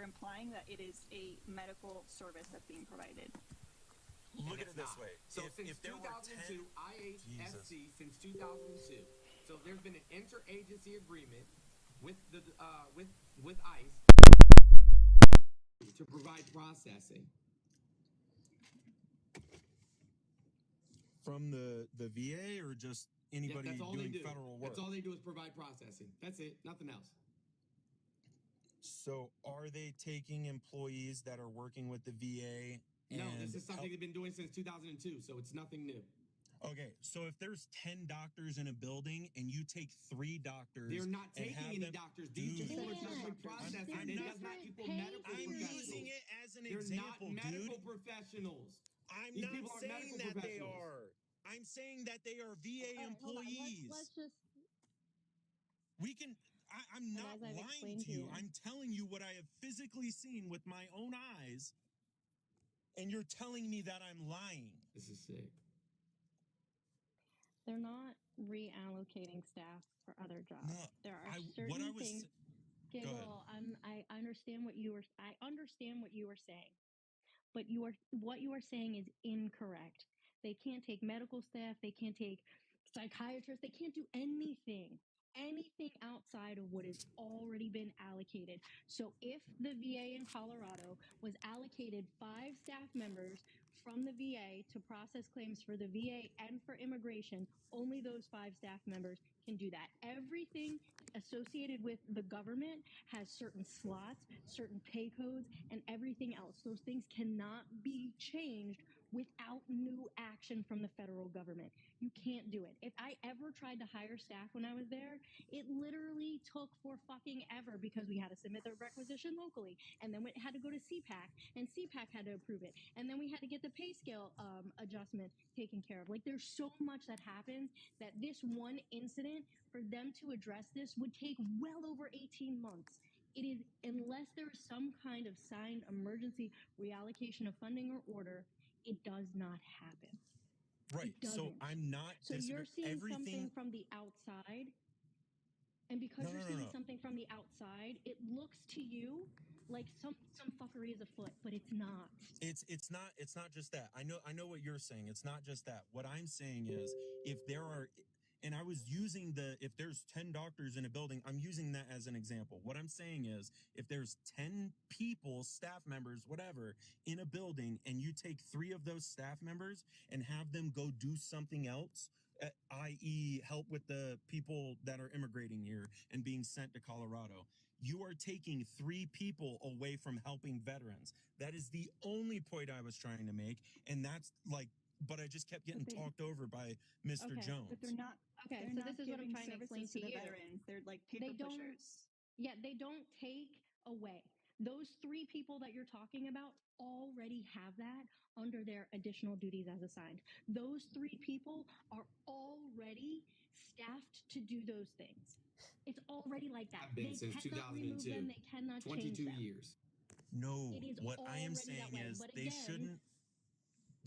implying that it is a medical service that's being provided. Look at it this way. So if since there 2002, were 10, IHSC since 2002. So there's been an interagency agreement with the with ICE to provide processing. from the VA or just anybody that's all doing they do. federal work? That's all they do is provide processing. That's it. Nothing else. So are they taking employees that are working with the VA? No, this is something they've been doing since 2002, so it's nothing new. Okay, so if there's 10 doctors in a building and you take 3 doctors, they're not taking any doctors. These people are just processing. It does not equal medical I'm professionals. using it as an They're example, not medical dude. professionals. I'm These not people are saying medical that they professionals. are. I'm saying that they are VA employees. Let's just. We can. I'm not lying to you. I'm telling you what I have physically seen with my own eyes, and you're telling me that I'm lying. This is sick. They're not reallocating staff for other jobs. No, there are certain things. Okay, go well, I understand what you were. I understand what you were saying, but what you are saying is incorrect. They can't take medical staff. They can't take psychiatrists. They can't do anything outside of what has already been allocated. So if the VA in Colorado was allocated 5 staff members from the VA to process claims for the VA and for immigration, only those 5 staff members can do that. Everything associated with the government has certain slots, certain pay codes, and everything else. Those things cannot be changed without new action from the federal government. You can't do it. If I ever tried to hire staff when I was there, it literally took for fucking ever because we had to submit the requisition locally, and then we had to go to CPAC, and CPAC had to approve it, and then we had to get the pay scale adjustment taken care of. Like, there's so much that happens that this one incident, for them to address this, would take well over 18 months. It is, unless there is some kind of signed emergency reallocation of funding or order, it does not happen. Right. So I'm not. So you're seeing something from the outside, and because you're seeing something from the outside, it looks to you like some fuckery is afoot, but it's not. It's not just that. I know what you're saying. It's not just that. What I'm saying is, if there are, and I was using if there's 10 doctors in a building, I'm using that as an example. What I'm saying is, if there's 10 people, staff members, whatever, in a building, and you take 3 of those staff members and have them go do something else, i.e. help with the people that are immigrating here and being sent to Colorado, you are taking 3 people away from helping veterans. That is the only point I was trying to make, and that's like, but I just kept getting talked over by Mr. Jones. But they're not. Okay, they're so not this is what I'm trying to explain to to the you. veterans. They're like paper pushers. Yeah, they don't take away. Those 3 people that you're talking about already have that under their additional duties as assigned. Those 3 people are already staffed to do those things. It's already like that. I've been they since cannot remove 2002. them. They cannot 22 change them. years. No, It is what I am already saying that way, is but they again,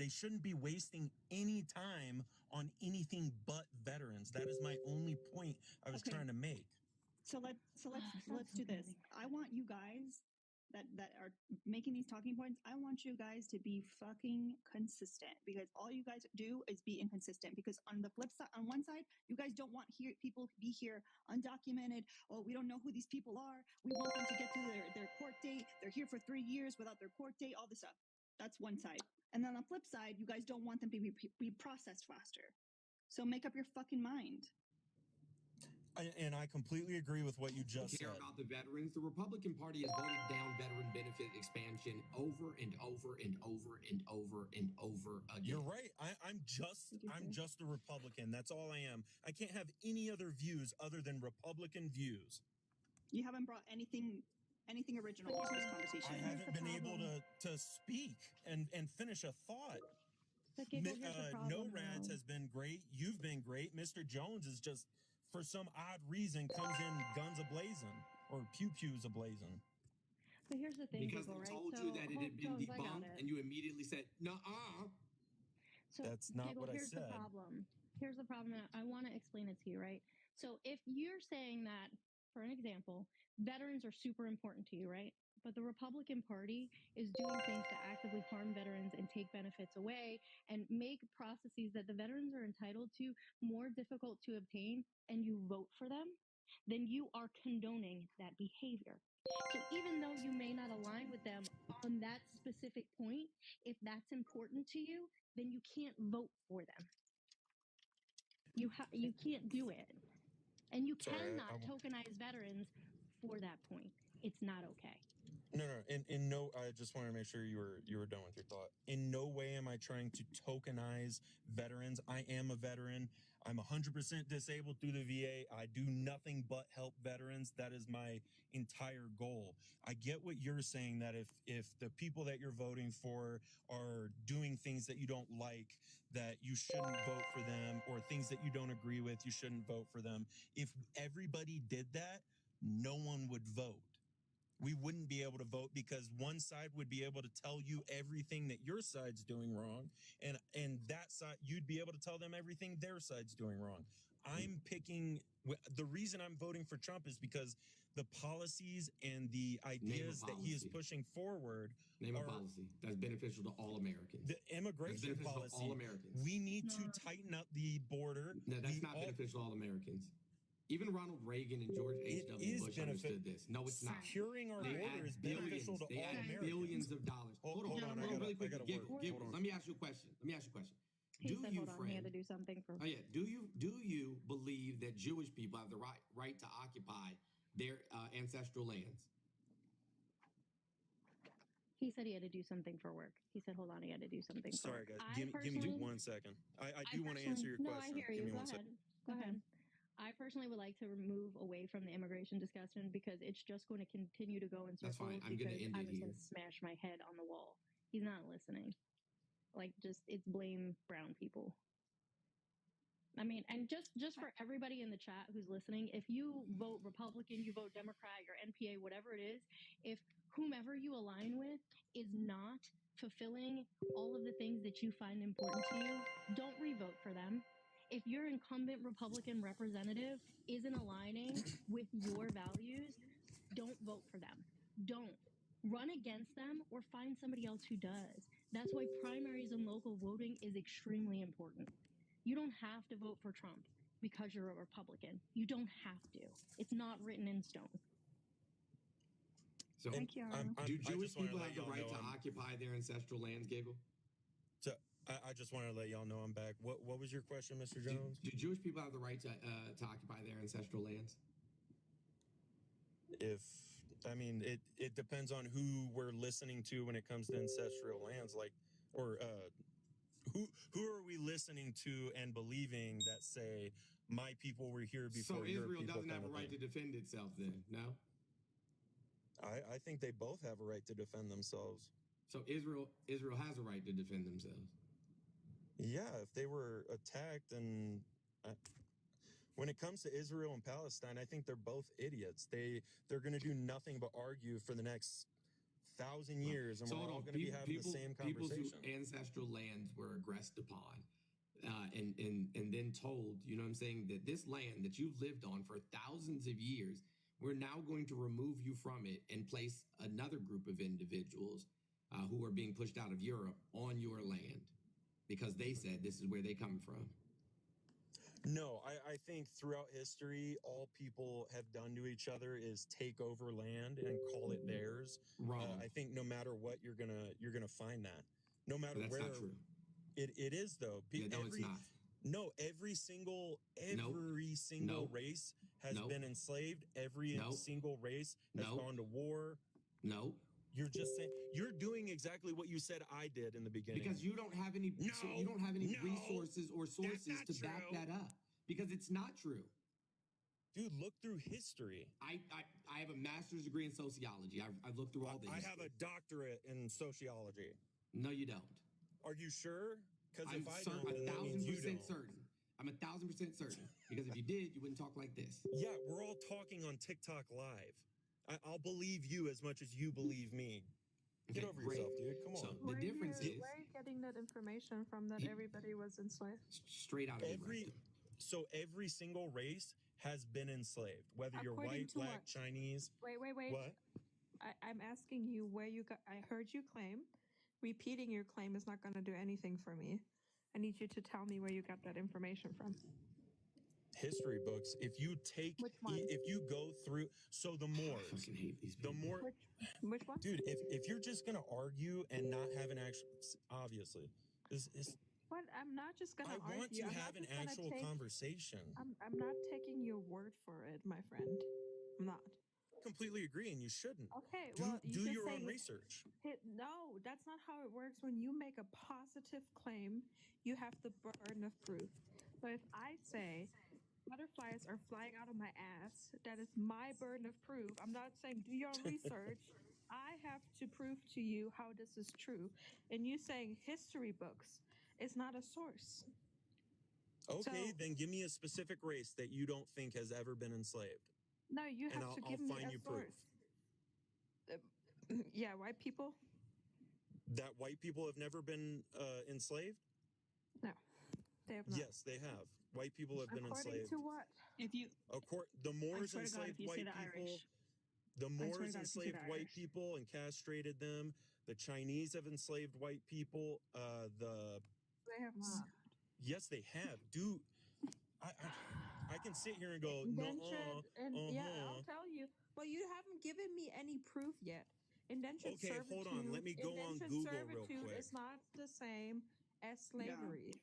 shouldn't be wasting any time on anything but veterans. That is my only point I was trying to make. So let's do this. I want you guys that are making these talking points, I want you guys to be fucking consistent, because all you guys do is be inconsistent. Because on the flip side, on one side, you guys don't want people be here undocumented. Oh, we don't know who these people are. We want them to get to their court date. They're here for 3 years without their court date, all this stuff. That's one side. And then on the flip side, you guys don't want them to be processed faster. So make up your fucking mind. And I completely agree with what you just said. Care about the veterans. The Republican Party has voted down veteran benefit expansion over and over and over and over and over again. You're right. I'm just a Republican. That's all I am. I can't have any other views other than Republican views. You haven't brought anything original to this conversation. I haven't been able to speak and finish a thought. No Rads has been great. You've been great. Mr. Jones is just, for some odd reason, comes in guns a-blazing or pew-pews a-blazing. But here's the thing, because they told you that it had been debunked, and you immediately said, "Nuh-uh." So, that's not what I said. Here's the problem. Here's the problem, and I want to explain it to you, right? So if you're saying that for an example, veterans are super important to you, right? But the Republican Party is doing things to actively harm veterans and take benefits away and make processes that the veterans are entitled to more difficult to obtain, and you vote for them, then you are condoning that behavior. So even though you may not align with them on that specific point, if that's important to you, then you can't vote for them. You can't do it. And you cannot tokenize veterans for that point. It's not okay. No. In no. I just want to make sure you were done with your thought. In no way am I trying to tokenize veterans. I am a veteran. I'm 100% disabled through the VA. I do nothing but help veterans. That is my entire goal. I get what you're saying, that if the people that you're voting for are doing things that you don't like, that you shouldn't vote for them, or things that you don't agree with, you shouldn't vote for them. If everybody did that, no one would vote. We wouldn't be able to vote because one side would be able to tell you everything that your side's doing wrong, and that side, you'd be able to tell them everything their side's doing wrong. I'm picking, the reason I'm voting for Trump is because the policies and the ideas that he is pushing forward Name a policy that's beneficial to all Americans. The immigration policy. To all Americans. We need to tighten up the border. No, that's not beneficial to all Americans. Even Ronald Reagan and George H.W. Bush understood this. No, it's not. Securing our border is beneficial to all Americans. Billions of dollars. Hold on, really quick. Let me ask you a question. He said, hold on, he had to do something for. Oh yeah. Do you believe that Jewish people have the right to occupy their ancestral lands? He said he had to do something for work. He said, hold on, he had to do something. Sorry, guys. Give me 1 second. I do want to answer your question. No, I hear you. Go ahead. I personally would like to move away from the immigration discussion because it's just going to continue to go in circles. That's fine. I'm going to end it here. I'm just going to smash my head on the wall. He's not listening. It's blame brown people. I mean, and just for everybody in the chat who's listening, if you vote Republican, you vote Democrat, your NPA, whatever it is, if whomever you align with is not fulfilling all of the things that you find important to you, don't re-vote for them. If your incumbent Republican representative isn't aligning with your values, don't vote for them. Don't. Run against them or find somebody else who does. That's why primaries and local voting is extremely important. You don't have to vote for Trump because you're a Republican. You don't have to. It's not written in stone. So, thank you. Do Jewish people have the right to occupy their ancestral lands, Giggle? So I just wanted to let y'all know I'm back. What was your question, Mr. Jones? Do Jewish people have the right to occupy their ancestral lands? It depends on who we're listening to when it comes to ancestral lands, who are we listening to and believing that say my people were here before your people? So Israel doesn't have a right to defend itself then, no? I think they both have a right to defend themselves. So Israel has a right to defend themselves. Yeah, if they were attacked, and when it comes to Israel and Palestine, I think they're both idiots. They're going to do nothing but argue for the next 1,000 years, and we're all going to be having the same conversation. People's ancestral lands were aggressed upon, and then told, you know what I'm saying, that this land that you've lived on for thousands of years, we're now going to remove you from it and place another group of individuals who are being pushed out of Europe on your land because they said this is where they come from. No, I think throughout history, all people have done to each other is take over land and call it theirs. Wrong. I think no matter what, you're gonna find that. No matter That's where. Not true. It is though. It's not. No, every single race has been enslaved. Every single race has gone to war. No. You're just saying, you're doing exactly what you said I did in the beginning. Because you don't have any resources or sources to back that up. Because it's not true. Dude, look through history. I have a master's degree in sociology. I've looked through all this. I have a doctorate in sociology. No, you don't. Are you sure? Because if I don't, I'm then that means you 1,000% don't. certain. I'm 1,000% certain. Because if you did, you wouldn't talk like this. Yeah, we're all talking on TikTok Live. I'll believe you as much as you believe me. Get over yourself, dude. Come on. So the difference is, where are you getting that information from that everybody was enslaved? Straight out of the So every single race has been enslaved, whether you're According white, to black, what? Chinese. Wait. What? I'm asking you where you got. I heard you claim. Repeating your claim is not going to do anything for me. I need you to tell me where you got that information from. History books. If you take, Which one? if you go through, so the I Moors, fucking hate these the people. more, Which one? dude. If you're just gonna argue and not have an actual, obviously, this is. What? I'm not just going I to argue. want to I'm have not an just gonna actual take, conversation. I'm not taking your word for it, my friend. I'm not. Completely agree, and you shouldn't. Okay, Do well, you do just your say own research. No, that's not how it works. When you make a positive claim, you have the burden of proof. So if I say butterflies are flying out of my ass, that is my burden of proof. I'm not saying do your own research. I have to prove to you how this is true. And you saying history books is not a source. Okay, So- then give me a specific race that you don't think has ever been enslaved, No, you and have to I'll give me find a you source. Yeah, white people? proof that white people have never been enslaved. No, they have not. Yes, they have. White people have been According enslaved. to what? If you, The Moors swear to God, enslaved if you say white the people. Irish. The swear to Moors God, if you say enslaved the white Irish. people and castrated them. The Chinese have enslaved white people. They have not. Yes, they have. I can sit here and go, no, Indentured, and yeah, I'll tell you. Well, you haven't given me any proof yet. Indentured Okay, servitude. hold on. Let me go on indentured Google real servitude quick. is not the same as slavery.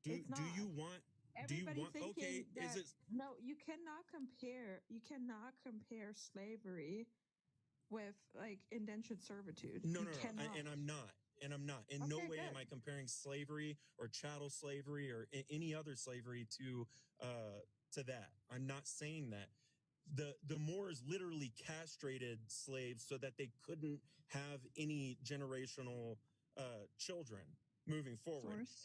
Do It's not. you want? Everybody thinking Okay, that, is it? No, you cannot compare. You cannot compare slavery with like indentured servitude. No, You no, no. cannot. And I'm not. In no Okay, way good. am I comparing slavery or chattel slavery or any other slavery to that. I'm not saying that. The Moors literally castrated slaves so that they couldn't have any generational children moving forward. Source.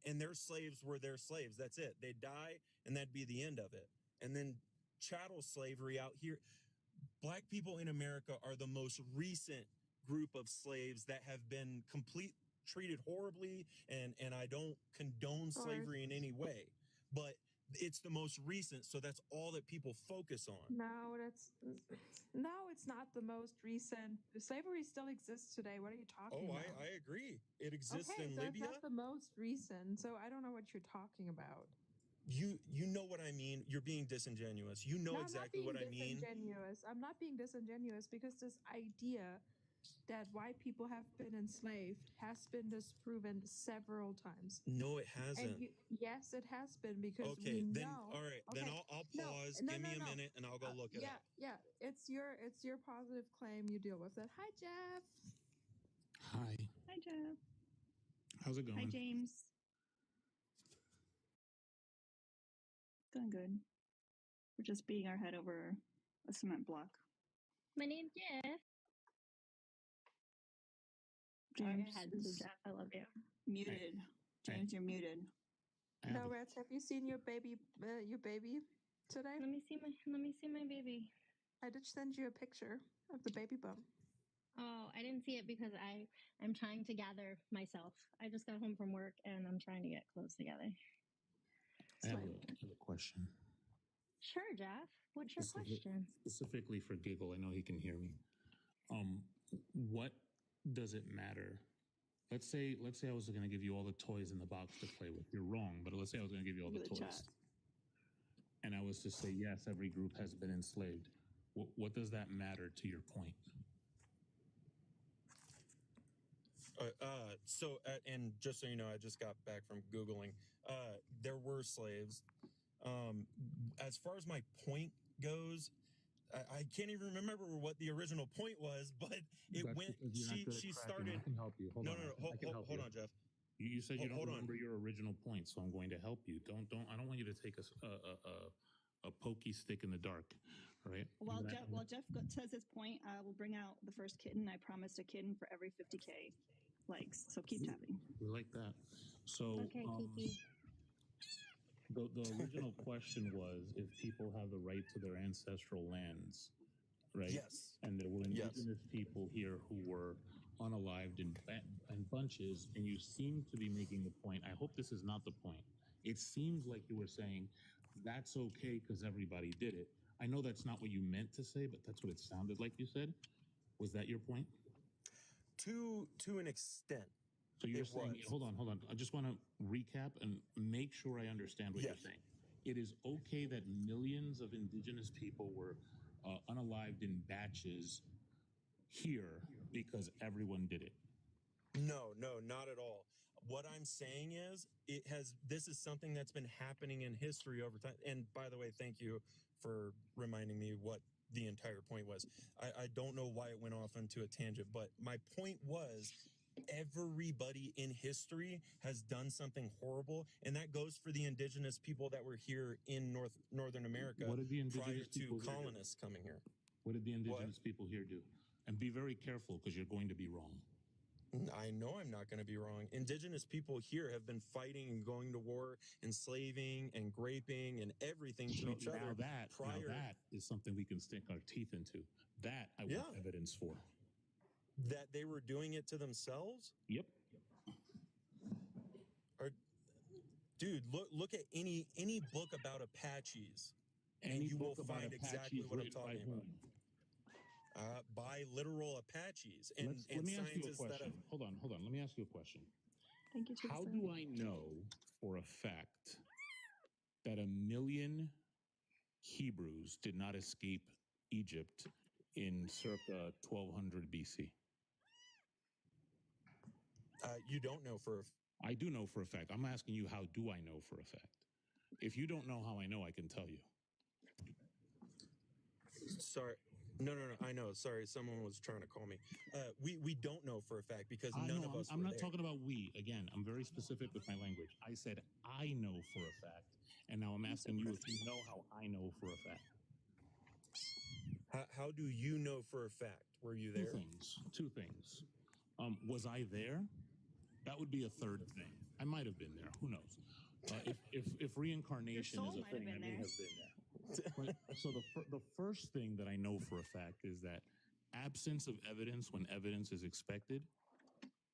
And their slaves were their slaves. That's it. They'd die and that'd be the end of it. And then chattel slavery out here. Black people in America are the most recent group of slaves that have been treated horribly, and I don't condone slavery in any way, but it's the most recent, so that's all that people focus on. No, it's not the most recent. Slavery still exists today. What are you talking about? I agree. It exists Okay, in so Libya. it's not the most recent, so I don't know what you're talking about. You know what I mean. You're being disingenuous. You know No, exactly what I mean. I'm not being disingenuous because this idea that white people have been enslaved has been disproven several times. No, it hasn't. Yes, it has been because Okay, we then know. all right, Okay. then I'll pause. No, Give me a no. minute, and I'll go look it up. Yeah. It's your positive claim. You deal with it. Hi, Jeff. Hi. Hi, Jeff. How's it going? Hi, James. Going good. We're just beating our head over a cement block. My name's Jeff. James Sorry, I had to, is Jeff. I love you. muted. James, you're muted. No, Rats, have you seen your baby today? Let me see my baby. I did send you a picture of the baby bump. Oh, I didn't see it because I'm trying to gather myself. I just got home from work and I'm trying to get clothes together. I have a question. Sure, Jeff. What's your question? Specifically for Giggle, I know he can hear me. What does it matter? Let's say I was going to give you all the toys in the box to play with. You're wrong, but let's say I was going to give you all the toys. Chat. And I was to say, yes, every group has been enslaved. What does that matter to your point? And just so you know, I just got back from Googling. There were slaves. As far as my point goes, I can't even remember what the original point was, but she started. I can help you. Hold on, Hold on, Jeff. You said you don't remember your original point, so I'm going to help you. I don't want you to take a pokey stick in the dark. All right. While Jeff says his point, I will bring out the first kitten. I promised a kitten for every 50K likes. So keep tapping. We like that. So Okay, Kiki. the original question was if people have the right to their ancestral lands, right? Yes. And there were indigenous people here who were unalived in bunches, and you seem to be making the point. I hope this is not the point. It seems like you were saying that's okay because everybody did it. I know that's not what you meant to say, but that's what it sounded like you said. Was that your point? To an extent. So you're saying, hold on. I just want to recap and make sure I understand what you're saying. It is okay that millions of indigenous people were unalived in batches here because everyone did it. No, not at all. What I'm saying is this is something that's been happening in history over time. And by the way, thank you for reminding me what the entire point was. I don't know why it went off into a tangent, but my point was everybody in history has done something horrible, and that goes for the indigenous people that were here in Northern America prior to colonists coming here. What did the indigenous people here do? And be very careful because you're going to be wrong. I know I'm not going to be wrong. Indigenous people here have been fighting and going to war, enslaving and graping and everything to each other. Now that is something we can stick our teeth into. That I want evidence for. That they were doing it to themselves? Yep. Dude, look at any book about Apaches, and you will find exactly what I'm talking about. By literal Apaches and let me ask you a scientists question. that have. Hold on. Let me ask you a question. Thank you. How do I know for a fact that 1 million Hebrews did not escape Egypt in circa 1200 BC? You don't know for I do know for a fact. I'm asking you, how do I know for a fact? If you don't know how I know, I can tell you. Sorry. No. I know. Sorry, someone was trying to call me. We don't know for a fact because none of us. I'm not talking about we. Again, I'm very specific with my language. I said I know for a fact, and now I'm asking you if you know how I know for a fact. How do you know for a fact? Were you there? Two things. Was I there? That would be a third thing. I might have been there. Who knows? If reincarnation is a thing, I may have been there. So the first thing that I know for a fact is that absence of evidence when evidence is expected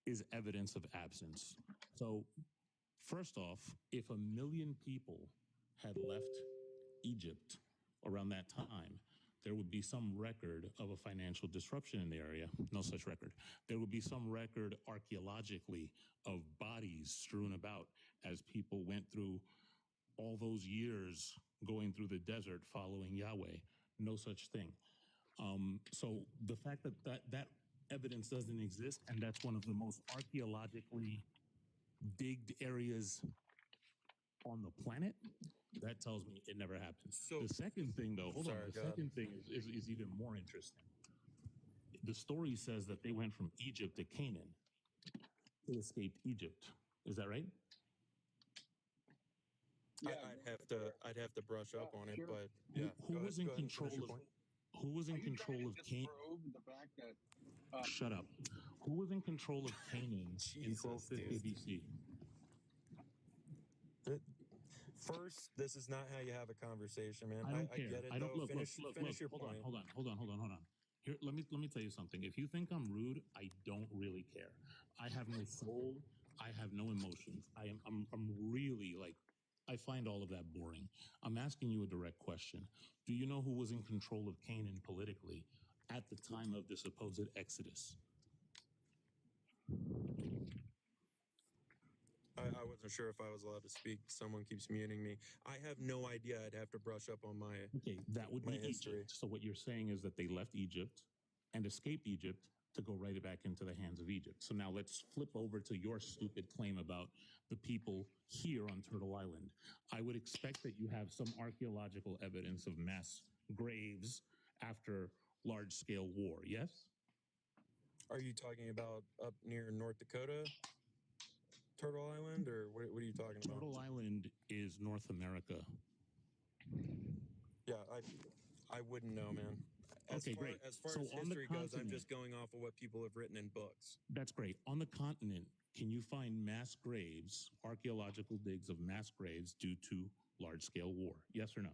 is evidence of absence. So first off, if 1 million people had left Egypt around that time, there would be some record of a financial disruption in the area. No such record. There would be some record archaeologically of bodies strewn about as people went through all those years going through the desert following Yahweh. No such thing. So the fact that evidence doesn't exist, and that's one of the most archaeologically digged areas on the planet, that tells me it never happened. So the second thing, though, second thing is even more interesting. The story says that they went from Egypt to Canaan. They escaped Egypt. Is that right? Yeah, I'd have to brush up on it, but yeah. Who was in control of Canaan? Shut up. Who was in control of Canaan in 1250 BC? First, this is not how you have a conversation, man. I don't care. get it. I don't though. look. Finish your point. Hold on. Here, let me tell you something. If you think I'm rude, I don't really care. I have no soul. I have no emotions. I'm really like, I find all of that boring. I'm asking you a direct question. Do you know who was in control of Canaan politically at the time of the supposed Exodus? I wasn't sure if I was allowed to speak. Someone keeps muting me. I have no idea. I'd have to brush up on my that would be history. Egypt. So what you're saying is that they left Egypt and escaped Egypt to go right back into the hands of Egypt. So now let's flip over to your stupid claim about the people here on Turtle Island. I would expect that you have some archaeological evidence of mass graves after large-scale war, yes? Are you talking about up near North Dakota? Turtle Island, or what are you talking about? Turtle Island is North America. Yeah, I wouldn't know, man. Great. As far as history goes, I'm just going off of what people have written in books. That's great. On the continent, can you find mass graves, archaeological digs of mass graves due to large-scale war? Yes or no?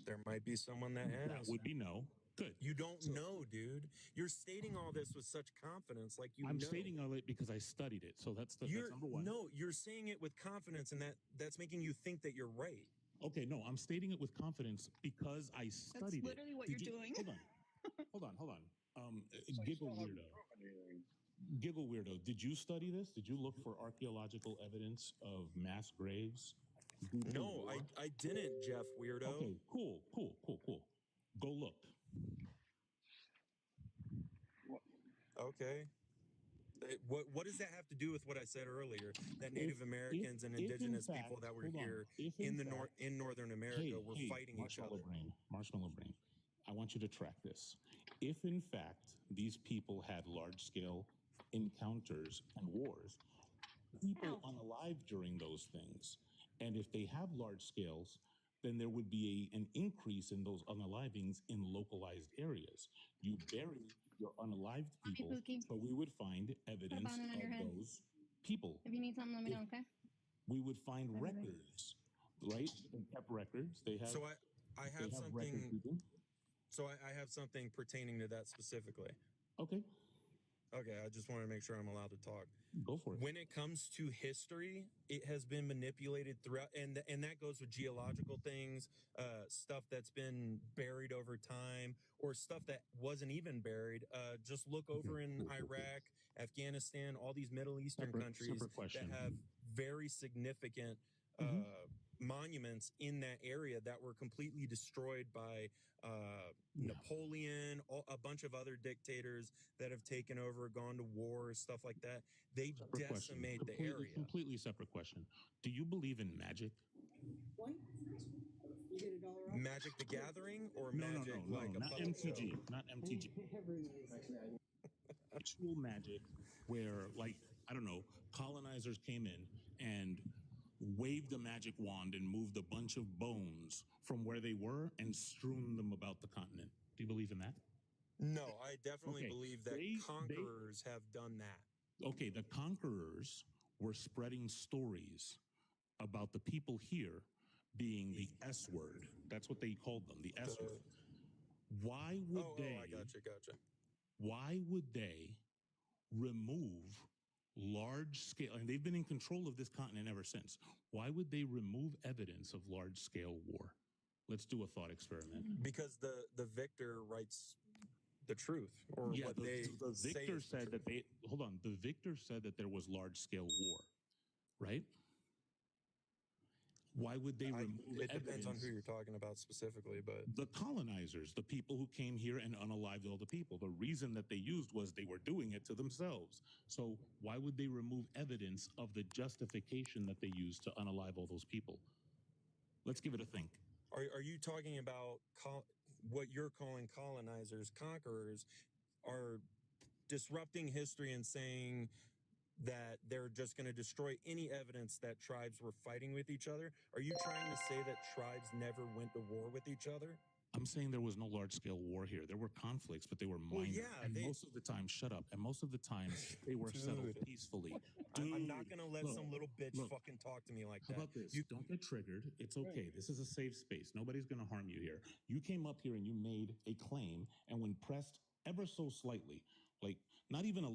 There might be someone that has. That would be no. Good. You don't know, dude. You're stating all this with such confidence, like you know. I'm stating all it because I studied it. So that's number one. No, you're saying it with confidence, and that's making you think that you're right. Okay, no, I'm stating it with confidence because I studied it. That's literally what you're doing. Hold on. Giggle weirdo. Giggle weirdo. Did you study this? Did you look for archaeological evidence of mass graves? No, I didn't, Jeff Weirdo. Okay, cool. Go look. Okay. What does that have to do with what I said earlier? That Native Americans and indigenous people that were here in Northern America were fighting each other. Marshmallow Brain, I want you to track this. If in fact these people had large-scale encounters and wars, people unalived during those things, and if they have large scales, then there would be an increase in those unalivings in localized areas. You bury your unalived people, so we would find evidence of those people. If you need something, let me know, okay? We would find records, right? They kept records. They have. So I have something. So I have something pertaining to that specifically. Okay. Okay, I just want to make sure I'm allowed to talk. Go for it. When it comes to history, it has been manipulated throughout, and that goes with geological things, stuff that's been buried over time, or stuff that wasn't even buried. Just look over in Iraq, Afghanistan, all these Middle Eastern countries that have very significant monuments in that area that were completely destroyed by Napoleon, a bunch of other dictators that have taken over, gone to war, stuff like that. They decimate the area. Completely separate question. Do you believe in magic? What? You get $1 off? Magic the Gathering or No, magic like a not puppet MTG, show? not MTG. Actual magic where, like, I don't know, colonizers came in and waved a magic wand and moved a bunch of bones from where they were and strewn them about the continent. Do you believe in that? No, I definitely believe that conquerors have done that. Okay, the conquerors were spreading stories about the people here being the S word. That's what they called them, the S word. Why would they? I gotcha. Why would they remove large scale, and they've been in control of this continent ever since. Why would they remove evidence of large scale war? Let's do a thought experiment. Because the victor writes the truth, or what the victor said that they the victor said that there was large scale war, right? Why would they remove it evidence? depends on who you're talking about specifically, but the colonizers, the people who came here and unalived all the people, the reason that they used was they were doing it to themselves. So why would they remove evidence of the justification that they used to unalive all those people? Let's give it a think. Are you talking about what you're calling colonizers, conquerors, are disrupting history and saying that they're just going to destroy any evidence that tribes were fighting with each other? Are you trying to say that tribes never went to war with each other? I'm saying there was no large-scale war here. There were conflicts, but they were minor. Well, yeah, and most of the time, shut up. And most of the time, they were settled peacefully. I'm not going to let some little bitch fucking talk to me like that. How about this? You don't get triggered. It's okay. This is a safe space. Nobody's going to harm you here. You came up here and you made a claim, and when pressed ever so slightly, like not even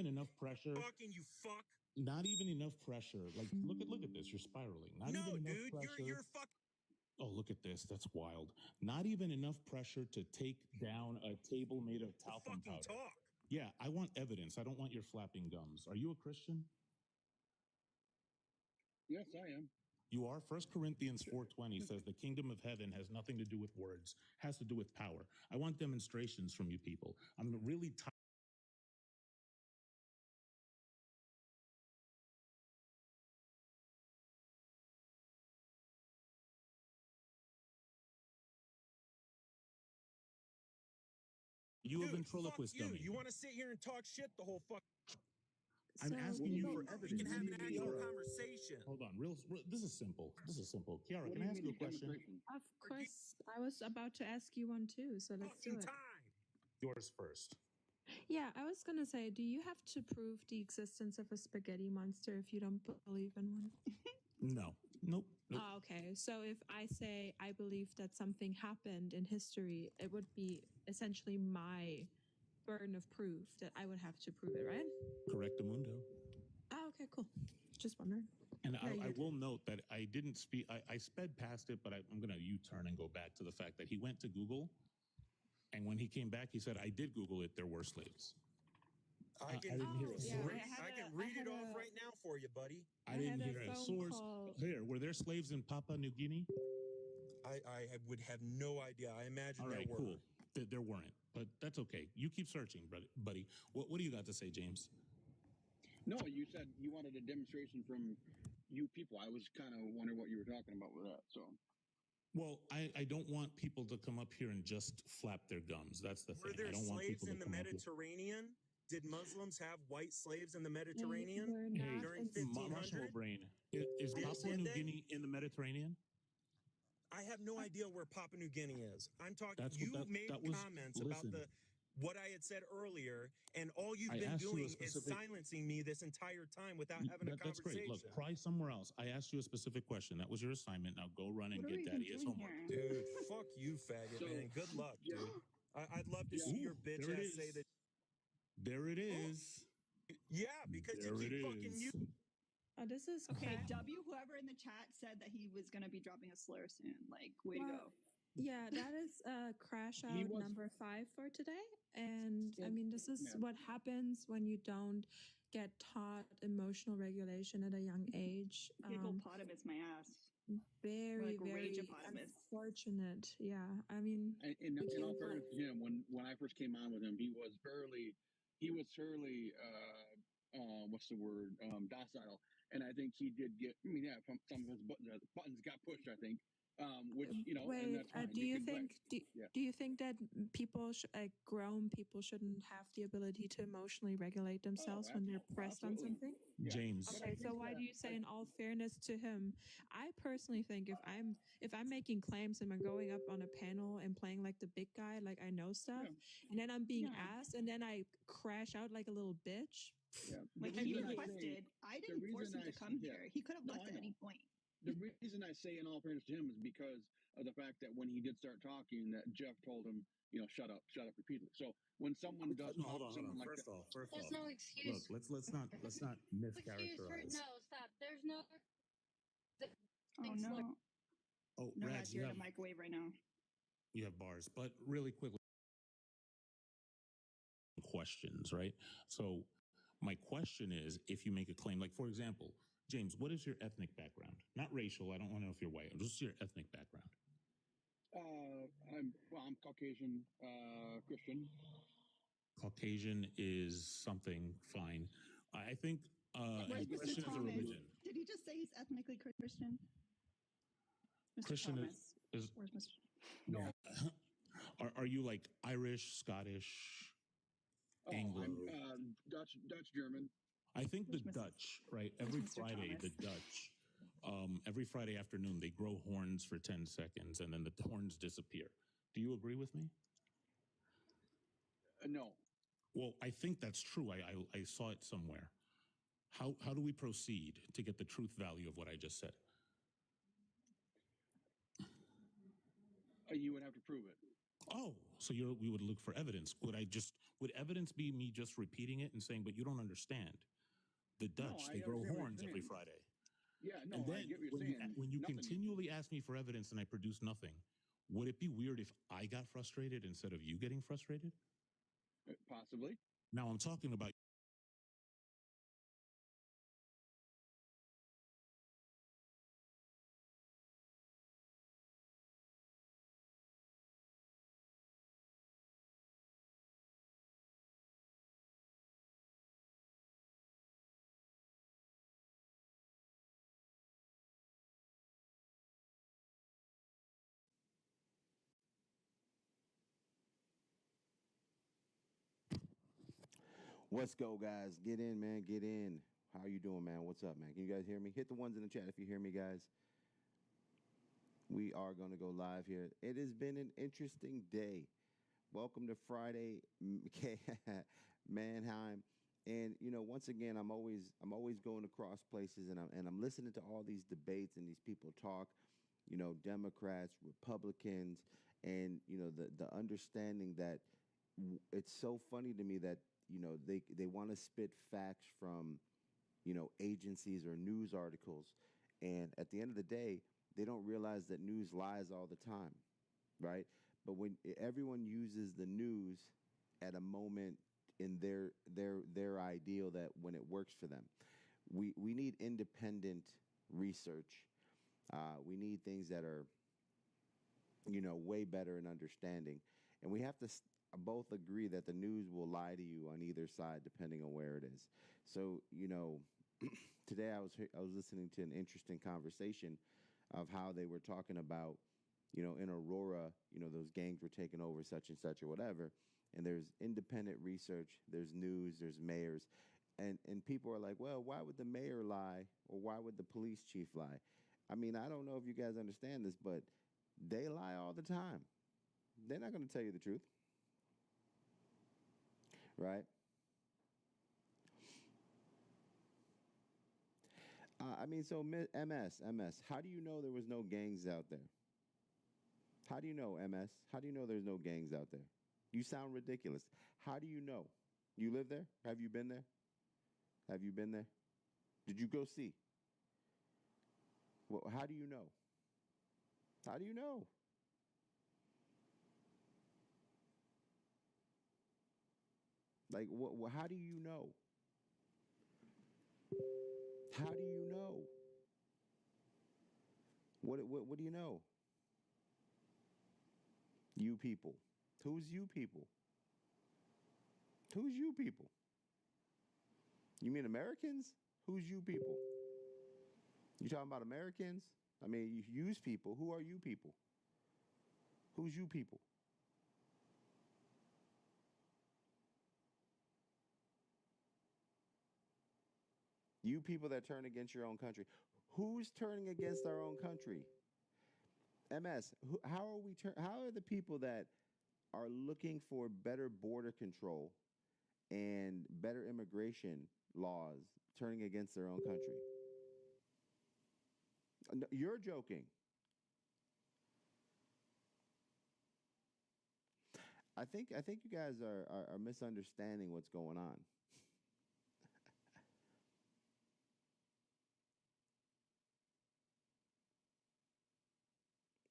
enough pressure. Fucking you fuck. Not even enough pressure. Like look at this. You're spiraling. Not even enough pressure. You're fucking. Oh, look at this. That's wild. Not even enough pressure to take down a table made of talcum powder. Talk. Yeah, I want evidence. I don't want your flapping gums. Are you a Christian? Yes, I am. You are? 1 Corinthians 4:20 says the kingdom of heaven has nothing to do with words, has to do with power. I want demonstrations from you people. I'm really tired. You a ventriloquist dummy. You want to sit here and talk shit the whole fuck? I'm asking you for We evidence. can have an actual conversation. Hold on, this is simple. Kiara, can I ask you a question? Of course, I was about to ask you one too, so let's do it. Yours first. Yeah, I was gonna say, do you have to prove the existence of a spaghetti monster if you don't believe in one? No. Nope. Oh, okay. So if I say I believe that something happened in history, it would be essentially my burden of proof that I would have to prove it, right? Correctamundo. Oh, okay, cool. Just wondering. And Yeah, I will note that I didn't speak, I sped past it, but I'm going to U-turn and go back to the fact that he went to Google. And when he came back, he said, I did Google it. There were slaves. I can, I didn't hear a source. I can read it off right now for you, buddy. I didn't hear a source. Here, were there slaves in Papua New Guinea? I would have no idea. I imagine All right, there were. cool. There weren't, but that's okay. You keep searching, buddy. What do you got to say, James? No, you said you wanted a demonstration from you people. I was kind of wondering what you were talking about with that. So, well, I don't want people to come up here and just flap their gums. That's the thing. Were there I don't want slaves people to in the come up with- Mediterranean? Did Muslims have white slaves in the Mediterranean Hey, during 1500? brain. Is Papua New Guinea in the Mediterranean? I have no idea where Papua New Guinea is. I'm talking. That's You what made that was- comments about listen. what I had said earlier, and all you've I been asked you a doing specific- is silencing me this entire time without having a That's great. conversation. Look, try somewhere else. I asked you a specific question. That was your assignment. Now go run and What are get we daddy even his doing homework. here? Dude, fuck you, faggot, So- man. Good luck, yeah. dude. I'd love to Yeah. see your bitch There it ass say is. that. There it is. Yeah, because There you it keep fucking is. you. this is Okay, crap. W, whoever in the chat said that he was going to be dropping a slur soon. Like, way to Well, go. Yeah, that is crash He out was- number 5 for today. And I Yeah. mean, this is Yeah. what happens when you don't get taught emotional regulation at a young age. Gigglepotamus my ass. Very, like very rageopotamus. unfortunate. Yeah, I mean, And in We all can't fairness to him, when I first came on with him, he was fairly what's the word, docile. And I think he did get. I mean, yeah, some of his buttons got pushed. I think, which and wait. that's fine. Do you can think? flex. Yeah. Do you think that people, grown people, shouldn't have the ability to emotionally regulate themselves when they're pressed on absolutely. something? Yeah. James. But I Okay, so think why that- do you say, in all fairness to him, I personally think if I'm making claims and I'm going up on a panel and playing like the big guy, like I know stuff, and then I'm being Yeah. asked, and then I crash out like a little bitch. Yeah. Like, The he reason I say- requested. I didn't force reason him to I- come yeah. here. He could have No, left I at know. any point. The reason I say in all fairness to him is because of the fact that when he did start talking, that Jeff told him, shut up repeatedly. So when someone does No, pop hold on. someone like First that, off, There's no excuse. look, let's not Excuse for mischaracterize. no, stop. There's no. Oh, Thanks, no. Lord. Oh, No, Rad, that's you you're have, in a microwave right now. you have bars, but really quickly, questions, right? So my question is, if you make a claim, like for example, James, what is your ethnic background? Not racial. I don't want to know if you're white. Just your ethnic background. I'm Caucasian, Christian. Caucasian is something fine. I think Where's Mr. Christian is a Thomas? religion. Did he just say he's ethnically Christian? Mr. Christian Thomas. is Where's Mr. No. Are you like Irish, Scottish, Anglo? I'm Dutch, German. I think the Where's Mr. Dutch, right? Where's Every Mr. Friday, Thomas? the Dutch, every Friday afternoon, they grow horns for 10 seconds and then the horns disappear. Do you agree with me? No. Well, I think that's true. I saw it somewhere. How do we proceed to get the truth value of what I just said? You would have to prove it. Oh, so we would look for evidence. Would evidence be me just repeating it and saying, but you don't understand? The Dutch, I they grow understand what horns you're every saying. Friday. Yeah, no, And then I get what you're saying. when you Nothing- continually ask me for evidence and I produce nothing, would it be weird if I got frustrated instead of you getting frustrated? Possibly. Now I'm talking about What's go, guys? Get in, man. Get in. How you doing, man? What's up, man? Can you guys hear me? Hit the ones in the chat if you hear me, guys. We are going to go live here. It has been an interesting day. Welcome to Friday, Manheim. And once again, I'm always going across places, and I'm listening to all these debates and these people talk. Democrats, Republicans, and the understanding that it's so funny to me that they want to spit facts from agencies or news articles. And at the end of the day, they don't realize that news lies all the time, right? But when everyone uses the news at a moment in their ideal that when it works for them, we need independent research. We need things that are way better in understanding, and we have to both agree that the news will lie to you on either side depending on where it is. So today I was listening to an interesting conversation of how they were talking about, in Aurora, those gangs were taking over such and such or whatever. And there's independent research, there's news, there's mayors. And people are like, well, why would the mayor lie or why would the police chief lie? I mean, I don't know if you guys understand this, but they lie all the time. They're not going to tell you the truth, right? So MS, how do you know there was no gangs out there? How do you know, MS? How do you know there's no gangs out there? You sound ridiculous. How do you know? You live there? Have you been there? Have you been there? Did you go see? Well, how do you know? How do you know? Like, how do you know? How do you know? What do you know? You people. Who's you people? Who's you people? You mean Americans? Who's you people? You talking about Americans? I mean, you use people. Who are you people? Who's you people? You people that turn against your own country. Who's turning against our own country? MS, how are the people that are looking for better border control and better immigration laws turning against their own country? No, you're joking. I think you guys are misunderstanding what's going on.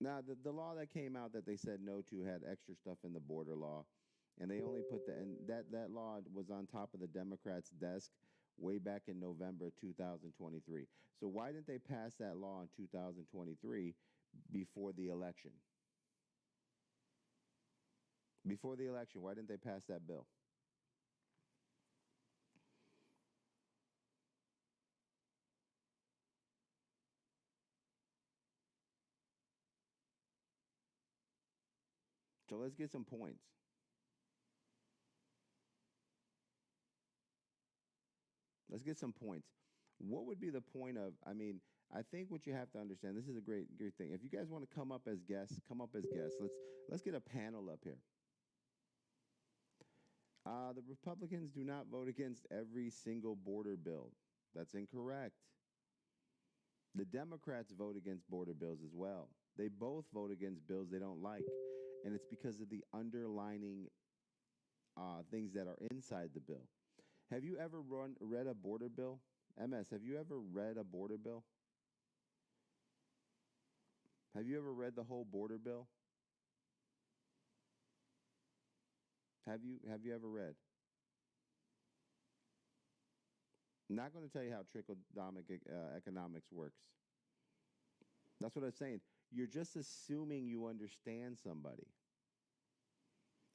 Now, the law that came out that they said no to had extra stuff in the border law, and they only put that law was on top of the Democrats' desk way back in November 2023. So why didn't they pass that law in 2023 before the election? Before the election, why didn't they pass that bill? So let's get some points. Let's get some points. What would be the point of, I think what you have to understand, this is a great thing. If you guys want to come up as guests, come up as guests. Let's get a panel up here. The Republicans do not vote against every single border bill. That's incorrect. The Democrats vote against border bills as well. They both vote against bills they don't like. And it's because of the underlining things that are inside the bill. Have you ever read a border bill? MS, have you ever read a border bill? Have you ever read the whole border bill? Have you ever read? I'm not going to tell you how trickle-down economics works. That's what I'm saying. You're just assuming you understand somebody.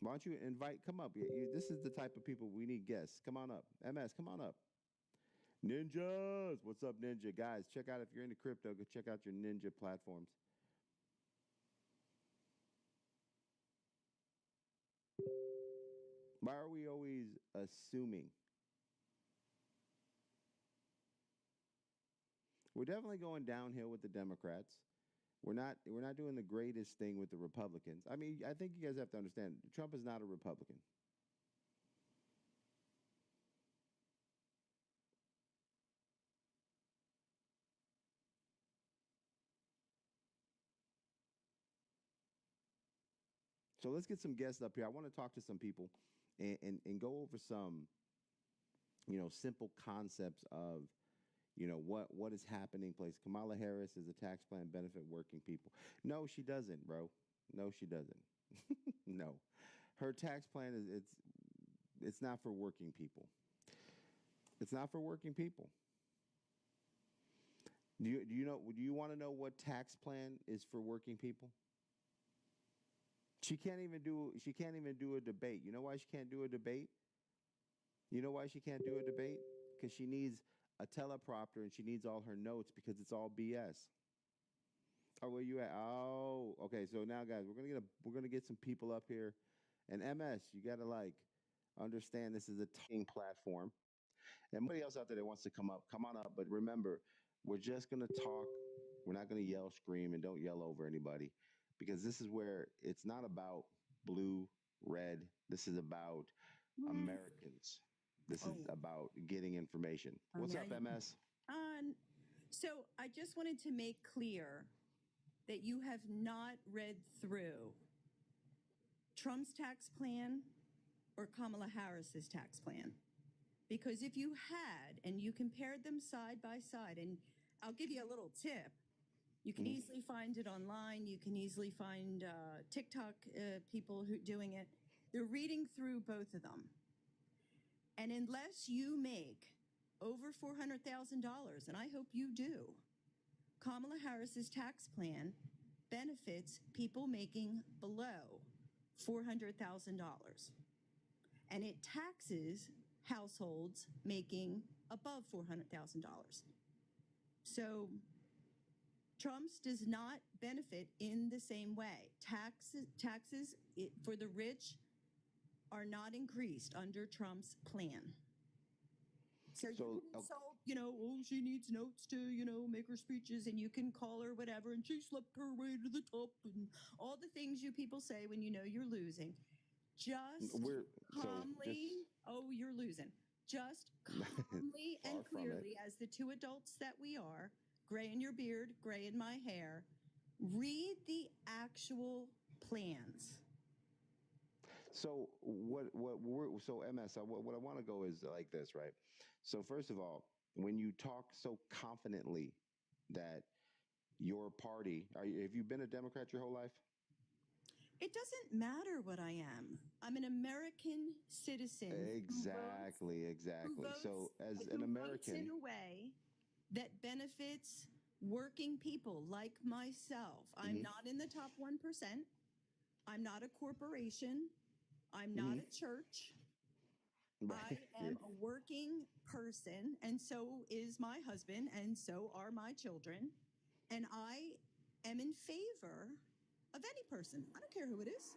Why don't you come up. This is the type of people we need guests. Come on up. MS, come on up. Ninjas. What's up, Ninja? Guys, check out, if you're into crypto, go check out your Ninja platforms. Why are we always assuming? We're definitely going downhill with the Democrats. We're not doing the greatest thing with the Republicans. I think you guys have to understand, Trump is not a Republican. So let's get some guests up here. I want to talk to some people and go over some, simple concepts of what is happening place. Kamala Harris is a tax plan benefit working people. No, she doesn't, bro. No, she doesn't. No. Her tax plan it's not for working people. It's not for working people. Do you want to know what tax plan is for working people? She can't even do a debate. You know why she can't do a debate? You know why she can't do a debate? Because she needs a teleprompter and she needs all her notes because it's all BS. Oh, where you at? Oh, okay. So now, guys, we're gonna get some people up here, and MS, you gotta understand this is a talking platform. Anybody else out there that wants to come up, come on up. But remember, we're just gonna talk. We're not gonna yell, scream, and don't yell over anybody, because this is where it's not about blue, red. This is about Americans. This is about getting information. What's up, MS? So I just wanted to make clear that you have not read through Trump's tax plan or Kamala Harris's tax plan. Because if you had and you compared them side by side, and I'll give you a little tip, you can easily find it online. You can easily find TikTok people who doing it. They're reading through both of them. And unless you make over $400,000, and I hope you do, Kamala Harris's tax plan benefits people making below $400,000. And it taxes households making above $400,000. So Trump's does not benefit in the same way. Taxes for the rich are not increased under Trump's plan. So you can insult, she needs notes to, make her speeches, and you can call her whatever, and she slept her way to the top, and all the things you people say when you know you're losing. Just you're losing. Just calmly and clearly, as the two adults that we are, gray in your beard, gray in my hair, read the actual plans. So what I want to go is like this, right? So first of all, when you talk so confidently that your party, have you been a Democrat your whole life? It doesn't matter what I am. I'm an American citizen. Exactly. Who votes, So as an American, in a way that benefits working people like myself. I'm not in the top 1%. I'm not a corporation. I'm not a church. Right. I am a working person, and so is my husband, and so are my children. And I am in favor of any person. I don't care who it is.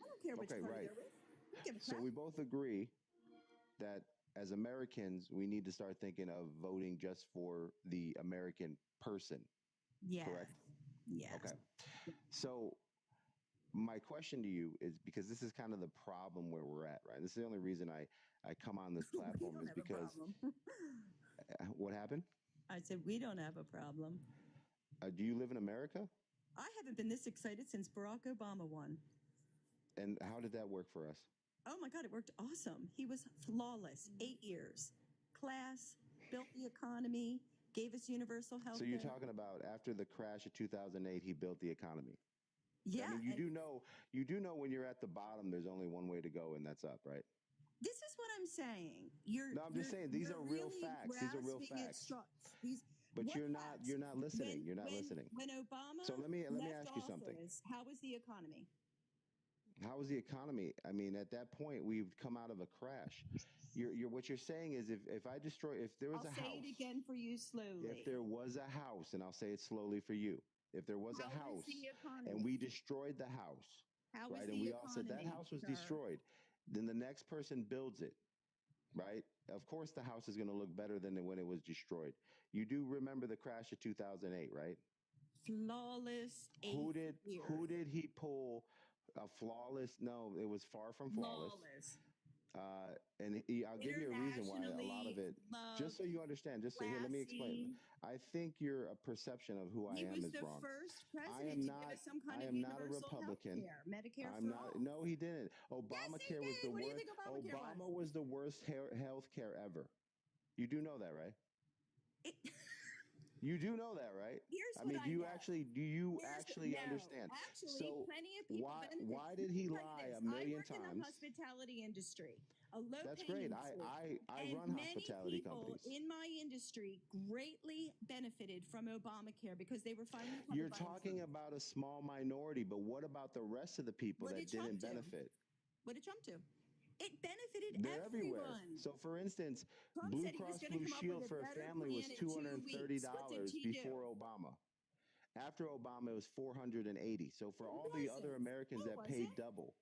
I don't care which party they're with. I don't give a crap. So we both agree that as Americans, we need to start thinking of voting just for the American person. Yes. Correct? Yes. Okay. So my question to you is, because this is kind of the problem where we're at, right? This is the only reason I come on this platform is because what happened? I said, we don't have a problem. Do you live in America? I haven't been this excited since Barack Obama won. And how did that work for us? Oh my God, it worked awesome. He was flawless. 8 years. Class, built the economy, gave us universal health care. So you're talking about after the crash of 2008, he built the economy. Yeah. I mean, you do know when you're at the bottom, there's only one way to go, and that's up, right? This is what I'm saying. I'm just saying these are real facts. These are real facts. But you're not listening. You're not listening. When Obama so let me left ask you something. office, how was the economy? How was the economy? I mean, at that point, we've come out of a crash. What you're saying is if there was a house. I'll say it again for you slowly. If there was a house, and I'll say it slowly for you. If there was a house and we destroyed the house, right? And we all said that house was destroyed, then the next person builds it, right? Of course, the house is going to look better than when it was destroyed. You do remember the crash of 2008, right? Flawless. Who did he pull a flawless? No, it was far from flawless. And I'll give you a reason why a lot of it, just so you understand, just so here, let me explain. I think your perception of who I am is wrong. I am not a Republican. Medicare I'm not. No, he didn't. Obamacare was the worst. Obama was the worst health care ever. You do know that, right? You do know that, right? Here's I mean, what do you know. actually No, understand? Actually, So plenty of people benefit. why did he Let me tell lie you a this. million I work in the times? hospitality industry, a low That's paying great. I and run many hospitality people companies. in my industry greatly benefited from Obamacare because they were finally covered You're by talking insurance. about a small minority, but what about the rest of the people What that did Trump didn't do? benefit? What did Trump do? It benefited They're everywhere. everyone. So, for instance, Trump Blue said he was Cross going to Blue come up with Shield a for a better family was plan in 2 weeks. What did $230 he do? before Obama. After Obama, it was $480. So for all the other Americans that paid double.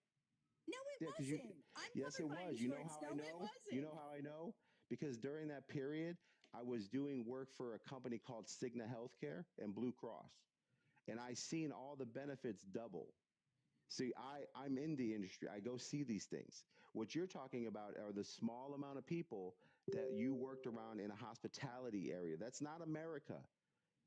No, it Yeah, because wasn't. I'm yes, it covered by was. You know insurance. how I No, it know? wasn't. You know how I know? Because during that period, I was doing work for a company called Cigna Healthcare and Blue Cross, and I seen all the benefits double. See, I'm in the industry. I go see these things. What you're talking about are the small amount of people that you worked around in a hospitality area. That's not America.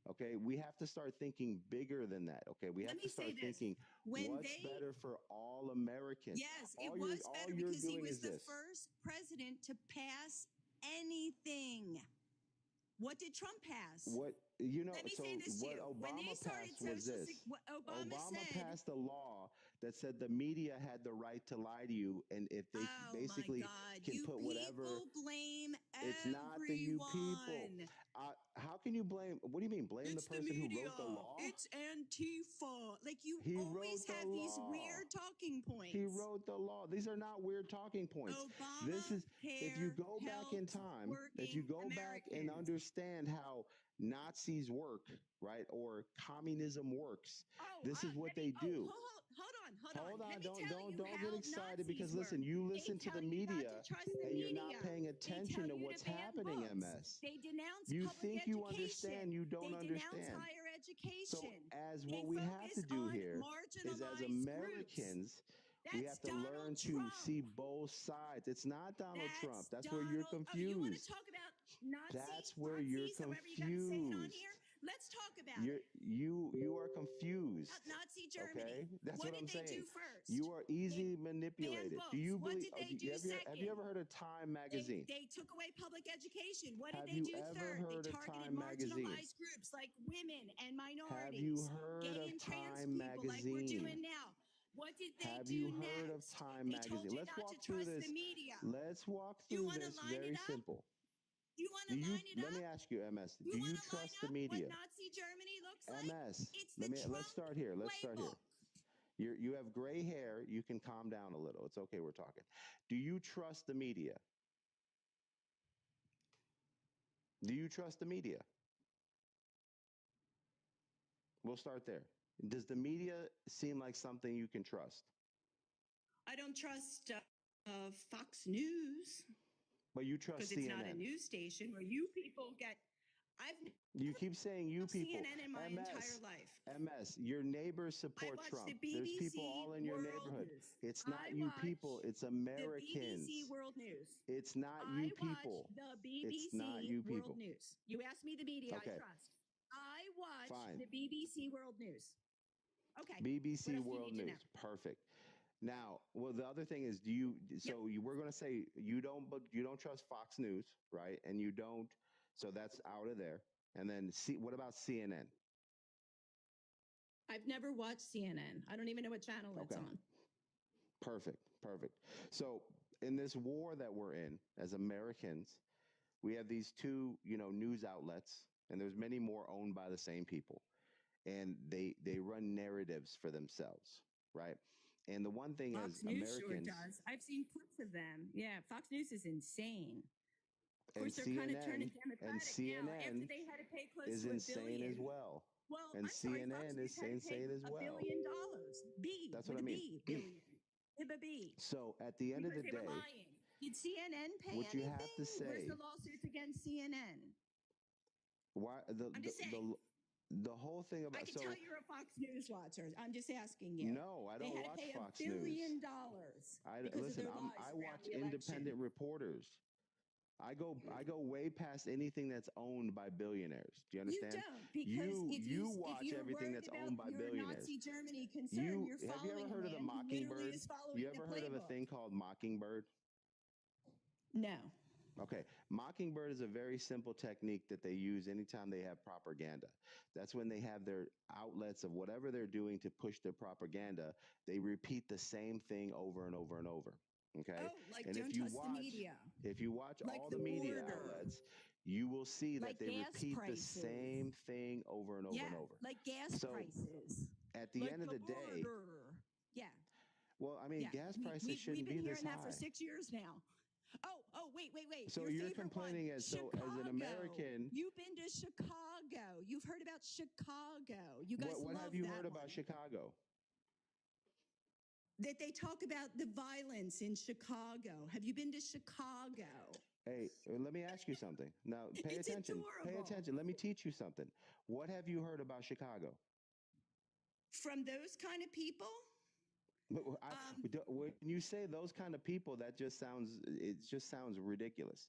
Okay, we have to start thinking bigger than that. Okay, we have to start thinking what's better for all Americans. Yes, it was better because he was the first president to pass anything. What did Trump pass? What you know? Let me So say this to what you. When they Obama started passed was Social this. what Obama said, passed a law that said the media had the right to lie to you, and if they basically can put whatever. blame It's not the you people. How can you blame? What do you mean? Blame the person who wrote the law? It's Antifa. Like you He always wrote the have these law. weird talking points. He wrote the law. These are not weird talking points. This is if you go back in time, if you go back and understand how Nazis work, right, or communism works. This is what they do. Hold on. Don't get excited because listen, you listen to the media and you're not paying attention to what's happening, MS. They denounce You public think you education. understand, you don't they understand. Denounce higher education. So as what we have to do here is as Americans, we have to learn to see both sides. It's not Donald Trump. That's where you're confused. You want to talk about Nazis? That's where you're confused. Let's talk about it. You are confused. Nazi Germany. Okay? That's what I'm saying. What did they do first? You are easily manipulated. Do you What believe? did they do second? Have you ever heard of Time magazine? They took away public education. What did Have they you do ever third? heard They of targeted Time magazine? marginalized groups like women and minorities. Have you heard gay of and trans Time people like we're magazine? doing now. What did they Have do you heard of next? Time They told magazine? you Let's not walk to through trust this. the media. Let's walk through this very simple. You want to line it up? Let me ask you, MS. Do you trust the media? What Nazi Germany looks like? MS. It's the Let's start here. Let's start here. You have gray hair. You can calm down a little. It's okay. We're talking. Do you trust the media? Do you trust the media? We'll start there. Does the media seem like something you can trust? I don't trust Fox News. But you trust CNN. Because it's not a news station where you people get. You keep saying you people. CNN in my entire life. MS, your neighbors support Trump. There's people all in your neighborhood. It's not you people. It's Americans. The BBC World News. It's not you people. The BBC it's not you people. World News. You ask me the media I trust. I watch the BBC World News. Okay. BBC World News. Perfect. Now, well, the other thing is, we're going to say you don't trust Fox News, right? And you don't, so that's out of there. And then what about CNN? I've never watched CNN. I don't even know what channel it's on. Perfect. So in this war that we're in as Americans, we have these two, news outlets, and there's many more owned by the same people. And they run narratives for themselves, right? And the one thing Fox as News Americans, sure does. I've seen clips of them. Yeah, Fox News is insane. Of course, they're CNN, kind of turning Democratic and CNN now after they had to pay close is to $1 insane billion. as well. Well, and I'm sorry, CNN Fox is insane as well. $1 billion. That's what I mean. Billion. So at the end of the day, did CNN pay what anything? You have to say, where's the lawsuits against CNN? Why I'm just saying. The whole thing about I can tell you're a Fox News watcher. I'm just asking you. No, I don't watch Fox News. They had to pay $1 billion. Listen, I watch independent reporters. I go way past anything that's owned by billionaires. Do you understand? You don't, because you watch everything that's owned by billionaires. Nazi Germany concern, you're have you ever heard of the Mockingbird? You ever heard of a thing called Mockingbird? No. Okay, Mockingbird is a very simple technique that they use anytime they have propaganda. That's when they have their outlets of whatever they're doing to push their propaganda. They repeat the same thing over and over and over. Okay, Oh, like and don't trust the media. if you watch Like all the the media border. outlets, you will see Like that they gas repeat the prices. same thing over and over Yeah, and over. like gas So prices. at the Like end of the day, border. Yeah. well, I mean, Yeah, gas prices we've shouldn't been be this hearing that for high. 6 years now. Oh, wait. So Your you're favorite complaining one, as an Chicago. American. You've been to Chicago. You've heard about Chicago. You guys What love have you that heard about one. Chicago? That they talk about the violence in Chicago. Have you been to Chicago? Hey, let me ask you something. Now, pay It's attention. Pay adorable. attention. Let me teach you something. What have you heard about Chicago? From those kind of people? When you say those kind of people, it just sounds ridiculous.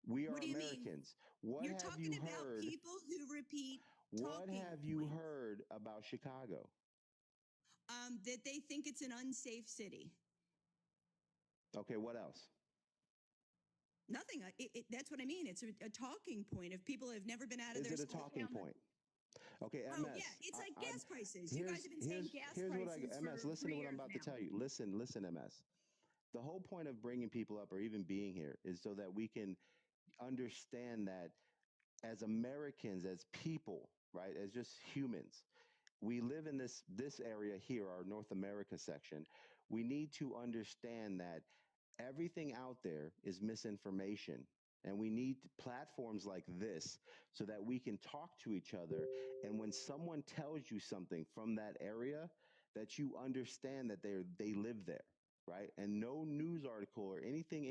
We are What do you mean? Americans. What You're have talking you about heard? people who repeat What talking have you points. heard about Chicago? That they think it's an unsafe city. Okay, what else? Nothing. That's what I mean. It's a talking point. If people have never been out of Is their it a small talking town- point? Okay, Oh, MS. yeah. It's like gas prices. You guys have been saying gas here's prices what MS, for listen to 3 what I'm years about now. to tell you. Listen, MS. The whole point of bringing people up or even being here is so that we can understand that as Americans, as people, right, as just humans, we live in this area here, our North America section. We need to understand that everything out there is misinformation. And we need platforms like this so that we can talk to each other. And when someone tells you something from that area, that you understand that they live there, right? And no news article or anything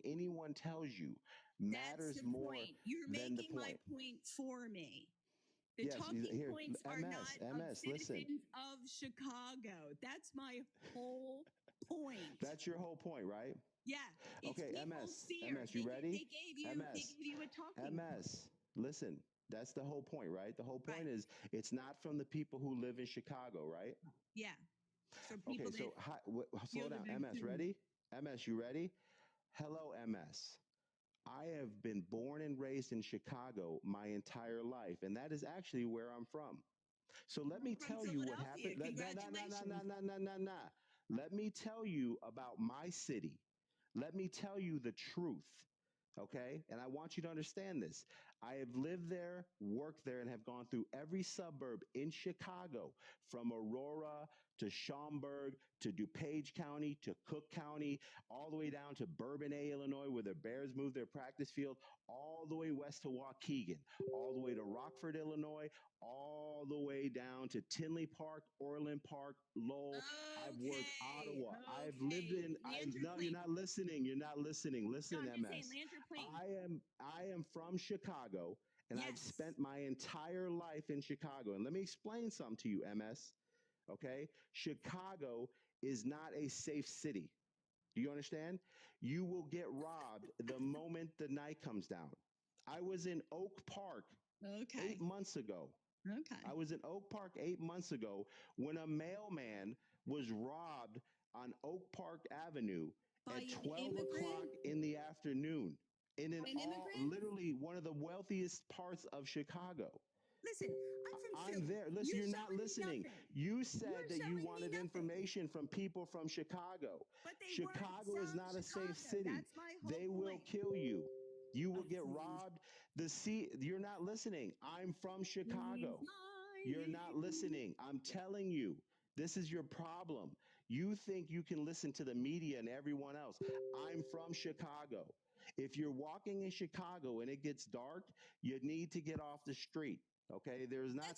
anyone tells you matters That's the more point. You're than the making my point. point for me. The Yes, talking here, points are not MS, of listen. citizens of Chicago. That's my whole point. That's your whole point, right? Yeah. It's Okay, people's fear. MS, you ready? They gave you a talking point. MS, listen, that's the whole point, right? The whole point is it's not from the people who live in Chicago, right? Yeah. For people Okay, so slow down. MS, ready? MS, you ready? Hello, MS. I have been born and raised in Chicago my entire life, and that is actually where I'm from. So let me tell you what happened. Nah. Let me tell you about my city. Let me tell you the truth. Okay? And I want you to understand this. I have lived there, worked there, and have gone through every suburb in Chicago, from Aurora to Schaumburg to DuPage County to Cook County, all the way down to Bourbonnais, Illinois, where the Bears moved their practice field, all the way west to Waukegan, all the way to Rockford, Illinois, all the way down to Tinley Park, Orland Park, Lowell. I've worked Ottawa. I've lived in. No, you're not listening. You're not listening. Listen, No, I'm just MS. saying, land your plane. I am from Chicago, and I've spent my entire life in Chicago. And let me explain something to you, MS. Okay, Chicago is not a safe city. Do you understand? You will get robbed the moment the night comes down. I was in Oak Park 8 months ago. Okay. I was in Oak Park 8 months ago when a mailman was robbed on Oak Park Avenue at 12 o'clock in the afternoon in literally one of the wealthiest parts of Chicago. Listen, I'm there. Listen, you're not listening. You said that you wanted information from people from Chicago. But Chicago is not a safe city. They will kill you. You will get robbed. You're not listening. I'm from Chicago. You're not listening. I'm telling you, this is your problem. You think you can listen to the media and everyone else. I'm from Chicago. If you're walking in Chicago and it gets dark, you need to get off the street. Okay, it's not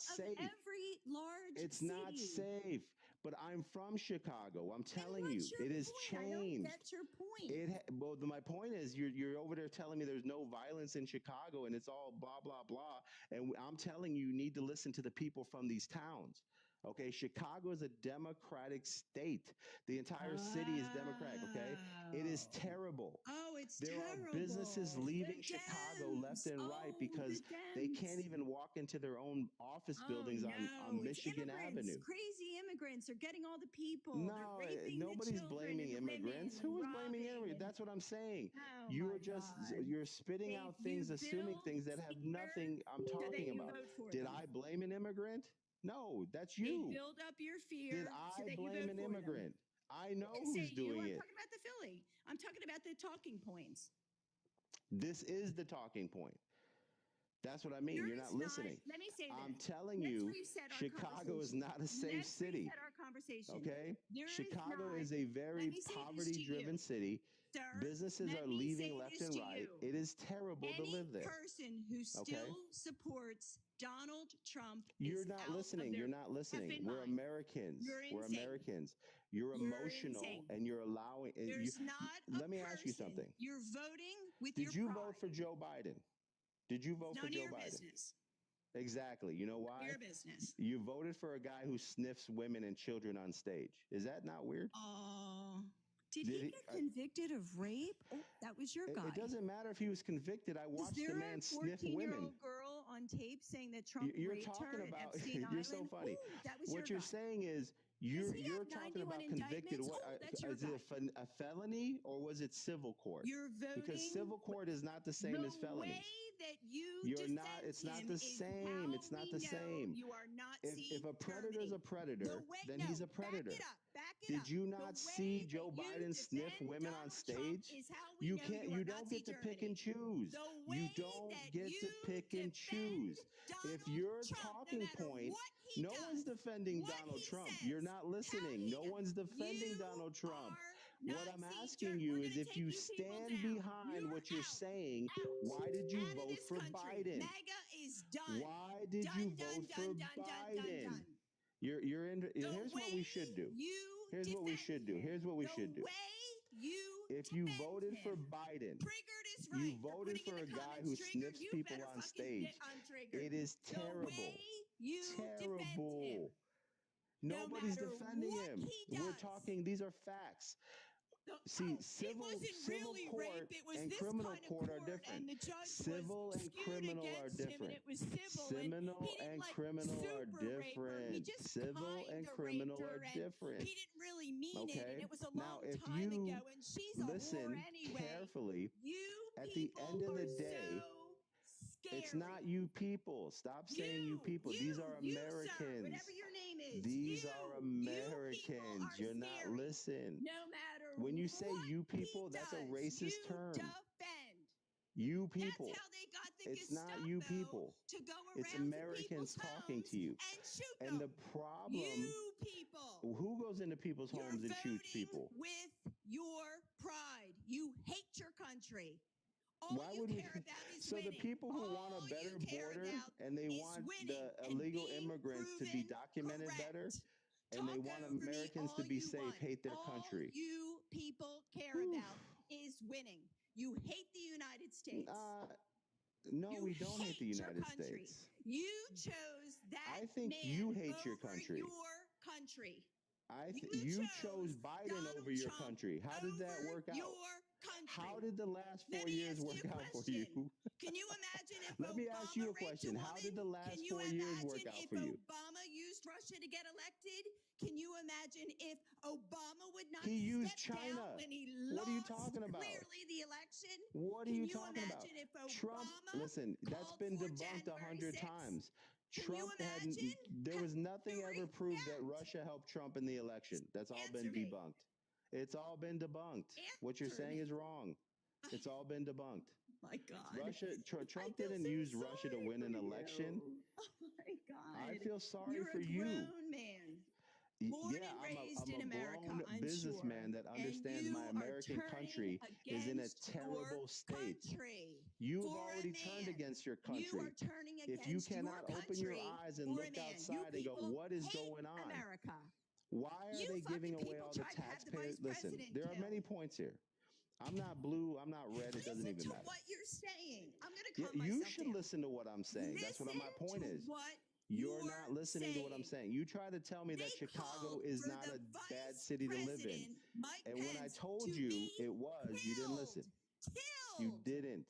safe. Every large It's city. not safe. But I'm from Chicago. I'm telling you, it has changed. That's your point. Well, my point is, you're over there telling me there's no violence in Chicago and it's all blah blah blah. And I'm telling you, you need to listen to the people from these towns. Okay, Chicago is a Democratic state. The entire city is Democratic. Okay, it is terrible. Oh, it's There terrible. are businesses leaving The Chicago left Dems. and right Oh, because the they Dems. can't even walk into their own office Oh, buildings no, on it's Michigan immigrants, Avenue. crazy immigrants. They're getting all the people. No, They're raping nobody's the children blaming and immigrants. women Who and is blaming robbing immigrants? and That's what I'm saying. oh You're my just God. you're spitting out things, You assuming build things that have fear nothing I'm so that talking you about. vote for Did them. I blame an immigrant? No, that's They you. build up your Did fear so I that you blame vote an for them. immigrant? I know I didn't who's say you. doing I'm it. talking about the Philly. I'm talking about the talking points. This is the talking point. That's what I mean. You're not listening. Let me say I'm this. telling Let's you, reset our Chicago is conversation. not a safe Let's city. reset our conversation. Okay? There Chicago not, is a very let me say this to poverty-driven you, city. sir. Businesses Let are me leaving say left this and to right. you. It is terrible to Any live there. person who Okay? still supports Donald Trump You're is not out listening. of You're their not listening. effing We're mind. Americans. You're We're insane. Americans. You're You're emotional insane. and you're allowing There's not a let me ask you person. something. You're voting with Did your you vote for pride. Joe Biden? Did you vote for None of Joe your Biden? business. Exactly. You know why? Your business. You voted for a guy who sniffs women and children on stage. Is that not weird? Oh. Did he get convicted of rape? Oh, that was your guy. It doesn't matter if he was convicted. I watched the man sniff women. Is there a 14-year-old girl on tape saying that Trump raped her at Epstein You're Island? so funny. Ooh, that was What your you're guy. saying is you're talking about convicted. What That's is your it guy. a felony or was it civil court? You're voting. Because civil court is not the same as felonies. The way that you You're defend not. It's not him the is same. how It's not we the know same. You are not If a predator is a predator, then he's a predator. Back it up. Did you not see Joe Biden sniff women on stage? You can't. You don't get to pick and choose. You don't get to pick and choose. If your talking point, no one's defending Donald Trump. You're not listening. No one's defending Donald Trump. What I'm asking you is if you stand behind what you're saying, why did you vote for Biden? MAGA is done. Why did you vote for Biden? You're in. Here's what we should do. Here's what we should do. Here's what we should do. If you voted for Biden, you voted for a guy who sniffs people on stage. It is terrible. Terrible. Nobody's defending him. We're talking. These are facts. See, civil court and criminal court are different. Civil and criminal are different. Civil and criminal are different. Civil and criminal are different. He didn't really mean it, and it was a long if time you ago, and she's a listen whore anyway. carefully, at the end of the day, it's not you people. Stop saying you people. These are Americans. Sir, whatever your name is. These are Americans. You're not listening. No matter when you say you people, that's a racist term. Defend. You people. That's how they got the it's Gestapo not you people. To go it's around Americans talking to you. And shoot and them. The problem. You people. Who goes into people's homes and shoots people? With your pride. You hate your country. Why would we? So winning. The people who want a better border and they want the illegal immigrants to be documented better, and they want Americans to be safe, hate their country. You people care about is winning. You hate the United States. No, we don't hate the United States. You chose that. I think you hate your country. Your country. You chose Biden over your country. How did that work out? How did the last 4 years work out for you? Can you imagine if Let me ask you a question. How did the last 4 years work out for you? Obama used Russia to get elected? Can you imagine if Obama would not he used step China. down when he what are you talking about? Clearly the election? What are you talking about? If Obama Trump, listen, that's been debunked 100 times. Trump there was nothing ever proved that Russia helped Trump in the election. That's all been debunked. It's all been debunked. What you're saying is wrong. It's all been debunked. My God. Trump didn't use Russia to win an election. Oh my God. I feel sorry You're for you. You're a grown man. Born and raised in America, grown businessman that understands my American country is in a terrible state. You've already turned against your country. You are turning against if you cannot open your eyes and look outside and go, what is going on? America. Why are they giving away all the taxpayers? Listen, there are many points here. I'm not blue. I'm not red. It doesn't even matter. What you're saying. I'm going to calm you myself should down. listen to what I'm saying. That's what my point is. What You're not listening to what I'm saying. You try to tell me that Chicago is not a bad city to live in. And when I told you it was, you didn't listen. You didn't.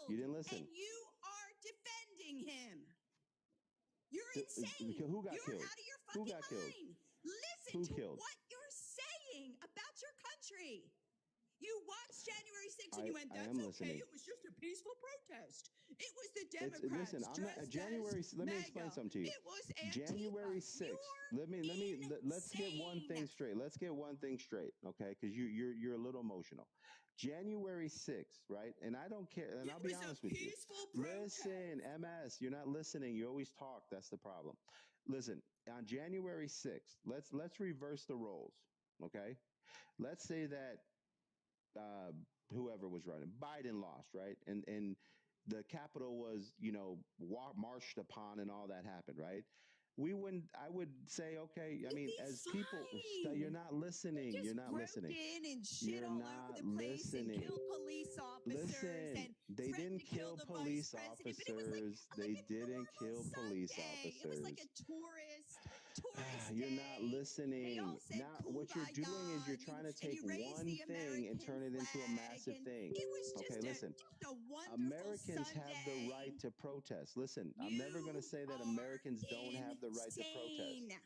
You didn't listen. And you are defending him. You're insane. Who got killed? You're out of your fucking Who got killed? mind. Listen Who to killed? what you're saying about your country. You watched January 6th and you went, that's okay. It was just a peaceful protest. It was the Democrats. Listen, I'm not January. Let me explain something to you. It was January 6th. Let's get one thing straight. Let's get one thing straight, okay? Because you're a little emotional. January 6th, right? And I don't care. And I'll be honest with you. Listen, MS, you're not listening. You always talk. That's the problem. Listen, on January 6th, let's reverse the roles, okay? Let's say that whoever was running, Biden lost, right? And the Capitol was, marched upon and all that happened, right? I would say, okay, I mean, as people, you're not listening. You're not listening. In and shit all over the place and killed police officers. Listen, they didn't kill police officers. They didn't kill police officers. It was like a tourist You're not listening. Now, what you're doing is you're trying to take one thing and turn it into a massive thing. Okay, listen. Americans have the right to protest. Listen, I'm never going to say that Americans don't have the right to protest.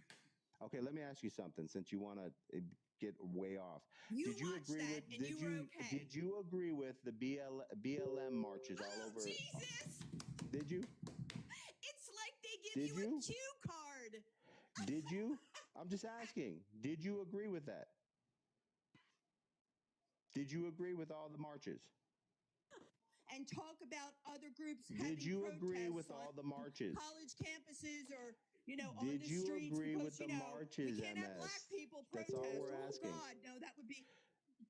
Okay, let me ask you something since you want to get way off. Did you agree with the BLM marches all over? Jesus! Did you? It's like they give you a cue card. Did you? I'm just asking. Did you agree with that? Did you agree with all the marches? And talk about other groups. Did you agree with all the marches? College campuses or, on the streets. Did you agree with the marches, we can't have black people protest. That's all we're asking. Oh, God, no, that would be.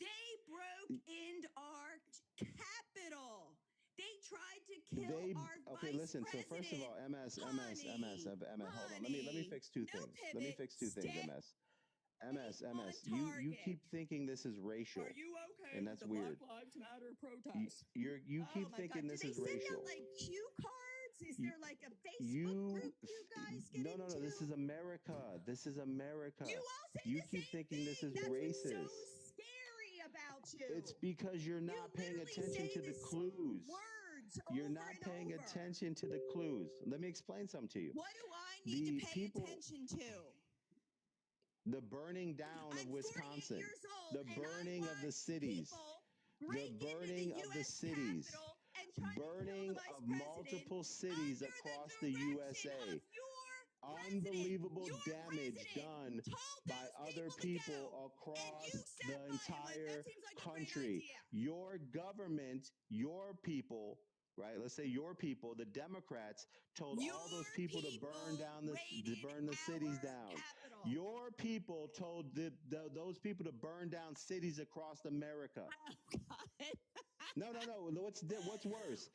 They broke into our Capitol. They tried to kill our okay, listen. So first of all, MS, hold on. Let me fix two things. Let me fix two things, MS, you keep thinking this is racial. Are you okay? And that's with the weird. Black Lives Matter protest. You keep thinking this is racial. Send out like cue cards? Is there like a Facebook group you guys get into? No. This is America. This is America. You all say you the keep same thinking thing. this is That's racist. What's so scary about you. It's because you're not paying attention to the clues. You're not paying attention to the clues. Let me explain something to you. What do I need to pay attention to? The burning down of Wisconsin, the burning of the cities, the burning of the cities, burning of multiple cities across the USA. Unbelievable damage done by other people across the entire country. Your government, your people, right? Let's say your people, the Democrats, told all those people to burn the cities down. Your people told those people to burn down cities across America. Oh, God. No. What's worse?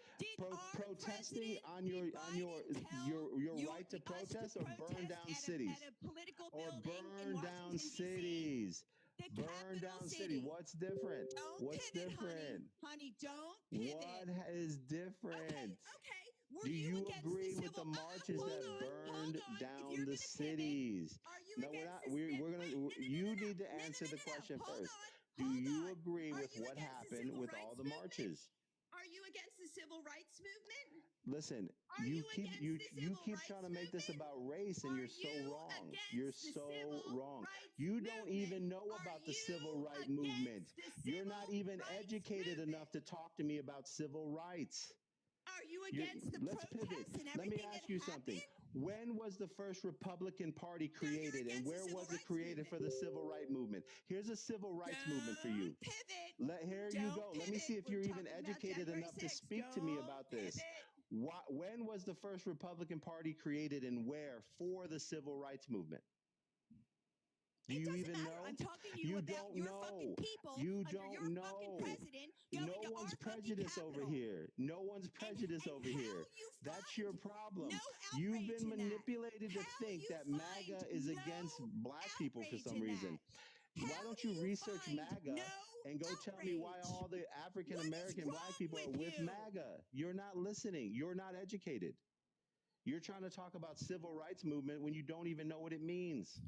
Protesting on your right to protest, or burn down cities, or burn down cities. Burn down city. What's different? What's different? Honey, don't pivot. What is different? Okay. Do you agree with the marches that burned down the cities? No, we're not. We're gonna. You need to answer the question first. Do you agree with what happened with all the marches? Are you against the civil rights movement? Listen, you keep trying to make this about race, and you're so wrong. You're so wrong. You don't even know about the civil rights movement. You're not even educated enough to talk to me about civil rights. Are you against the protests and everything? Let me ask you something. When was the first Republican Party created, and where was it created for the civil rights movement? Here's a civil rights movement for you. Here you go. Let me see if you're even educated enough to speak to me about this. When was the first Republican Party created, and where for the civil rights movement? Do you even know? I'm talking to you about your fucking people. You don't know. No one's prejudiced over here. No one's prejudiced over here. That's your problem. You've been manipulated to think that MAGA is against black people for some reason. Why don't you research MAGA and go tell me why all the African American black people are with MAGA? You're not listening. You're not educated. You're trying to talk about civil rights movement when you don't even know what it means.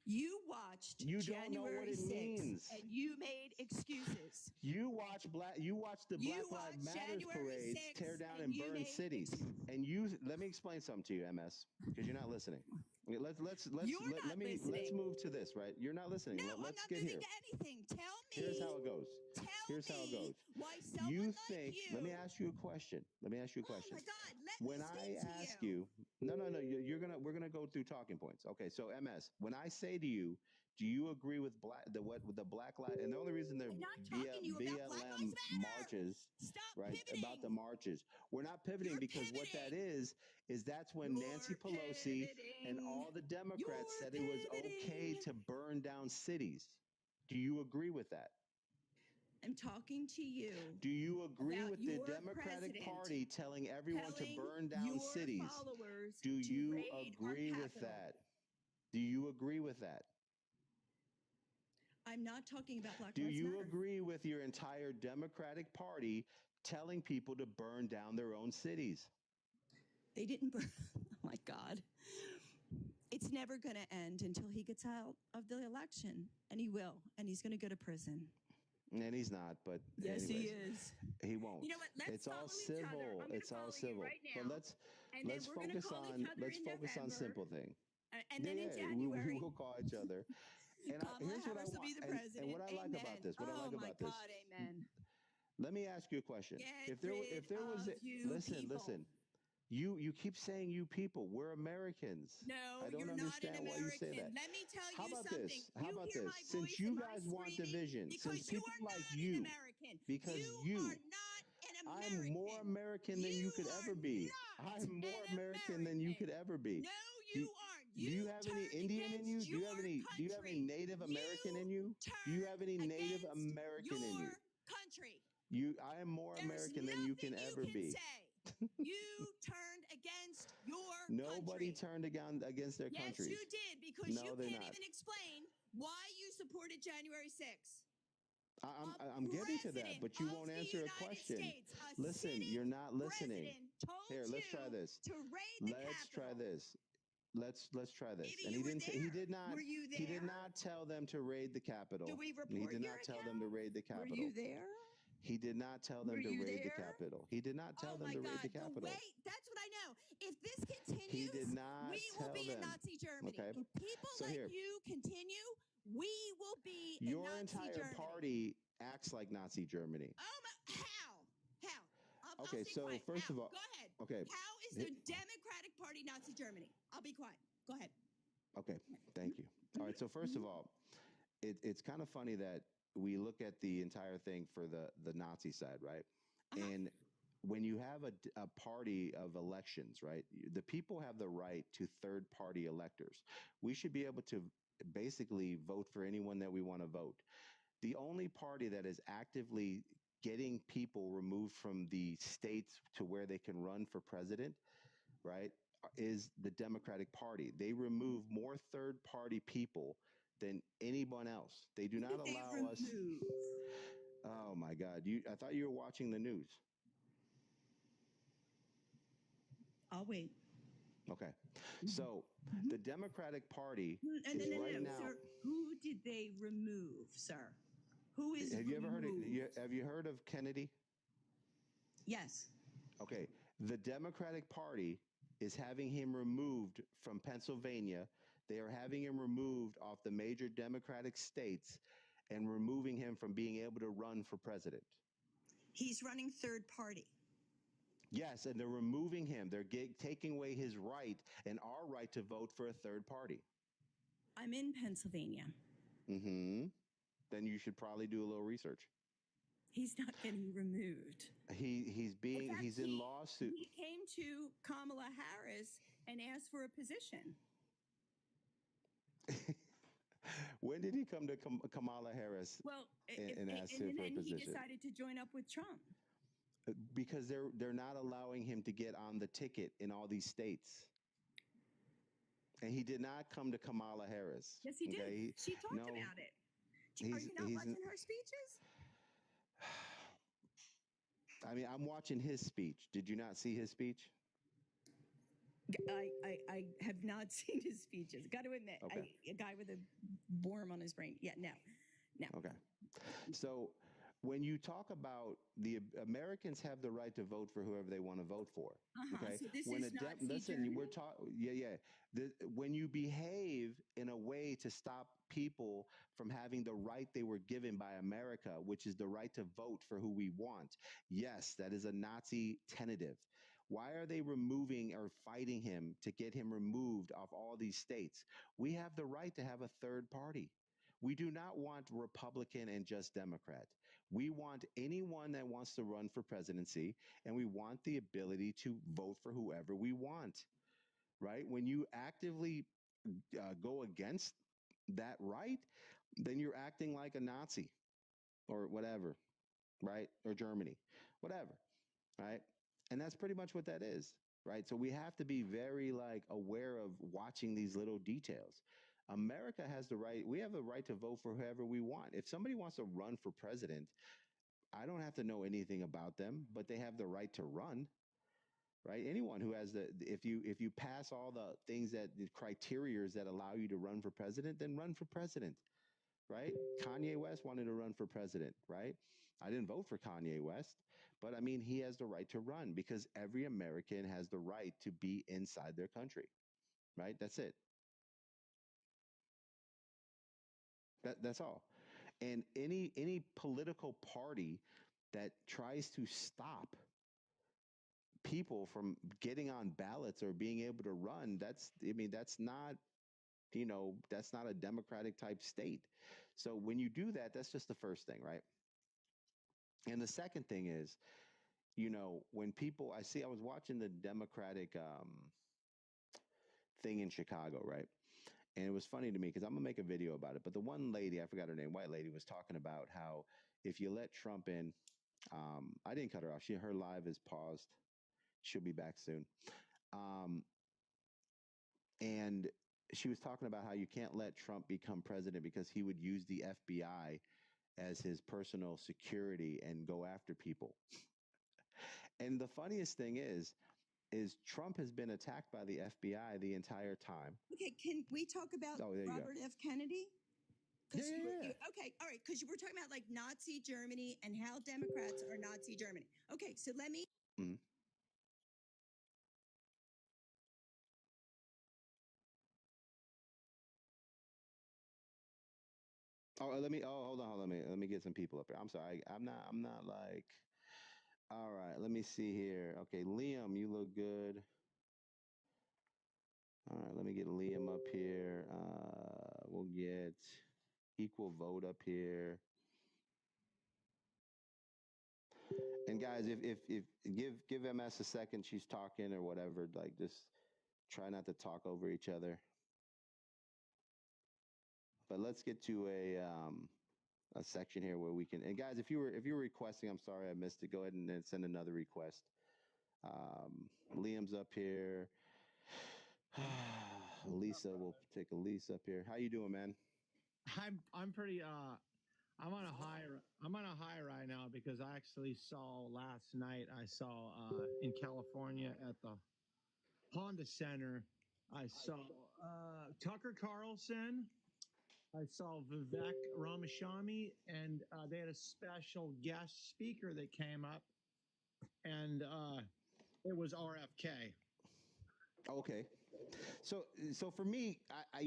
You watched You don't know January what it 6th, means. and you made excuses. You watch the Black Lives Matters parades tear down and burn cities. And let me explain something to you, MS, because you're not listening. Let's move to this, right? You're not listening. No, Let's I'm not get moving here. to anything. Tell me. Here's how it goes. Here's how it goes. Why someone You like think? you? Let me ask you a question. Oh my God! When I ask you, no, we're gonna go through talking points. Okay, so MS, when I say to you, do you agree with the Black Lives? And the only reason they're I'm not talking to you about Black Lives BLM Matter. marches, Stop right? pivoting. About the marches, we're not pivoting because what that is that's when Nancy Pelosi and all the Democrats said it was okay to burn down cities. Do you agree with that? I'm talking to you. Do you agree about with the your Democratic president Party telling everyone to telling burn down your cities? followers Do to you raid our agree with Capitol? that? Do you agree with that? I'm not talking about Black Do Lives you Matter. agree with your entire Democratic Party telling people to burn down their own cities? They didn't burn. Oh my God. It's never going to end until he gets out of the election, and he will, and he's going to go to prison. And he's not, but yes, anyways, he is. He won't. You know what? Let's it's all follow each civil. other. I'm It's all civil. right now, but let's focus on simple thing. And then in January, we will call each other. And Kamala Harris will be the president. And what I like about this, amen. Let me ask you a question. If there was listen. You keep saying you people. We're Americans. No, I don't you're understand not an why you say American. that. Let me tell How you about something. this? How about hear this? my Since voice you and guys my want screaming division, because since people you are like not you, an American. because you are not an American. I'm more American than you could ever be. I'm more American than you could ever be. No, you aren't. Do you have any Indian in you? Do you have any Native American in you? Do you have any Native American in you? Country. I am more American than you can ever be. You turned against your Nobody country. turned against their country. Yes, you did, because No, you they're can't not. even explain why you supported January 6th. I'm getting to that, but you won't answer a question. Listen, you're not listening. Here, let's try this. Let's try this. Let's try this. Maybe And you he were didn't. there. He did not. Were you He did there? not tell them to raid the Capitol. Do we report He did your not tell them to raid the Were Capitol. you there? He did not tell them Were to you raid the there? Capitol. He did not tell them to raid the Capitol. That's what I know. If this continues, He did not we will tell be in them. Nazi Germany. Okay. If people So like here. you continue, we will be in Your Nazi entire Germany. party acts like Nazi Germany. Oh my! How? Okay, I'll stay so quiet. first How? of all, Go ahead. okay. How is the Democratic Party Nazi Germany? I'll be quiet. Go ahead. Okay, thank you. All right, so first of all, it's kind of funny that we look at the entire thing for the Nazi side, right? And when you have a party of elections, right, the people have the right to third-party electors. We should be able to basically vote for anyone that we want to vote. The only party that is actively getting people removed from the states to where they can run for president, right, is the Democratic Party. They remove more third-party people than anyone else. They do not allow us. Oh my God! I thought you were watching the news. I'll wait. Okay, so the Democratic Party And is right now. sir, who did they remove, sir? Who is Have you ever heard removed? have you heard of Kennedy? Yes. Okay, the Democratic Party is having him removed from Pennsylvania. They are having him removed off the major Democratic states and removing him from being able to run for president. He's running third party. Yes, and they're removing him. They're taking away his right and our right to vote for a third party. I'm in Pennsylvania. Mm-hmm. Then you should probably do a little research. He's not getting removed. He's in lawsuit. He came to Kamala Harris and asked for a position. When did he come to Kamala Harris and ask her for a position? He decided to join up with Trump. Because they're not allowing him to get on the ticket in all these states. And he did not come to Kamala Harris. Yes, he did. She talked about it. Are you not watching her speeches? I mean, I'm watching his speech. Did you not see his speech? I have not seen his speeches. Got to admit, Okay. a guy with a worm on his brain. Yeah, no. Okay. So when you talk about the Americans have the right to vote for whoever they want to vote for. Okay. So this When is not listen, we're talking. Yeah. When you behave in a way to stop people from having the right they were given by America, which is the right to vote for who we want. Yes, that is a Nazi tentative. Why are they removing or fighting him to get him removed off all these states? We have the right to have a third party. We do not want Republican and just Democrat. We want anyone that wants to run for presidency, and we want the ability to vote for whoever we want, right? When you actively go against that right, then you're acting like a Nazi or whatever, right? Or Germany, whatever, right? And that's pretty much what that is, right? So we have to be very aware of watching these little details. America has the right, we have the right to vote for whoever we want. If somebody wants to run for president, I don't have to know anything about them, but they have the right to run, right? Anyone who has if you pass all the things the criterias that allow you to run for president, then run for president, right? Kanye West wanted to run for president, right? I didn't vote for Kanye West, but I mean, he has the right to run because every American has the right to be inside their country, right? That's it. That's all. And any political party that tries to stop people from getting on ballots or being able to run, that's not that's not a democratic type state. So when you do that, that's just the first thing, right? And the second thing is, when people I was watching the Democratic thing in Chicago, right? And it was funny to me because I'm gonna make a video about it. But the one lady, I forgot her name, white lady, was talking about how if you let Trump in, I didn't cut her off. Her live is paused. She'll be back soon. And she was talking about how you can't let Trump become president because he would use the FBI as his personal security and go after people. And the funniest thing is Trump has been attacked by the FBI the entire time. Okay, can we talk about Robert F. Kennedy? Yeah. Okay, all right, because you were talking about Nazi Germany and how Democrats are Nazi Germany. Okay, so let me. Mm-hmm. Hold on. Let me get some people up here. I'm sorry. I'm not all right, let me see here. Okay, Liam, you look good. All right, let me get Liam up here. We'll get Equal Vote up here. And guys, if give MS a second, she's talking or whatever, just try not to talk over each other. But let's get to a section here where we can. And guys, if you were requesting, I'm sorry I missed it. Go ahead and send another request. Liam's up here. Lisa, we'll take Elise up here. How you doing, man? I'm pretty I'm on a high right now because I actually saw last night in California at the Honda Center, I saw Tucker Carlson, I saw Vivek Ramaswamy, and they had a special guest speaker that came up, and it was RFK. Okay. So for me, I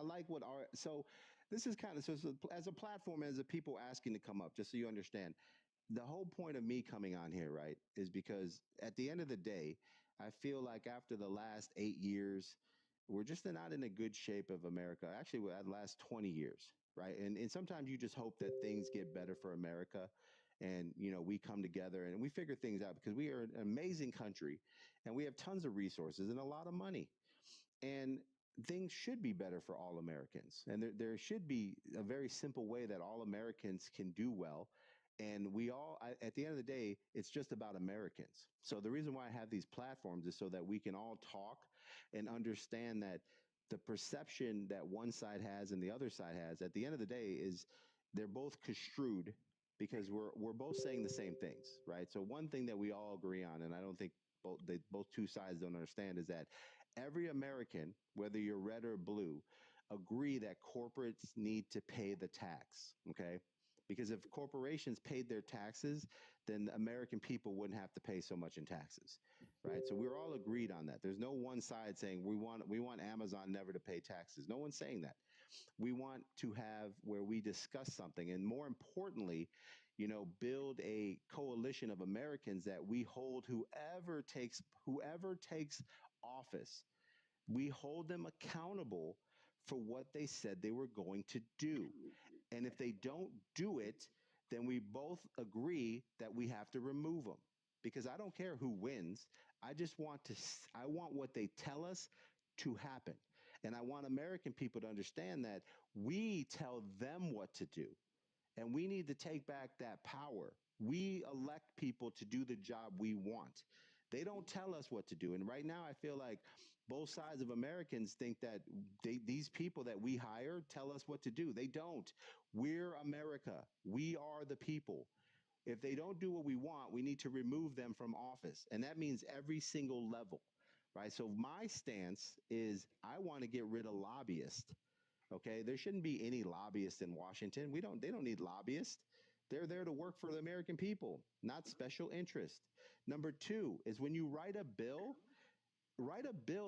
like what so this is kind of as a platform, as the people asking to come up, just so you understand, the whole point of me coming on here, right, is because at the end of the day, I feel like after the last 8 years, we're just not in a good shape of America. Actually, the last 20 years, right? And sometimes you just hope that things get better for America. And, we come together and we figure things out because we are an amazing country and we have tons of resources and a lot of money. And things should be better for all Americans. And there should be a very simple way that all Americans can do well. And at the end of the day, it's just about Americans. So the reason why I have these platforms is so that we can all talk and understand that the perception that one side has and the other side has, at the end of the day, is they're both construed because we're both saying the same things, right? So one thing that we all agree on, and I don't think both two sides don't understand is that every American, whether you're red or blue, agree that corporates need to pay the tax. Okay. Because if corporations paid their taxes, then American people wouldn't have to pay so much in taxes, right? So we're all agreed on that. There's no one side saying we want Amazon never to pay taxes. No one's saying that. We want to have where we discuss something, and more importantly, build a coalition of Americans that we hold whoever takes office. We hold them accountable for what they said they were going to do. And if they don't do it, then we both agree that we have to remove them. Because I don't care who wins. I want what they tell us to happen. And I want American people to understand that we tell them what to do. And we need to take back that power. We elect people to do the job we want. They don't tell us what to do. And right now, I feel like both sides of Americans think that these people that we hire tell us what to do. They don't. We're America. We are the people. If they don't do what we want, we need to remove them from office. And that means every single level, right? So my stance is I want to get rid of lobbyists. Okay, there shouldn't be any lobbyists in Washington. They don't need lobbyists. They're there to work for the American people, not special interest. Number two is when you write a bill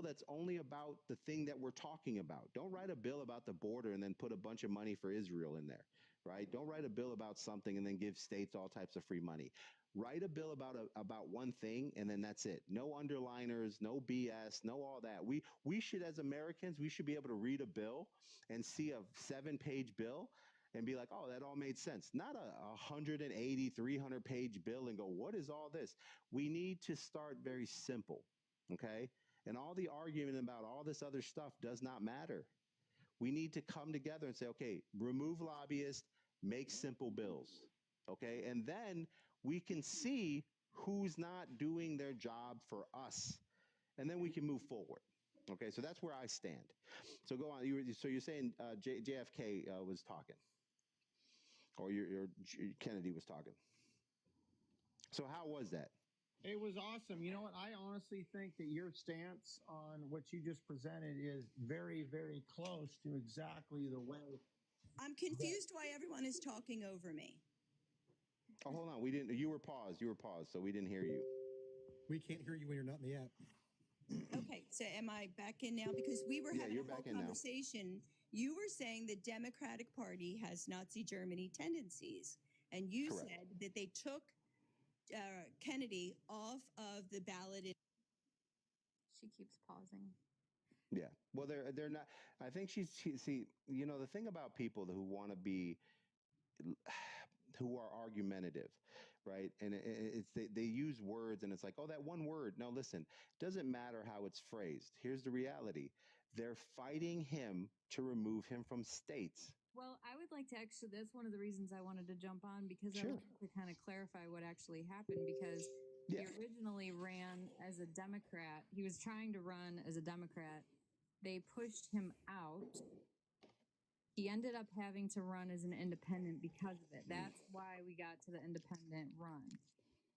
that's only about the thing that we're talking about. Don't write a bill about the border and then put a bunch of money for Israel in there, right? Don't write a bill about something and then give states all types of free money. Write a bill about one thing and then that's it. No underliners, no BS, no all that. We should, as Americans, we should be able to read a bill and see a 7-page bill and be like, oh, that all made sense. Not a 180, 300-page bill and go, what is all this? We need to start very simple, okay? And all the argument about all this other stuff does not matter. We need to come together and say, okay, remove lobbyists, make simple bills, okay? And then we can see who's not doing their job for us, and then we can move forward. Okay, so that's where I stand. So go on. So you're saying JFK was talking, or your Kennedy was talking. So how was that? It was awesome. You know what? I honestly think that your stance on what you just presented is very, very close to exactly the way. I'm confused why everyone is talking over me. Oh, hold on. You were paused, so we didn't hear you. We can't hear you when you're not in the app. Okay, so am I back in now? Because we were having a whole conversation. You were saying the Democratic Party has Nazi Germany tendencies, and you Correct. said that they took Kennedy off of the ballot. She keeps pausing. Yeah. Well, they're not. I think see, the thing about people who want to be, who are argumentative, right? And they use words and it's like, oh, that one word. No, listen, doesn't matter how it's phrased. Here's the reality. They're fighting him to remove him from states. Well, I would like to actually, that's one of the reasons I wanted to jump on, because Sure. I wanted to kind of clarify what actually happened, because he originally ran as a Democrat. He was trying to run as a Democrat. They pushed him out. He ended up having to run as an independent because of it. That's why we got to the independent run.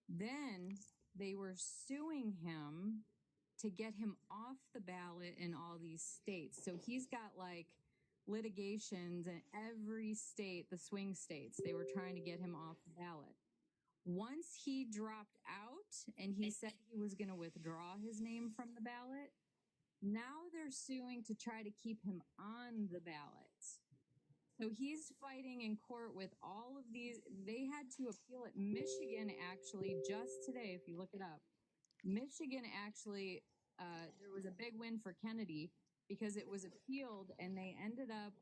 Then they were suing him to get him off the ballot in all these states. So he's got like litigations in every state, the swing states. They were trying to get him off the ballot. Once he dropped out and he said he was going to withdraw his name from the ballot, now they're suing to try to keep him on the ballot. So he's fighting in court with all of these. They had to appeal it. Michigan actually, just today, if you look it up, Michigan actually, there was a big win for Kennedy because it was appealed and they ended up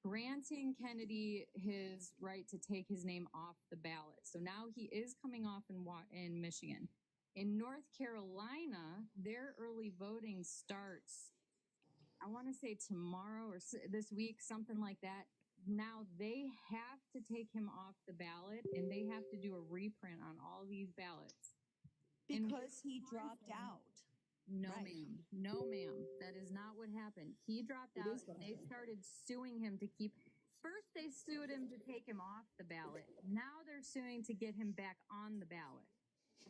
granting Kennedy his right to take his name off the ballot. So now he is coming off in Michigan. In North Carolina, their early voting starts, I want to say tomorrow or this week, something like that. Now they have to take him off the ballot and they have to do a reprint on all these ballots. Because he dropped out. No, ma'am. No, ma'am. That is not what happened. He dropped out. They started suing him to keep. First, they sued him to take him off the ballot. Now they're suing to get him back on the ballot.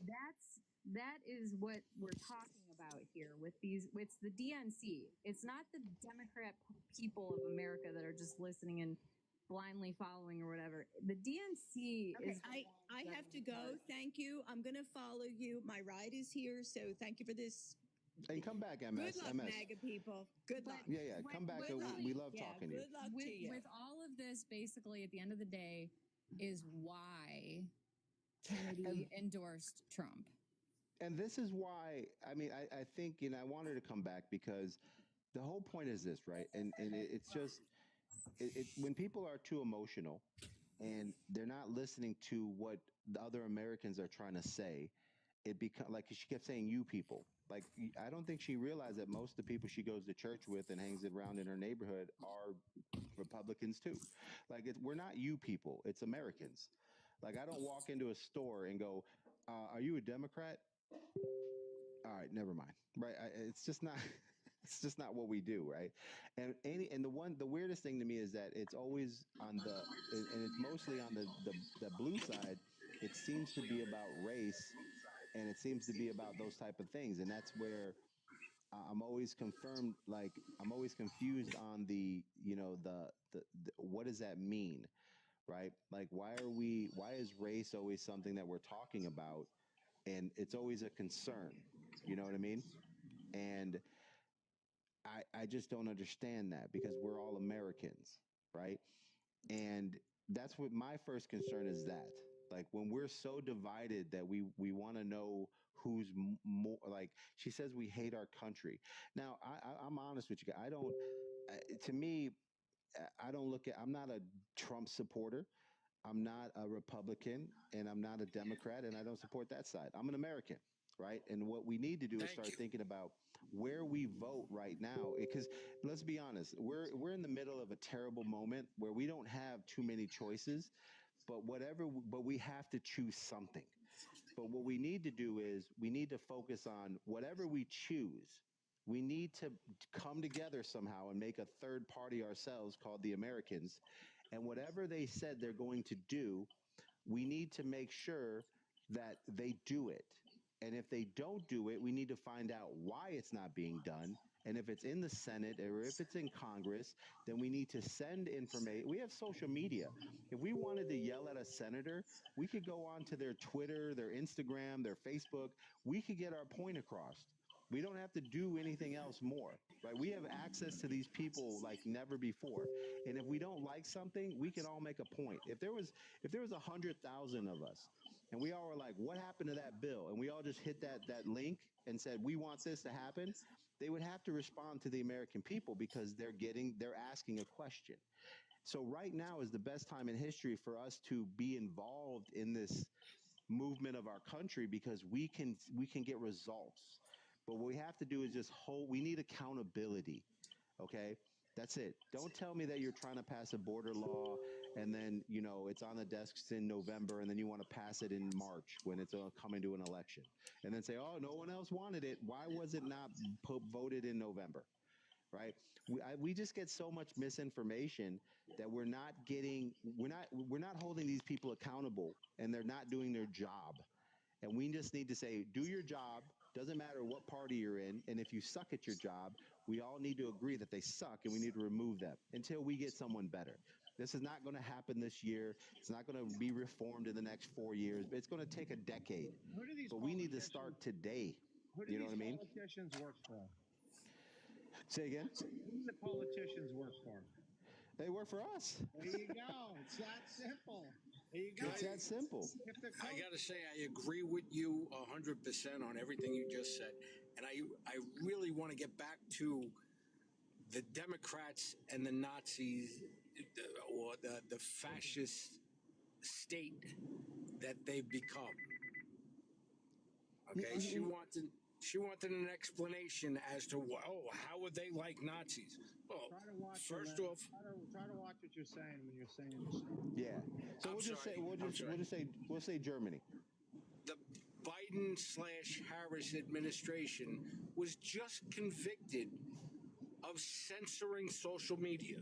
That's that is what we're talking about here with these. It's the DNC. It's not the Democrat people of America that are just listening and blindly following or whatever. The DNC Okay, is. I have to go. Thank you. I'm going to follow you. My ride is here, so thank you for this. And come back, MS. Good luck, MS. MAGA people. Good luck. Yeah, come back. We love talking to you. Good luck to you. With all of this, basically, at the end of the day, is why Kennedy endorsed Trump. And this is why, I mean, I think, I wanted to come back because the whole point is this, right? And it's just, when people are too emotional and they're not listening to what the other Americans are trying to say, it becomes like she kept saying, you people. Like, I don't think she realized that most of the people she goes to church with and hangs around in her neighborhood are Republicans too. Like, we're not you people, it's Americans. Like, I don't walk into a store and go, are you a Democrat? All right, never mind. Right? It's just not. It's just not what we do, right? And the weirdest thing to me is that it's always on and it's mostly on the blue side. It seems to be about race, and it seems to be about those type of things, and that's where I'm always I'm always confused on the what does that mean, right? Like, why is race always something that we're talking about, and it's always a concern, you know what I mean? And I just don't understand that, because we're all Americans, right? And that's what my first concern is, that like, when we're so divided that we want to know who's more, like she says, we hate our country. Now, I'm honest with you. I don't, to me, I don't look at, I'm not a Trump supporter. I'm not a Republican, and I'm not a Democrat, and I don't support that side. I'm an American, right? And what we need to do is start thinking about where we vote right now, because let's be honest, we're in the middle of a terrible moment where we don't have too many choices, but we have to choose something. But what we need to do is we need to focus on whatever we choose. We need to come together somehow and make a third party ourselves called the Americans. And whatever they said they're going to do, we need to make sure that they do it. And if they don't do it, we need to find out why it's not being done. And if it's in the Senate or if it's in Congress, then we need to send information. We have social media. If we wanted to yell at a senator, we could go on to their Twitter, their Instagram, their Facebook. We could get our point across. We don't have to do anything else more, right? We have access to these people like never before. And if we don't like something, we can all make a point. If there was 100,000 of us, and we all were like, what happened to that bill? And we all just hit that link and said, we want this to happen. They would have to respond to the American people, because they're asking a question. So right now is the best time in history for us to be involved in this movement of our country, because we can get results. But what we have to do is we need accountability. Okay? That's it. Don't tell me that you're trying to pass a border law and then, it's on the desks in November, and then you want to pass it in March when it's coming to an election. And then say, oh, no one else wanted it. Why was it not voted in November? Right? We just get so much misinformation that we're not holding these people accountable, and they're not doing their job. And we just need to say, do your job. Doesn't matter what party you're in. And if you suck at your job, we all need to agree that they suck, and we need to remove them until we get someone better. This is not going to happen this year. It's not going to be reformed in the next 4 years. It's going to take a decade. But we need to start today. You know what I mean? Politicians work for? Say again? Who do the politicians work for? They work for us. There you go. It's that simple. There you go. It's that simple. I got to say, I agree with you 100% on everything you just said. And I really want to get back to the Democrats and the Nazis, or the fascist state that they've become. Okay, she wanted an explanation as to how would they like Nazis? Well, first off, try to watch what you're saying when you're saying this. Yeah. So we'll say Germany. The Biden/Harris administration was just convicted of censoring social media.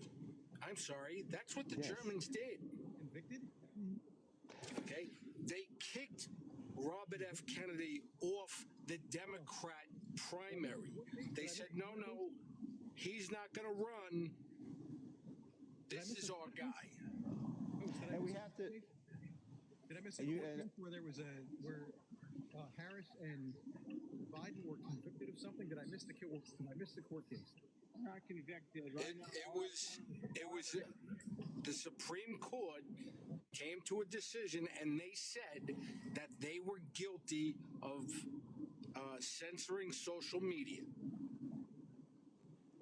I'm sorry, that's what the Germans did. Convicted? Okay, they kicked Robert F. Kennedy off the Democrat primary. They said, no, he's not going to run. This is our guy. And we have to. Did I miss a court case where there was where Harris and Biden were convicted of something? Did I miss the court case? Not convicted. It was the Supreme Court came to a decision, and they said that they were guilty of censoring social media.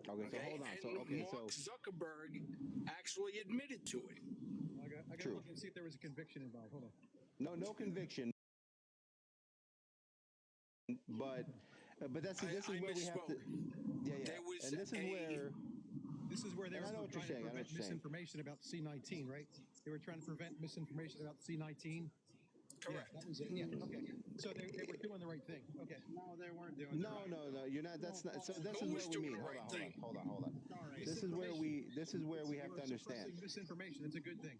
Okay, so hold on. Mark Zuckerberg actually admitted to it. I got to look and see if there was a conviction involved. Hold on. No conviction. But this is where we have to. And this is where they were trying to prevent misinformation about C19, right? They were trying to prevent misinformation about C19. Correct. Yeah, that was it. Yeah. Okay. So they were doing the right thing. Okay. No, they weren't doing. No, you're not. That's not. So this is what we mean. Hold on. This is where we have to understand. Misinformation. It's a good thing.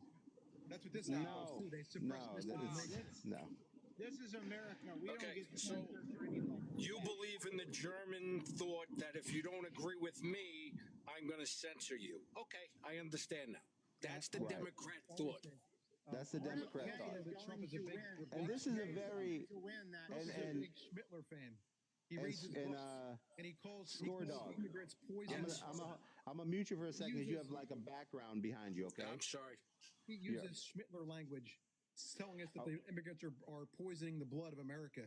That's what this happens too. They suppress misinformation. No. This is America. We don't get censored or anything. You believe in the German thought that if you don't agree with me, I'm going to censor you. Okay, I understand now. That's the Democrat thought. That's the Democrat thought. Trump is a big, and this is a very and big Schmittler fan. He reads his books, and he calls immigrants poisonous. I'm gonna mute you for a second because you have like a background behind you. Okay. I'm sorry. He uses Schmittler language, telling us that the immigrants are poisoning the blood of America.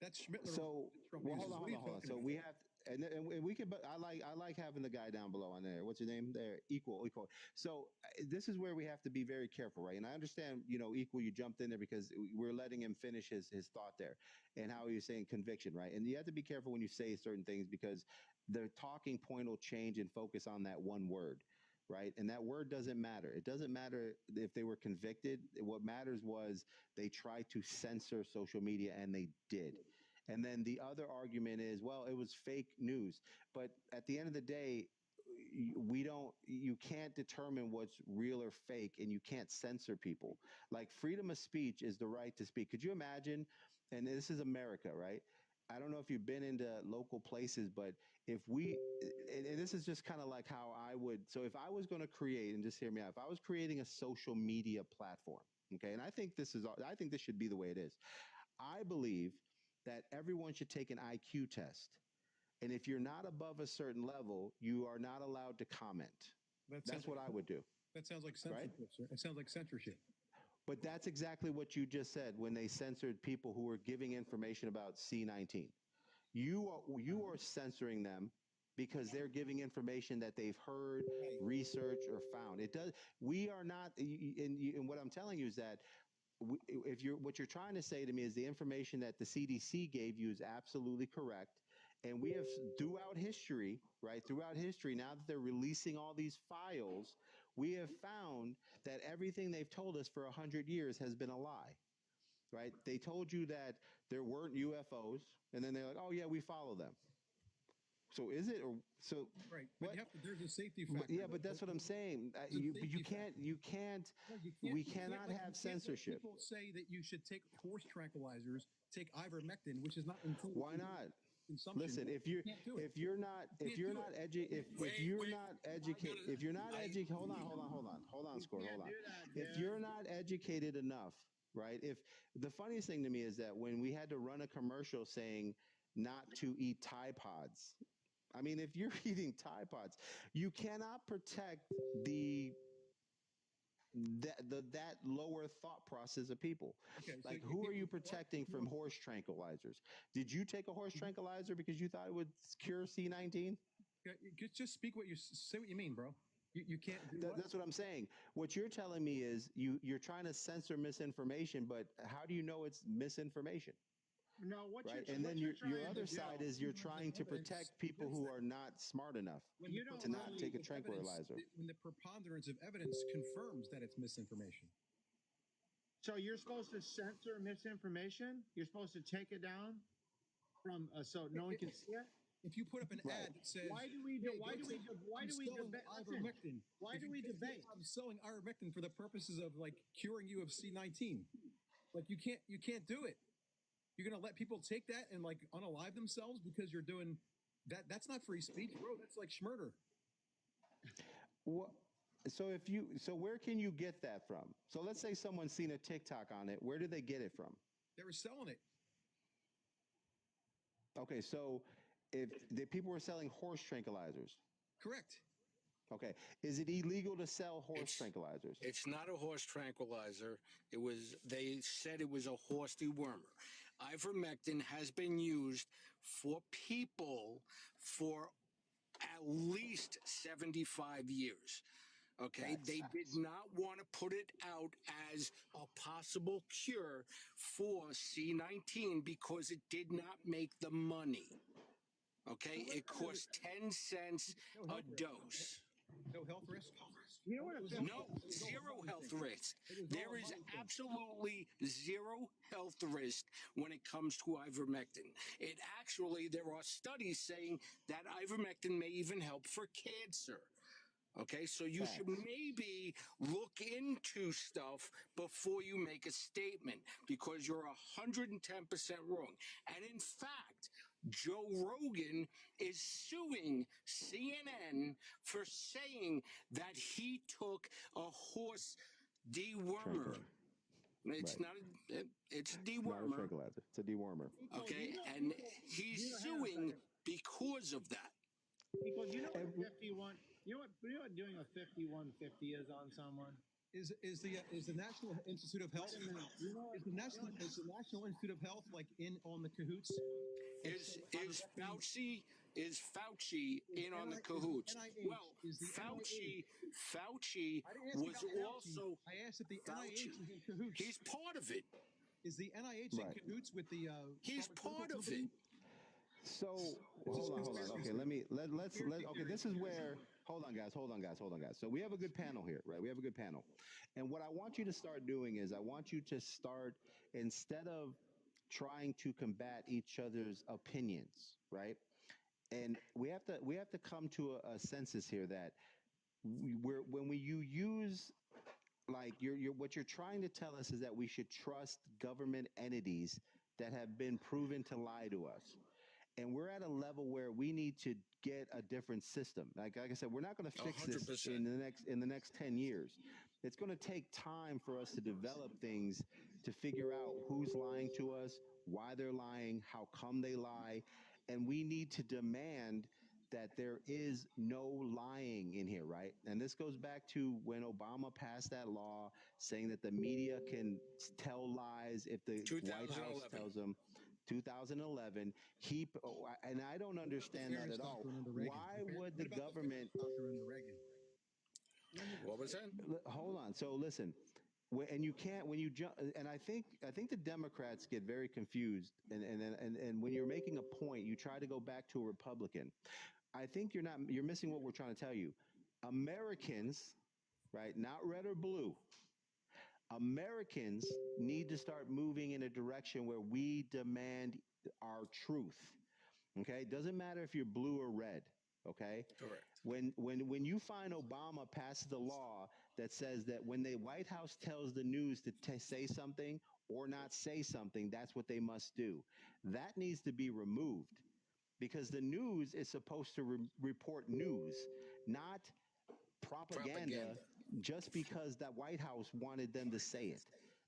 That's Schmittler. So hold on. So we have. And we can, but I like having the guy down below on there. What's your name there? Equal. So this is where we have to be very careful, right? And I understand, Equal, you jumped in there because we're letting him finish his thought there and how he was saying conviction, right? And you have to be careful when you say certain things because the talking point will change and focus on that one word, right? And that word doesn't matter. It doesn't matter if they were convicted. What matters was they tried to censor social media and they did. And then the other argument is, well, it was fake news. But at the end of the day, you can't determine what's real or fake, and you can't censor people. Like freedom of speech is the right to speak. Could you imagine? And this is America, right? I don't know if you've been into local places, but if and this is just kind of like how I would, so if I was going to create, and just hear me out, if I was creating a social media platform, okay, and I think this should be the way it is. I believe that everyone should take an IQ test. And if you're not above a certain level, you are not allowed to comment. That's what I would do. That sounds like censorship, sir. It sounds like censorship. But that's exactly what you just said when they censored people who were giving information about C19. You are censoring them because they're giving information that they've heard, researched, or found. We are not, and what I'm telling you is that what you're trying to say to me is the information that the CDC gave you is absolutely correct. And we have throughout history, now that they're releasing all these files, we have found that everything they've told us for 100 years has been a lie, right? They told you that there weren't UFOs, and then they're like, oh yeah, we follow them. So is it? Or so right? But there's a safety factor. But that's what I'm saying. You can't. We cannot have censorship. People say that you should take horse tranquilizers, take ivermectin, which is not included. Why not? Listen, if you're not educated, hold on, Score, hold on. If you're not educated enough, right? If the funniest thing to me is that when we had to run a commercial saying not to eat Tide Pods. I mean, if you're eating Tide Pods, you cannot protect that lower thought process of people. Okay, like, so who are you protecting from horse tranquilizers? Did you take a horse tranquilizer because you thought it would cure C19? Just say what you mean, bro. You can't do that's what I'm saying. What you're telling me is you're trying to censor misinformation, but how do you know it's misinformation? No, and then your other side is you're trying to protect people who are not smart enough to not take a tranquilizer. When the preponderance of evidence confirms that it's misinformation. So you're supposed to censor misinformation? You're supposed to take it down from so no one can see it? If you put up an ad that says, why do we debate? I'm selling ivermectin for the purposes of like curing you of C19. Like you can't do it. You're going to let people take that and like unalive themselves because you're doing that? That's not free speech, bro. That's like schmurder. Well, so where can you get that from? So let's say someone's seen a TikTok on it. Where did they get it from? They were selling it. Okay, so if the people were selling horse tranquilizers. Correct. Okay. Is it illegal to sell horse tranquilizers? It's not a horse tranquilizer. They said it was a horse dewormer. Ivermectin has been used for people for at least 75 years. Okay, they did not want to put it out as a possible cure for C19 because it did not make the money. Okay, it cost 10 cents a dose. No health risk? You know what? No, zero health risk. There is absolutely zero health risk when it comes to ivermectin. There are studies saying that ivermectin may even help for cancer. Okay, so you should maybe look into stuff before you make a statement because you're 110% wrong. And in fact, Joe Rogan is suing CNN for saying that he took a horse dewormer. It's not it's a dewormer. Not a tranquilizer. It's a dewormer. Okay, and he's suing because of that. Because you know what 51. You know what doing a 5150 is on someone? Is the National Institute of Health? Is the National Institute of Health like in on the cahoots? Is Fauci in on the cahoots? Well, Fauci was also. I asked if the NIH is in cahoots. He's part of it. Is the NIH in cahoots with the? He's part of it. So hold on. Okay, let's okay. This is where. Hold on, guys. So we have a good panel here, right? We have a good panel, and what I want you to start doing is I want you to start, instead of trying to combat each other's opinions, right? And we have to come to a census here that when you use, like, what you're trying to tell us is that we should trust government entities that have been proven to lie to us. And we're at a level where we need to get a different system. Like I said, we're not going to fix 100%. this in the next 10 years. It's going to take time for us to develop things to figure out who's lying to us, why they're lying, how come they lie, and we need to demand that there is no lying in here, right? And this goes back to when Obama passed that law saying that the media can tell lies if the White House tells them. 2011, and I don't understand that at all. Why would the government? What was that? Hold on. So listen, and you can't when you jump. And I think the Democrats get very confused. And when you're making a point, you try to go back to a Republican. I think you're missing what we're trying to tell you. Americans, right? Not red or blue. Americans need to start moving in a direction where we demand our truth. Okay? It doesn't matter if you're blue or red. Okay? Correct. When you find Obama passes the law that says that when the White House tells the news to say something or not say something, that's what they must do. That needs to be removed because the news is supposed to report news, not propaganda. Just because that White House wanted them to say it.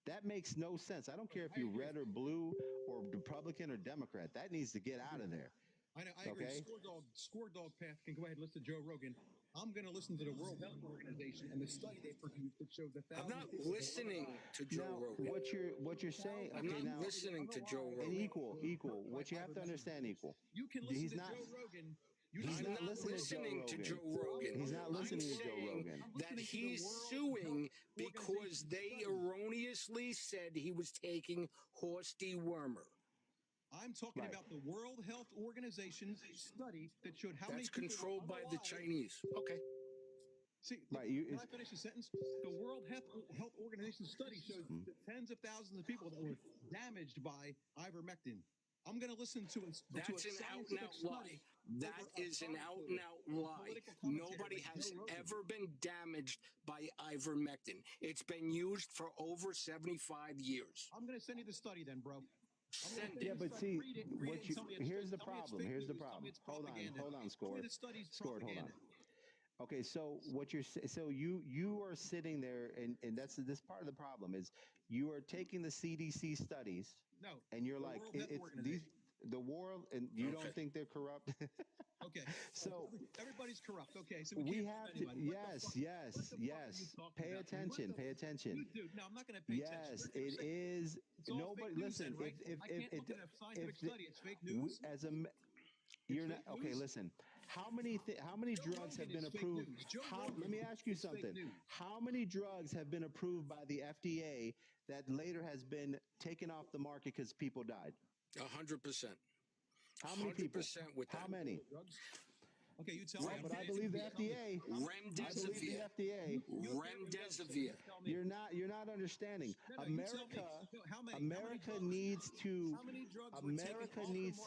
That makes no sense. I don't care if you're red or blue or Republican or Democrat. That needs to get out of there. I agree. Score dog path can go ahead and listen to Joe Rogan. I'm going to listen to the World Health Organization and the study they produced that shows that. I'm not listening to Joe Rogan. What you're saying? I'm not listening to Joe Rogan. And equal. What you have to understand, equal. You can listen to Joe Rogan. He's not listening to Joe Rogan. He's not listening to Joe Rogan. That he's suing because they erroneously said he was taking horse dewormer. I'm talking about the World Health Organization's study that showed how many people controlled by the Chinese. Okay. See, can I finish the sentence? The World Health Organization study shows that tens of thousands of people that were damaged by ivermectin. I'm going to listen to That's an out-and-out lie. That is an out-and-out lie. Nobody has ever been damaged by ivermectin. It's been used for over 75 years. I'm going to send you the study then, bro. Send Yeah, it. but see, here's the problem. Here's the problem. Hold on, Scored. Scored. Hold on. Okay, so you are sitting there, and that's this part of the problem is you are taking the CDC studies, and you're like, it's these the world, and you don't think they're corrupt. Okay. So everybody's corrupt. Okay. So we have to. Yes. Pay attention. Pay attention. Dude, no, I'm not going to pay attention. Yes, it is. Nobody listen. Right? I can't look at a scientific study. It's fake news. You're not okay. Listen, how many drugs have been approved? Let me ask you something. How many drugs have been approved by the FDA that later has been taken off the market because people died? 100%. How many people? 100% with that. How many? Okay, you tell me. But I believe the FDA. Remdesivir. I believe the FDA. Remdesivir. You're not understanding. America needs to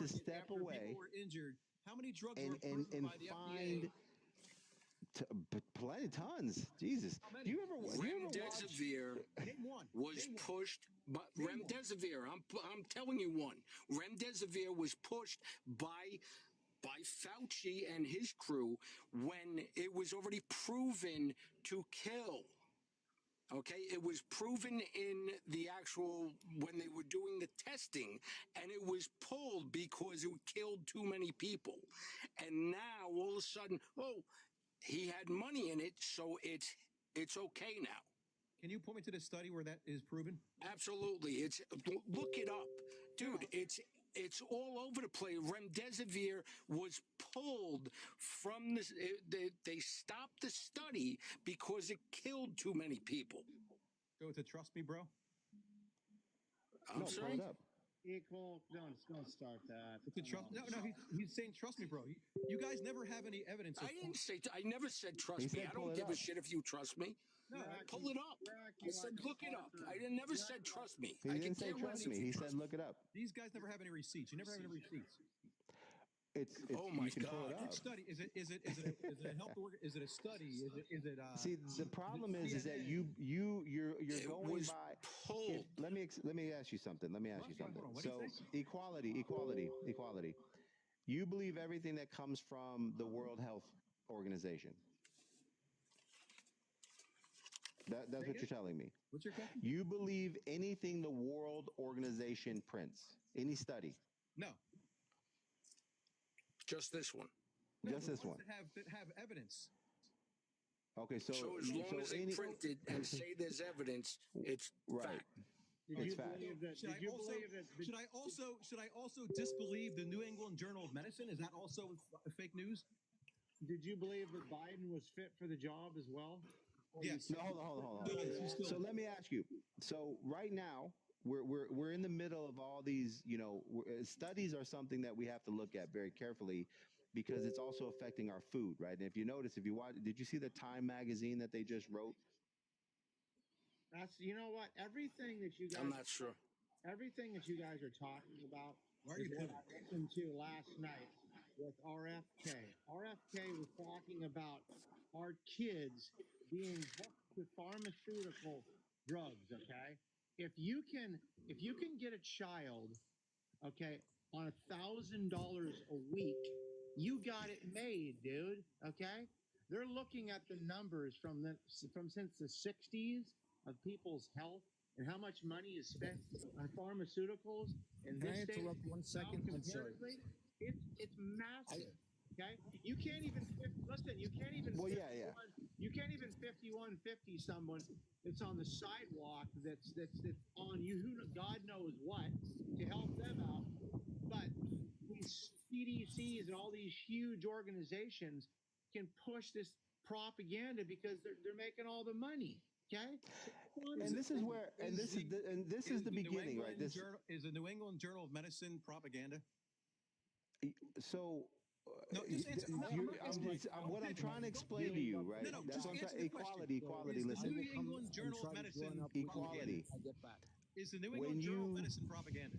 step away. How many drugs and find plenty tons. Jesus. Do you ever Remdesivir was pushed, but Remdesivir, I'm telling you one. Remdesivir was pushed by Fauci and his crew when it was already proven to kill. Okay, it was proven in the actual, when they were doing the testing, and it was pulled because it killed too many people. And now, all of a sudden, he had money in it, so it's okay now. Can you point me to the study where that is proven? Absolutely. Look it up. Dude, it's all over the place. Remdesivir was pulled from this. They stopped the study because it killed too many people. Go to Trust Me, bro. I'm sorry. Don't start that. No, he's saying trust me, bro. You guys never have any evidence. I never said trust me. I don't give a shit if you trust me. No, pull it up. I said look it up. I never said trust me. He didn't say trust me. He said look it up. These guys never have any receipts. You never have any receipts. It's oh my you can God. pull it up. Which study is it? Is it a health organ? Is it a study? Is it? See, the problem is that you're going by. Let me ask you something. So equality. You believe everything that comes from the World Health Organization. That's what you're telling me. What's your question? You believe anything the World Organization prints, any study? No. Just this one. Just this one. That have evidence. Okay, so as long as they print it and say there's evidence, it's fact. It's fact. Should I also disbelieve the New England Journal of Medicine? Is that also fake news? Did you believe that Biden was fit for the job as well? Yes. No, hold on. So let me ask you. So right now, we're in the middle of all these, studies are something that we have to look at very carefully because it's also affecting our food, right? And if you notice, if you watch, did you see the Time magazine that they just wrote? That's, you know what, everything that you guys, I'm not sure. Everything that you guys are talking about is what I listened to last night with RFK. RFK was talking about our kids being hooked to pharmaceutical drugs, okay? If you can get a child, okay, on $1,000 a week, you got it made, dude. Okay, they're looking at the numbers from since the 60s of people's health and how much money is spent on pharmaceuticals. And Can I interrupt 1 second? I'm sorry. It's massive. Okay, you can't even listen. You can't even. Well, You can't even 5150 someone that's on the sidewalk that's on you. God knows what to help them out. But these CDCs and all these huge organizations can push this propaganda because they're making all the money. Okay, and this is where this is the beginning, right? This is the New England Journal of Medicine propaganda. So. No, just answer. What I'm trying to explain to you, right? No, that's just what answer the equality. Listen. New England Journal of Medicine equality. Is the New England Journal of Medicine propaganda?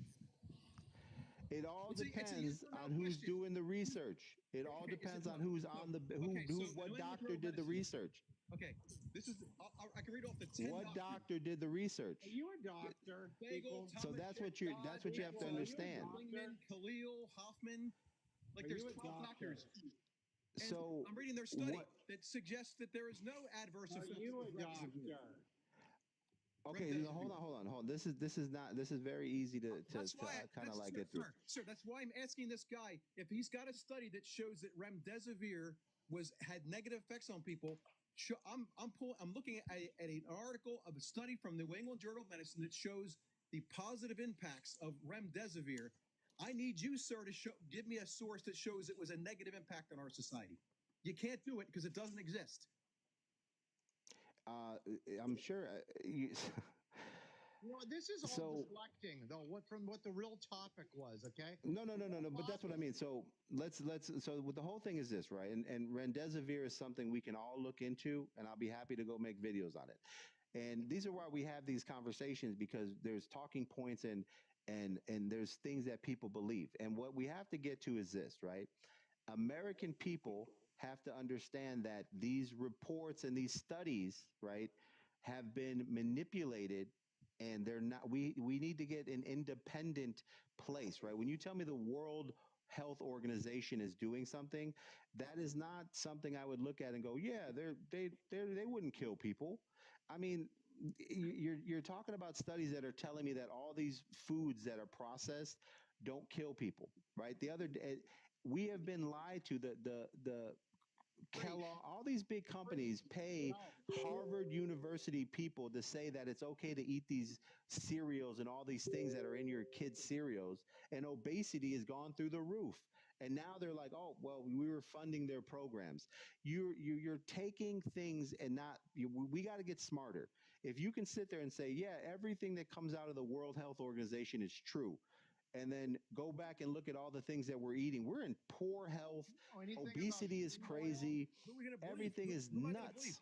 It all depends on who's doing the research. It all depends on who's on the what doctor did the research. Okay, this is I can read off the 10 What doctor did the research? Are you a doctor? Bagel, So that's what you have to understand. Lingman, Khalil, Hoffman, like there's 12 doctors. And So I'm reading their study that suggests that there is no adverse effects. Are you a doctor? Okay, no, hold on. This is very easy to kind of like get through. Sir, that's why I'm asking this guy if he's got a study that shows that remdesivir had negative effects on people. I'm looking at an article of a study from the New England Journal of Medicine that shows the positive impacts of remdesivir. I need you, sir, to give me a source that shows it was a negative impact on our society. You can't do it because it doesn't exist. I'm sure. This is all deflecting, though, from what the real topic was. Okay. No. But that's what I mean. So So the whole thing is this, right? And remdesivir is something we can all look into, and I'll be happy to go make videos on it. And these are why we have these conversations, because there's talking points and there's things that people believe. And what we have to get to is this, right? American people have to understand that these reports and these studies, right, have been manipulated, and they're not. We need to get an independent place, right? When you tell me the World Health Organization is doing something, that is not something I would look at and go, yeah, they wouldn't kill people. I mean, you're talking about studies that are telling me that all these foods that are processed don't kill people, right? The other day, we have been lied to. The Kellogg, all these big companies pay Harvard University people to say that it's okay to eat these cereals and all these things that are in your kids' cereals, and obesity has gone through the roof. And now they're like, oh, well, we were funding their programs. You're taking things and we got to get smarter. If you can sit there and say, yeah, everything that comes out of the World Health Organization is true, and then go back and look at all the things that we're eating. We're in poor health. Obesity is crazy. Who are we going to believe? Everything is nuts.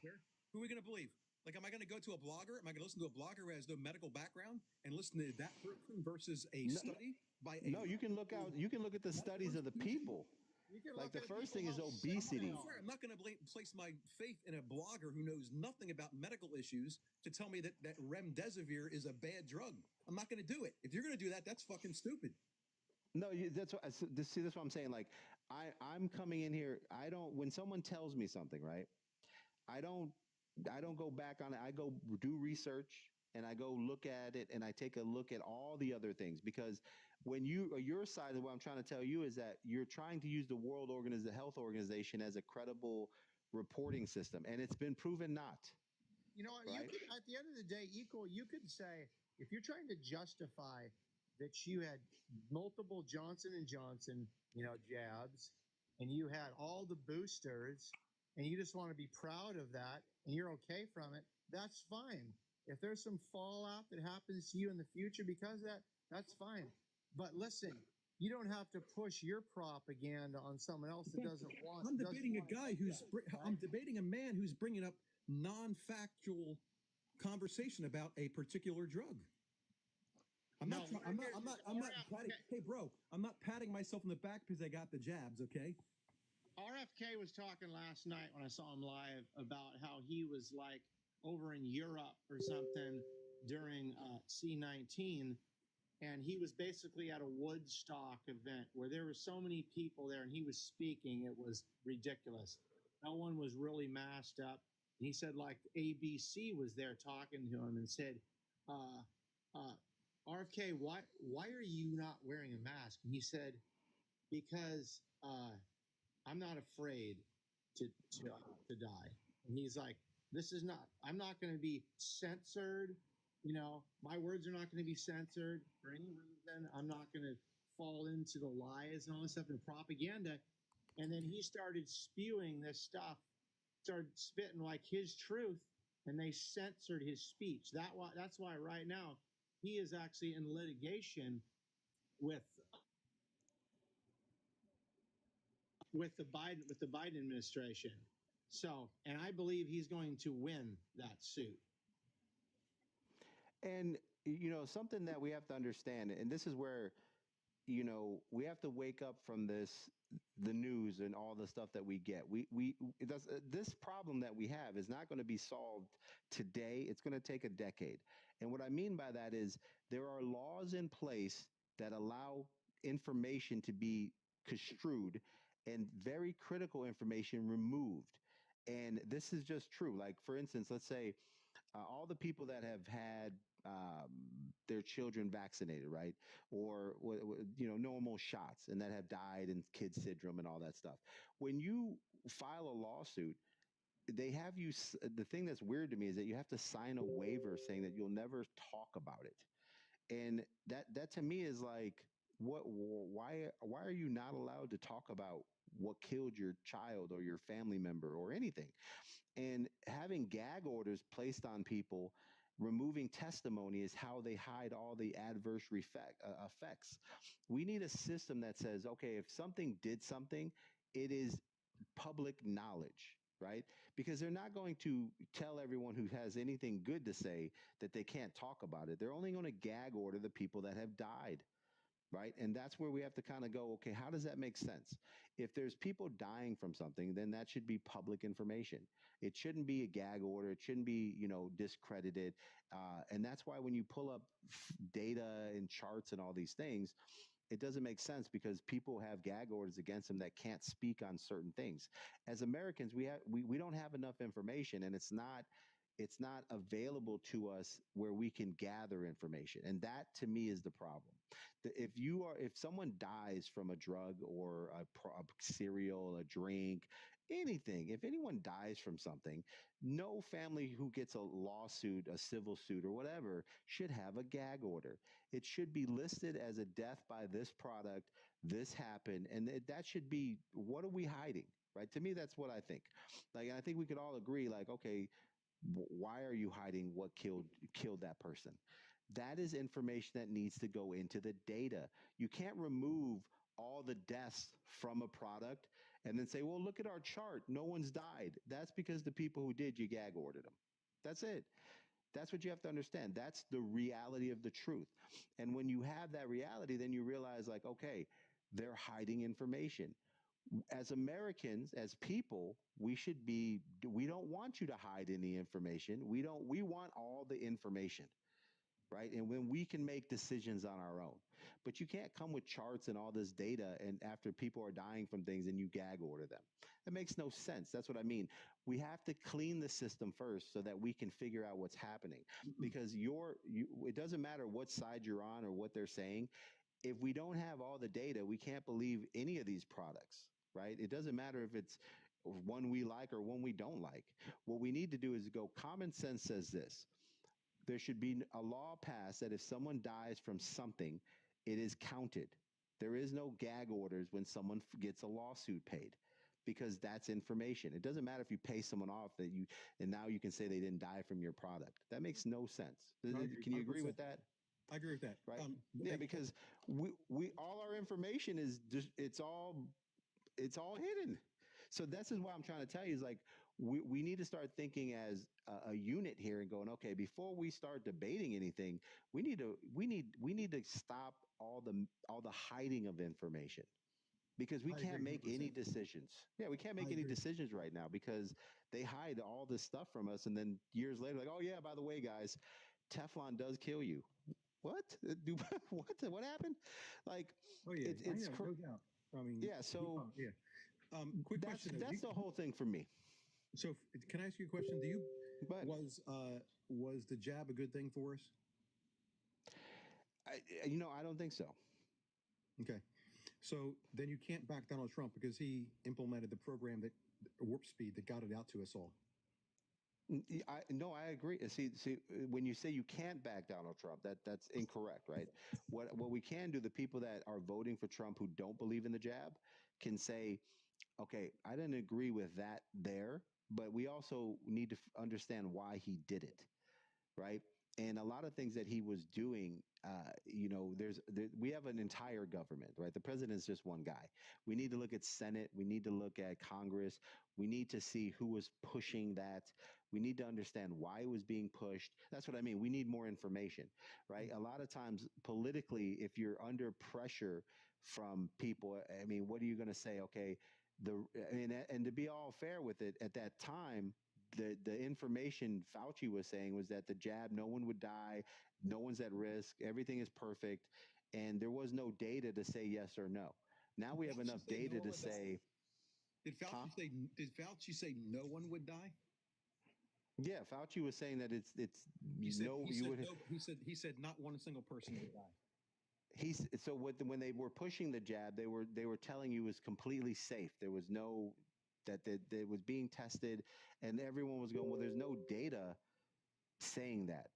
Who are we going to believe? Like, am I going to go to a blogger? Am I going to listen to a blogger who has no medical background and listen to that person versus a study by a... No, you can look at the studies of the people. Like, the first thing is obesity. I'm not going to place my faith in a blogger who knows nothing about medical issues to tell me that remdesivir is a bad drug. I'm not going to do it. If you're going to do that, that's fucking stupid. No, that's what I'm saying. Like, I'm coming in here. When someone tells me something, right? I don't go back on it. I go do research and I go look at it and I take a look at all the other things, because when your side of what I'm trying to tell you is that you're trying to use the World Health Organization as a credible reporting system, and it's been proven not. You know, right? At the end of the day, you could say, if you're trying to justify that you had multiple Johnson & Johnson, jabs, and you had all the boosters, and you just want to be proud of that, and you're okay from it, that's fine. If there's some fallout that happens to you in the future because of that, that's fine. But listen, you don't have to push your propaganda on someone else that doesn't want. I'm debating a man who's bringing up non-factual conversation about a particular drug. I'm not patting, hey bro, I'm not patting myself on the back because I got the jabs, okay? RFK was talking last night when I saw him live about how he was like over in Europe or something during C19, and he was basically at a Woodstock event where there were so many people there, and he was speaking. It was ridiculous. No one was really masked up. And he said, like, ABC was there talking to him and said, RFK, why are you not wearing a mask? And he said, because I'm not afraid to die. And he's like, I'm not going to be censored. My words are not going to be censored for any reason. I'm not going to fall into the lies and all this stuff and propaganda. And then he started spewing this stuff, started spitting like his truth, and they censored his speech. That's why right now he is actually in litigation with the Biden administration. So, and I believe he's going to win that suit. And something that we have to understand, and this is where we have to wake up from the news and all the stuff that we get. This problem that we have is not going to be solved today. It's going to take a decade. And what I mean by that is there are laws in place that allow information to be construed and very critical information removed. And this is just true. Like, for instance, let's say all the people that have had their children vaccinated, right? Or, normal shots and that have died and kid syndrome and all that stuff. When you file a lawsuit, they have you, the thing that's weird to me is that you have to sign a waiver saying that you'll never talk about it. And that to me is like, why are you not allowed to talk about what killed your child or your family member or anything? And having gag orders placed on people, removing testimony is how they hide all the adverse effects. We need a system that says, okay, if something did something, it is public knowledge, right? Because they're not going to tell everyone who has anything good to say that they can't talk about it. They're only going to gag order the people that have died. Right. And that's where we have to kind of go, okay, how does that make sense? If there's people dying from something, then that should be public information. It shouldn't be a gag order. It shouldn't be, discredited. And that's why when you pull up data and charts and all these things, it doesn't make sense because people have gag orders against them that can't speak on certain things. As Americans, we don't have enough information, and it's not available to us where we can gather information. And that to me is the problem. If someone dies from a drug or a cereal, a drink, anything, if anyone dies from something, no family who gets a lawsuit, a civil suit or whatever should have a gag order. It should be listed as a death by this product, this happened, and that should be, what are we hiding? Right? To me, that's what I think. Like, I think we could all agree, like, okay, why are you hiding what killed that person? That is information that needs to go into the data. You can't remove all the deaths from a product and then say, well, look at our chart. No one's died. That's because the people who did, you gag ordered them. That's it. That's what you have to understand. That's the reality of the truth. And when you have that reality, then you realize, like, okay, they're hiding information. As Americans, as people, we don't want you to hide any information. We want all the information. Right. And when we can make decisions on our own, but you can't come with charts and all this data. And after people are dying from things and you gag order them, that makes no sense. That's what I mean. We have to clean the system first so that we can figure out what's happening, because it doesn't matter what side you're on or what they're saying. If we don't have all the data, we can't believe any of these products. Right. It doesn't matter if it's one we like or one we don't like. What we need to do is go, common sense says this. There should be a law passed that if someone dies from something, it is counted. There is no gag orders when someone gets a lawsuit paid, because that's information. It doesn't matter if you pay someone off and now you can say they didn't die from your product. That makes no sense. Can you agree with that? I agree with that. Right. Yeah, because we all our information is just, it's all hidden. So this is what I'm trying to tell you is, like, we need to start thinking as a unit here and going, okay, before we start debating anything, we need to stop all the hiding of information, because we can't make any decisions. Yeah, we can't make any decisions right now because they hide all this stuff from us, and then years later, like, oh yeah, by the way, guys, Teflon does kill you. What? What happened? Like, oh yeah, it's no doubt. I mean, yeah. So yeah. Quick question. That's the whole thing for me. So, can I ask you a question? Was the jab a good thing for us? I don't think so. Okay, so then you can't back Donald Trump because he implemented the program that warp speed that got it out to us all. No, I agree. See, when you say you can't back Donald Trump, that's incorrect, right? What we can do, the people that are voting for Trump who don't believe in the jab can say, okay, I didn't agree with that there, but we also need to understand why he did it, right? And a lot of things that he was doing, we have an entire government, right? The president is just one guy. We need to look at Senate. We need to look at Congress. We need to see who was pushing that. We need to understand why it was being pushed. That's what I mean. We need more information, right? A lot of times politically, if you're under pressure from people, I mean, what are you going to say? Okay, and to be all fair with it, at that time, the information Fauci was saying was that the jab, no one would die, no one's at risk, everything is perfect, and there was no data to say yes or no. Now we have enough data to say. Did Fauci say no one would die? Yeah, Fauci was saying that it's he said not one single person would die. When they were pushing the jab, they were telling you it was completely safe. There was no that it was being tested, and everyone was going, well, there's no data saying that,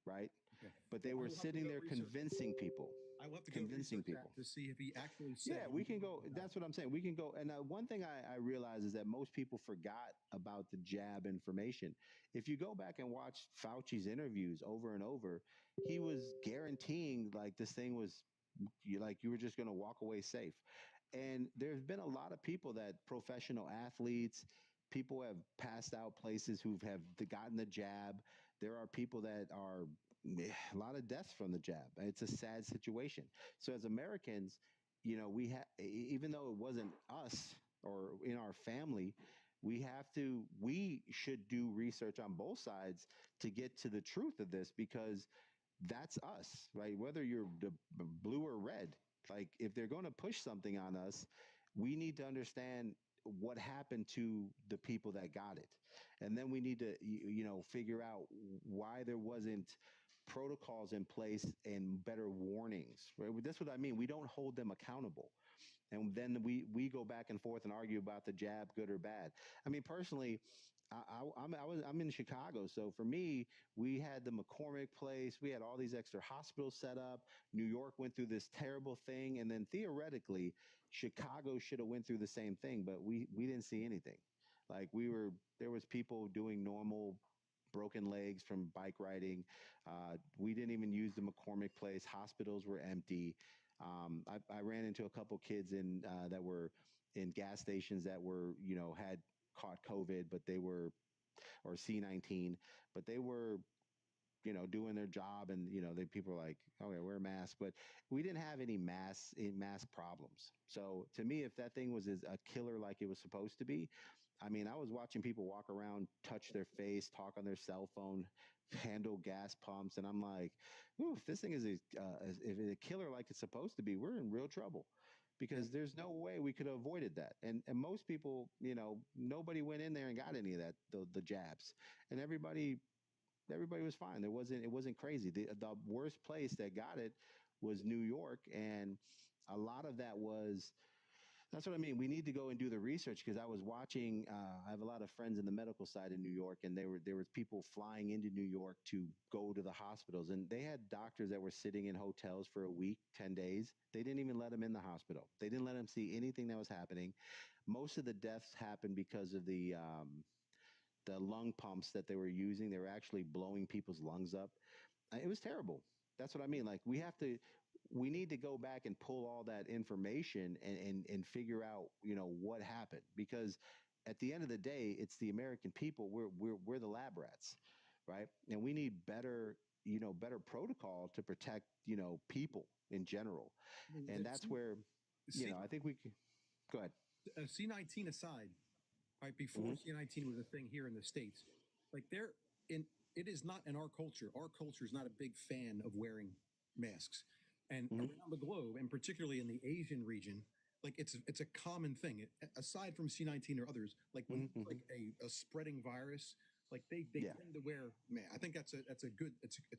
right? Okay. But they were sitting there convincing people. I will have to convincing people to see if he actually said. Yeah, we can go. That's what I'm saying. We can go. And one thing I realize is that most people forgot about the jab information. If you go back and watch Fauci's interviews over and over, he was guaranteeing like this thing was like you were just going to walk away safe. And there's been a lot of people that professional athletes, people have passed out places who've gotten the jab. There are people that are a lot of deaths from the jab. It's a sad situation. So as Americans, we have, even though it wasn't us or in our family, we should do research on both sides to get to the truth of this, because that's us, right? Whether you're blue or red, like if they're going to push something on us, we need to understand what happened to the people that got it. And then we need to, figure out why there wasn't protocols in place and better warnings, right? That's what I mean. We don't hold them accountable. And then we go back and forth and argue about the jab, good or bad. I mean, personally, I'm in Chicago, so for me, we had the McCormick place. We had all these extra hospitals set up. New York went through this terrible thing, and then theoretically, Chicago should have went through the same thing, but we didn't see anything. Like there was people doing normal broken legs from bike riding. We didn't even use the McCormick place. Hospitals were empty. I ran into a couple kids that were in gas stations that were, had caught COVID, but or C19, but they were, doing their job, and people were like, okay, wear a mask, but we didn't have any mass problems. So to me, if that thing was a killer like it was supposed to be, I mean, I was watching people walk around, touch their face, talk on their cell phone, handle gas pumps, and I'm like, ooh, if this thing is if it's a killer like it's supposed to be, we're in real trouble, because there's no way we could have avoided that. And most people, nobody went in there and got any of that, the jabs, and everybody was fine. It wasn't crazy. The worst place that got it was New York, and a lot of that was. That's what I mean. We need to go and do the research, because I was watching. I have a lot of friends in the medical side in New York, and there was people flying into New York to go to the hospitals, and they had doctors that were sitting in hotels for a week, 10 days. They didn't even let them in the hospital. They didn't let them see anything that was happening. Most of the deaths happened because of the lung pumps that they were using. They were actually blowing people's lungs up. It was terrible. That's what I mean. Like we need to go back and pull all that information and figure out, what happened, because at the end of the day, it's the American people. We're the lab rats, right? And we need better protocol to protect, people in general. And that's where, I think we can go ahead. C19 aside, right? Before C19 was a thing here in the States, like it is not in our culture. Our culture is not a big fan of wearing masks. And around the globe, and particularly in the Asian region, like it's a common thing. Aside from C19 or others, like when like a spreading virus, like they tend to wear masks. I think it's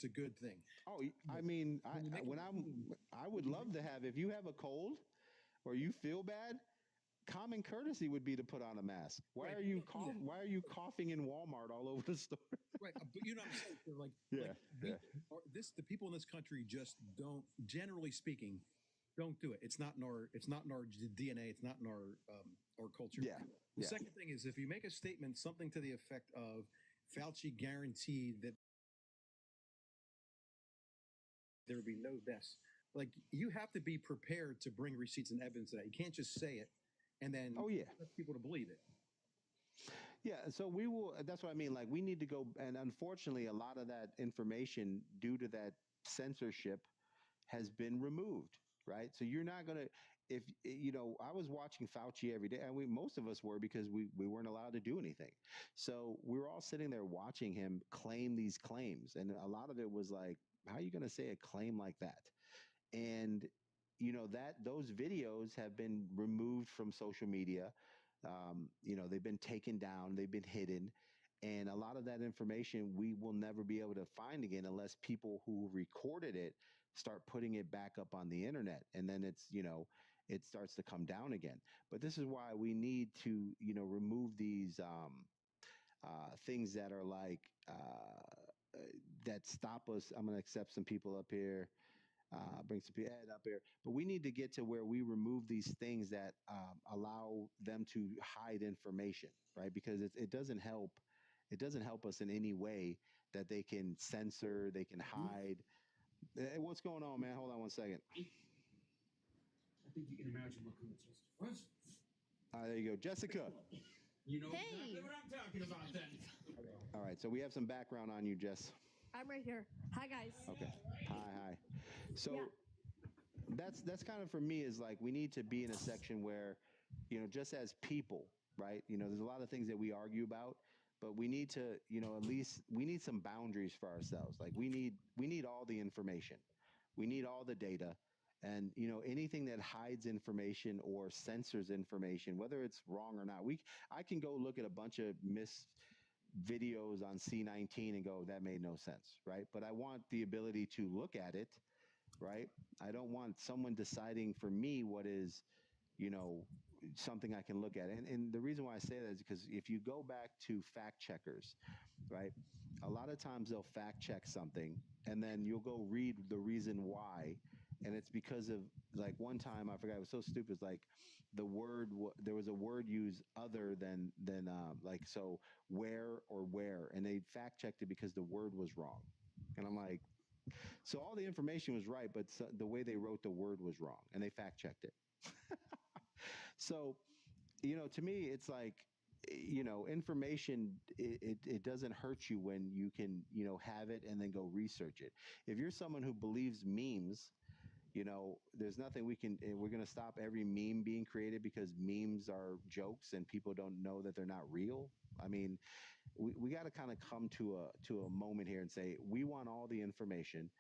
a good thing. Oh, I mean, I would love to have, if you have a cold or you feel bad, common courtesy would be to put on a mask. Why are you coughing? Why are you coughing in Walmart all over the store? Right, but you know what I'm saying? The people in this country just don't, generally speaking, don't do it. It's not in our DNA. It's not in our culture. Yeah. The second thing is, if you make a statement, something to the effect of Fauci guaranteed that there would be no deaths. Like, you have to be prepared to bring receipts and evidence to that. You can't just say it and then expect people to believe it. Yeah, so we will. That's what I mean. Like, we need to go, and unfortunately, a lot of that information, due to that censorship, has been removed. Right. So you're not gonna. If you know, I was watching Fauci every day, and most of us were, because we weren't allowed to do anything. So we were all sitting there watching him claim these claims, and a lot of it was like, how are you going to say a claim like that? And you know, that those videos have been removed from social media. You know, they've been taken down, they've been hidden, and a lot of that information we will never be able to find again unless people who recorded it start putting it back up on the internet, and then it's, you know, it starts to come down again. But this is why we need to, you know, remove these things that are like that stop us. I'm going to accept some people up here. Bring some people up here, but we need to get to where we remove these things that allow them to hide information, right? Because it doesn't help. It doesn't help us in any way that they can censor, they can hide. Hey, what's going on, man? Hold on 1 second. I think you can imagine what comes was. There you go, Jessica. You know exactly what I'm talking about then. All right, so we have some background on you, Jess. I'm right here. Hi, guys. Okay. Hi. So that's kind of, for me, is like, we need to be in a section where, you know, just as people, right? You know, there's a lot of things that we argue about, but we need to, you know, at least we need some boundaries for ourselves. Like, we need all the information. We need all the data. And, you know, anything that hides information or censors information, whether it's wrong or not, I can go look at a bunch of videos on C19 and go, that made no sense, right? But I want the ability to look at it, right? I don't want someone deciding for me what is, you know, something I can look at. And the reason why I say that is because if you go back to fact checkers, right, a lot of times they'll fact check something and then you'll go read the reason why. And it's because of, like, one time, I forgot, it was so stupid. It's like there was a word used other than like, so where, and they fact checked it because the word was wrong. And I'm like, so all the information was right, but the way they wrote the word was wrong, and they fact checked it. So, you know, to me, it's like, you know, information, it doesn't hurt you when you can, you know, have it and then go research it. If you're someone who believes memes, you know, there's nothing we're going to stop every meme being created because memes are jokes and people don't know that they're not real. I mean, we got to kind of come to a moment here and say, we want all the information.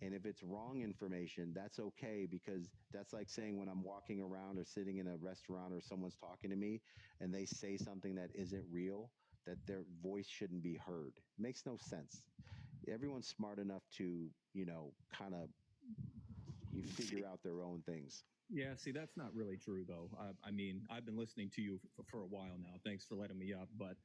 And if it's wrong information, that's okay, because that's like saying when I'm walking around or sitting in a restaurant or someone's talking to me and they say something that isn't real, that their voice shouldn't be heard. Makes no sense. Everyone's smart enough to, you know, kind of figure out their own things. Yeah, see, that's not really true, though. I mean, I've been listening to you for a while now. Thanks for letting me up. But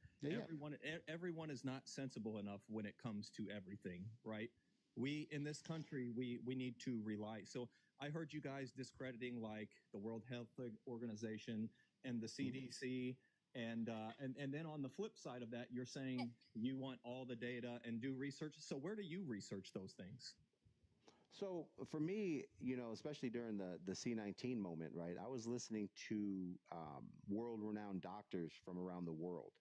everyone is not sensible enough when it comes to everything, right? We, in this country, we need to rely. So I heard you guys discrediting, like, the World Health Organization and the CDC. And then on the flip side of that, you're saying you want all the data and do research. So where do you research those things? So for me, you know, especially during the C19 moment, right, I was listening to world-renowned doctors from around the world.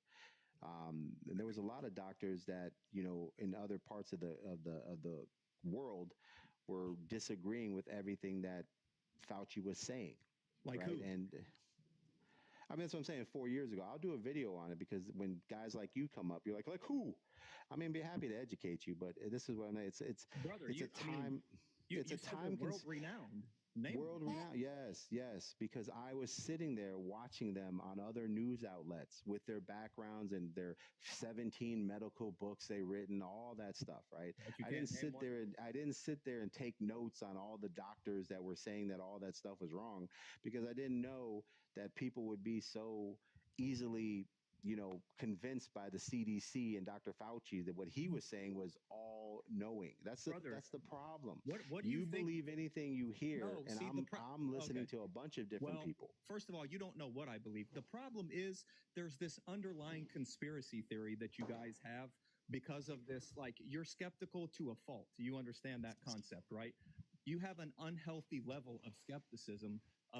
And there was a lot of doctors that, you know, in other parts of the world were disagreeing with everything that Fauci was saying. Like, right? who? And I mean, that's what I'm saying. 4 years ago, I'll do a video on it, because when guys like you come up, you're like who? I mean, be happy to educate you, but this is what I'm. It's Brother, it's a time. It's a time. World renowned. World renowned, yes, because I was sitting there watching them on other news outlets with their backgrounds and their 17 medical books they've written, all that stuff, right? I didn't sit there and take notes on all the doctors that were saying that all that stuff was wrong, because I didn't know that people would be so easily, you know, convinced by the CDC and Dr. Fauci that what he was saying was all knowing. That's the problem. What do you think? Believe anything you hear, and I'm listening to a bunch of different people. First of all, you don't know what I believe. The problem is there's this underlying conspiracy theory that you guys have because of this, like, you're skeptical to a fault. You understand that concept, right? you have an unhealthy level of skepticism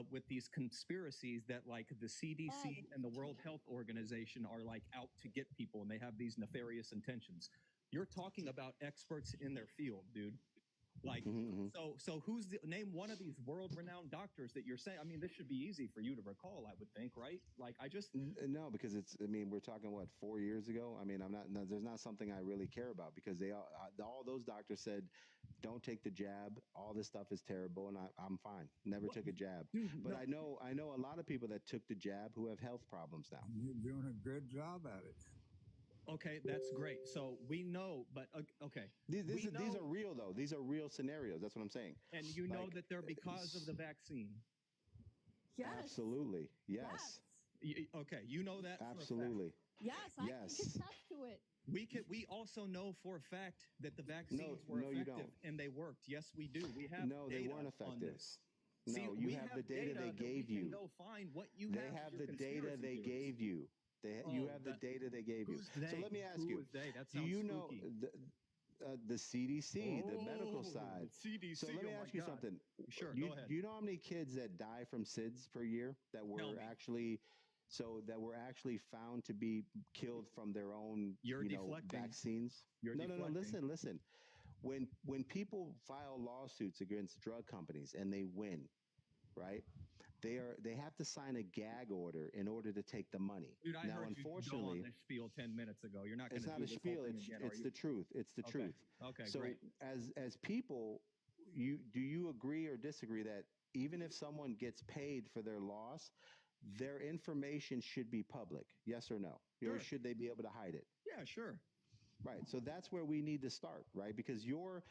with these conspiracies that like the CDC and the World Health Organization are like out to get people and they have these nefarious intentions. You're talking about experts in their field, dude. Like, so who's name one of these world-renowned doctors that you're saying? I mean, this should be easy for you to recall, I would think, right? Like, I just no, because it's. I mean, we're talking what 4 years ago. I mean, I'm not. No, there's not something I really care about because they all those doctors said, don't take the jab. All this stuff is terrible, and I'm fine. Never took a jab. But I know a lot of people that took the jab who have health problems now. You're doing a good job at it. Okay, that's great. So we know, but okay. These are real, though. These are real scenarios. That's what I'm saying. And you know that they're because of the vaccine. Yes. Absolutely. Yes. Okay, you know that absolutely. Yes, I can attest to it. We also know for a fact that the vaccines were effective and they worked. Yes, we do. We have they weren't effective. No, See, you have the data they gave you. Go find what you they have the data they gave you. You have the data they gave you. So let me ask you: do you know the CDC, the medical side? CDC. So let me ask you something. Sure, go ahead. Do you know how many kids that die from SIDS per year that were actually found to be killed from their own vaccines? You're no. deflecting. Listen. When people file lawsuits against drug companies and they win, right? They have to sign a gag order in order to take the money. Dude, I now, heard unfortunately, you go on this spiel 10 minutes ago. You're not going it's to not a spiel. It's the truth. It's the truth. Okay, so great. as people, do you agree or disagree that even if someone gets paid for their loss, their information should be public? Yes or no? Sure. Or should they be able to hide it? Yeah, sure. Right. So that's where we need to start, right? Because your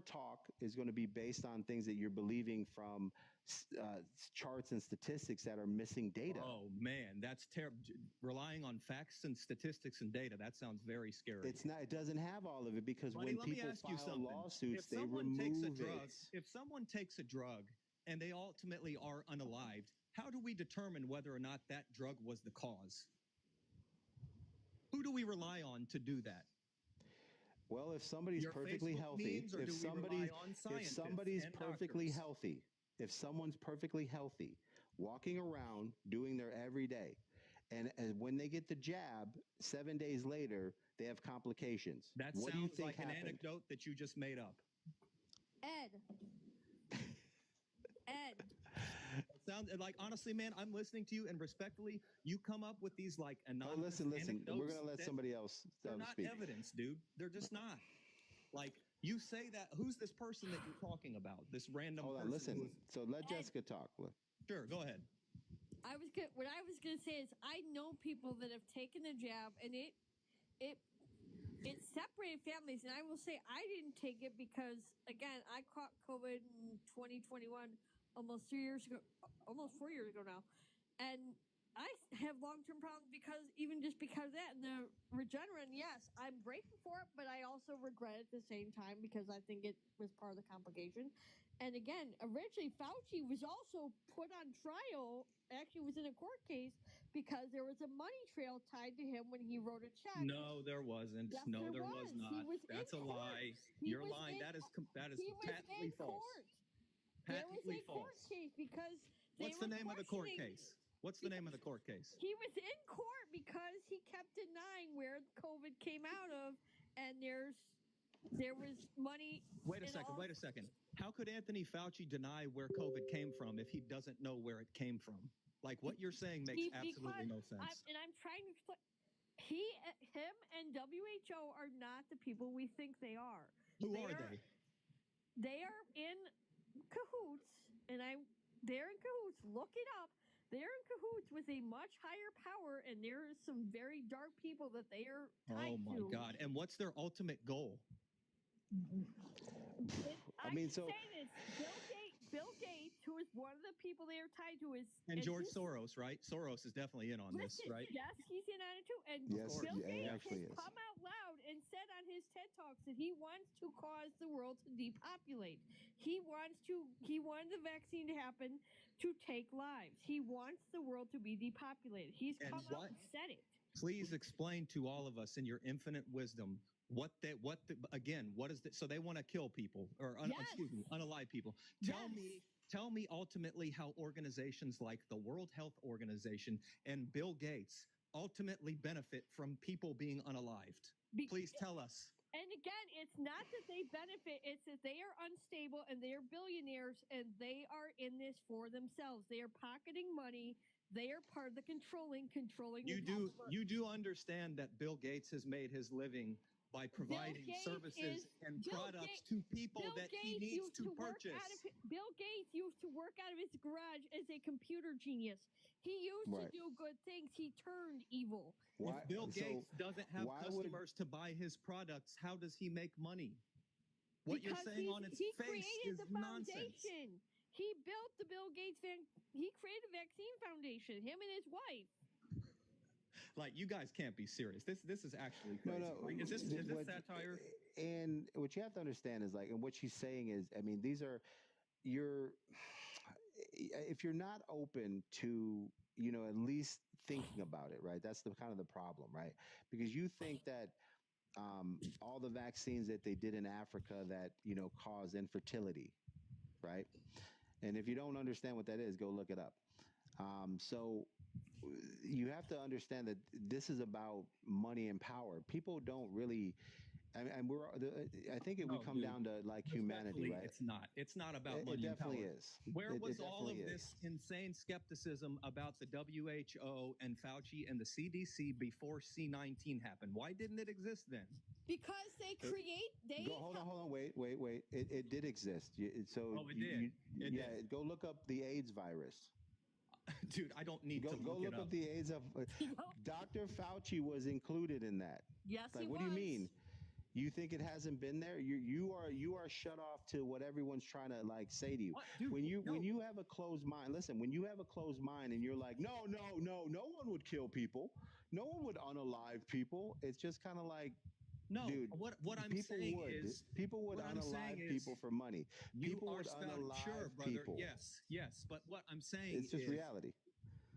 talk is going to be based on things that you're believing from charts and statistics that are missing data. Oh man, that's terrible. Relying on facts and statistics and data, that sounds very scary. It's not. It doesn't have all of it because Buddy, when people file lawsuits, they remove it. If someone takes a drug and they ultimately are unalived, how do we determine whether or not that drug was the cause? Who do we rely on to do that? Well, if somebody's perfectly healthy, if someone's perfectly healthy, walking around doing their everyday, and when they get the jab, 7 days later they have complications. That what sounds do you think like happened? an anecdote that you just made up. Ed. Sounds like, honestly, man, I'm listening to you, and respectfully, you come up with these like anonymous listen. anecdotes. We're gonna let somebody else They're not speak. evidence, dude. They're just not. Like, you say that. Who's this person that you're talking about? This random. Hold on, listen. So let Jessica talk. Sure, go ahead. What I was gonna say is I know people that have taken the jab and it separated families, and I will say I didn't take it because again I caught COVID in 2021, almost 4 years ago now, and I have long-term problems because of that. And the Regeneron, yes, I'm grateful for it, but I also regret it at the same time because I think it was part of the complication. And again, originally Fauci was also put on trial, actually was in a court case because there was a money trail tied to him when he wrote a check. No, there wasn't. Yes, no, there was was. not. That's a court. lie. He You're was lying. That is he was patently in false. court. There was a court case because What's the name of the court case? What's the name of the court case? He was in court because he kept denying where COVID came out of, and there was money. Wait a second. How could Anthony Fauci deny where COVID came from if he doesn't know where it came from? Like, what you're saying makes absolutely no sense. I'm trying to explain. Him and WHO are not the people we think they are. Who are they? They are in cahoots, and they're in cahoots. Look it up. They're in cahoots with a much higher power, and there are some very dark people that they are tied to. Oh my God! And what's their ultimate goal? I mean, so say this: Bill Gates, who is one of the people they are tied to, and George Soros, right? Soros is definitely in on this, right? Yes, he's in on it too. And yes, Bill Gates actually has come out loud and said on his TED Talks that he wants to cause the world to depopulate. He wanted the vaccine to happen to take lives. He wants the world to be depopulated. He's come out and said it. Please explain to all of us in your infinite wisdom what is the, so they want to kill people or excuse me, unalive people. Tell me ultimately how organizations like the World Health Organization and Bill Gates ultimately benefit from people being unalived. Please tell us. And again, it's not that they benefit, it's that they are unstable and they are billionaires and they are in this for themselves. They are pocketing money. They are part of the controlling. You do understand that Bill Gates has made his living by providing services and products to people that he needs to purchase. Bill Gates used to work out of his garage as a computer genius. He used to do good things. He turned evil. If Bill Gates doesn't have customers to buy his products, how does he make money? What you're saying on its face is nonsense. He built the Bill Gates he created the vaccine foundation, him and his wife. Like, you guys can't be serious. This is actually crazy. No. Is this satire? And what you have to understand is, like, and what she's saying is, I mean, these are if you're not open to, you know, at least thinking about it, right? That's the kind of the problem, right? Because you think that all the vaccines that they did in Africa that, you know, cause infertility, right? And if you don't understand what that is, go look it up. So you have to understand that this is about money and power. People don't really. I think it would come down to like humanity, right? It's not about money and power. It definitely is. Where was all of this insane skepticism about the WHO and Fauci and the CDC before C19 happened? Why didn't it exist then? Because they hold on, wait. It did exist. It did. Go look up the AIDS virus. Dude, I don't need to go look up the AIDS of Dr. Fauci was included in that. Yes, like, what do you mean? You think it hasn't been there? You are shut off to what everyone's trying to like say to you. Dude, when you have a closed mind, listen, when you have a closed mind and you're like, no one would kill people. No one would unalive people. It's just kind of like, no, dude, what I'm saying is people would unalive people for money. People would unalive people. Yes, but what I'm saying it's just reality.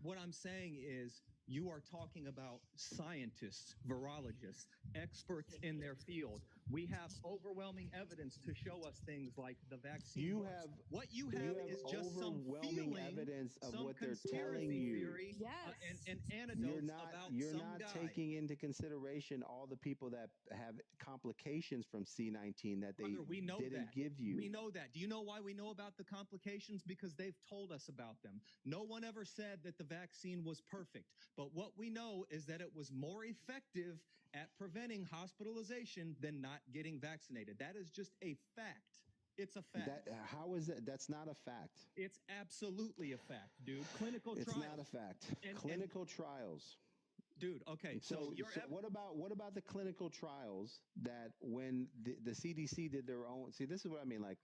What I'm saying is you are talking about scientists, virologists, experts in their field. We have overwhelming evidence to show us things like the vaccine. What you have is just some feeling, evidence of some what they're telling you. Theory, and anecdotes about you're some not guy. taking into consideration all the people that have complications from C19 that they didn't give you. We know that. Do you know why we know about the complications? Because they've told us about them. No one ever said that the vaccine was perfect. But what we know is that it was more effective at preventing hospitalization than not getting vaccinated. That is just a fact. It's a fact. How is that? That's not a fact. It's absolutely a fact, dude. Clinical trials. It's not a fact. Clinical trials. Dude, okay. So what about the clinical trials that when the CDC did their own? See, this is what I mean. Like,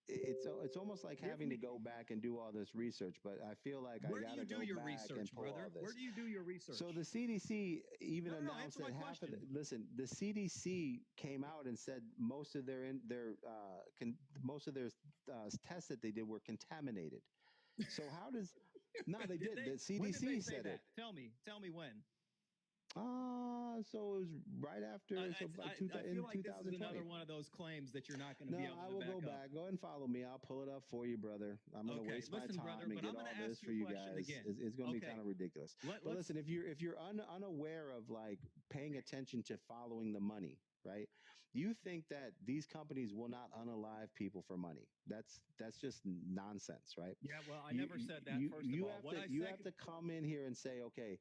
it's almost like having to go back and do all this research, but I feel like I gotta go back and pull all this. Where do you do your research? So the CDC even announced that half of listen, the CDC came out and said most of their tests that they did were contaminated. So how does they did. The CDC said it. Tell me when. So it was right after. I feel like this is another one of those claims that you're not going to be able to I will go back. Go ahead and follow me. I'll pull it up for you, brother. I'm going to waste my time and get all this for you guys. It's going to be kind of ridiculous. But listen, if you're unaware of like paying attention to following the money, right? You think that these companies will not unalive people for money? That's just nonsense, right? Yeah. Well, I never said that. First of all, you have to come in here and say, okay,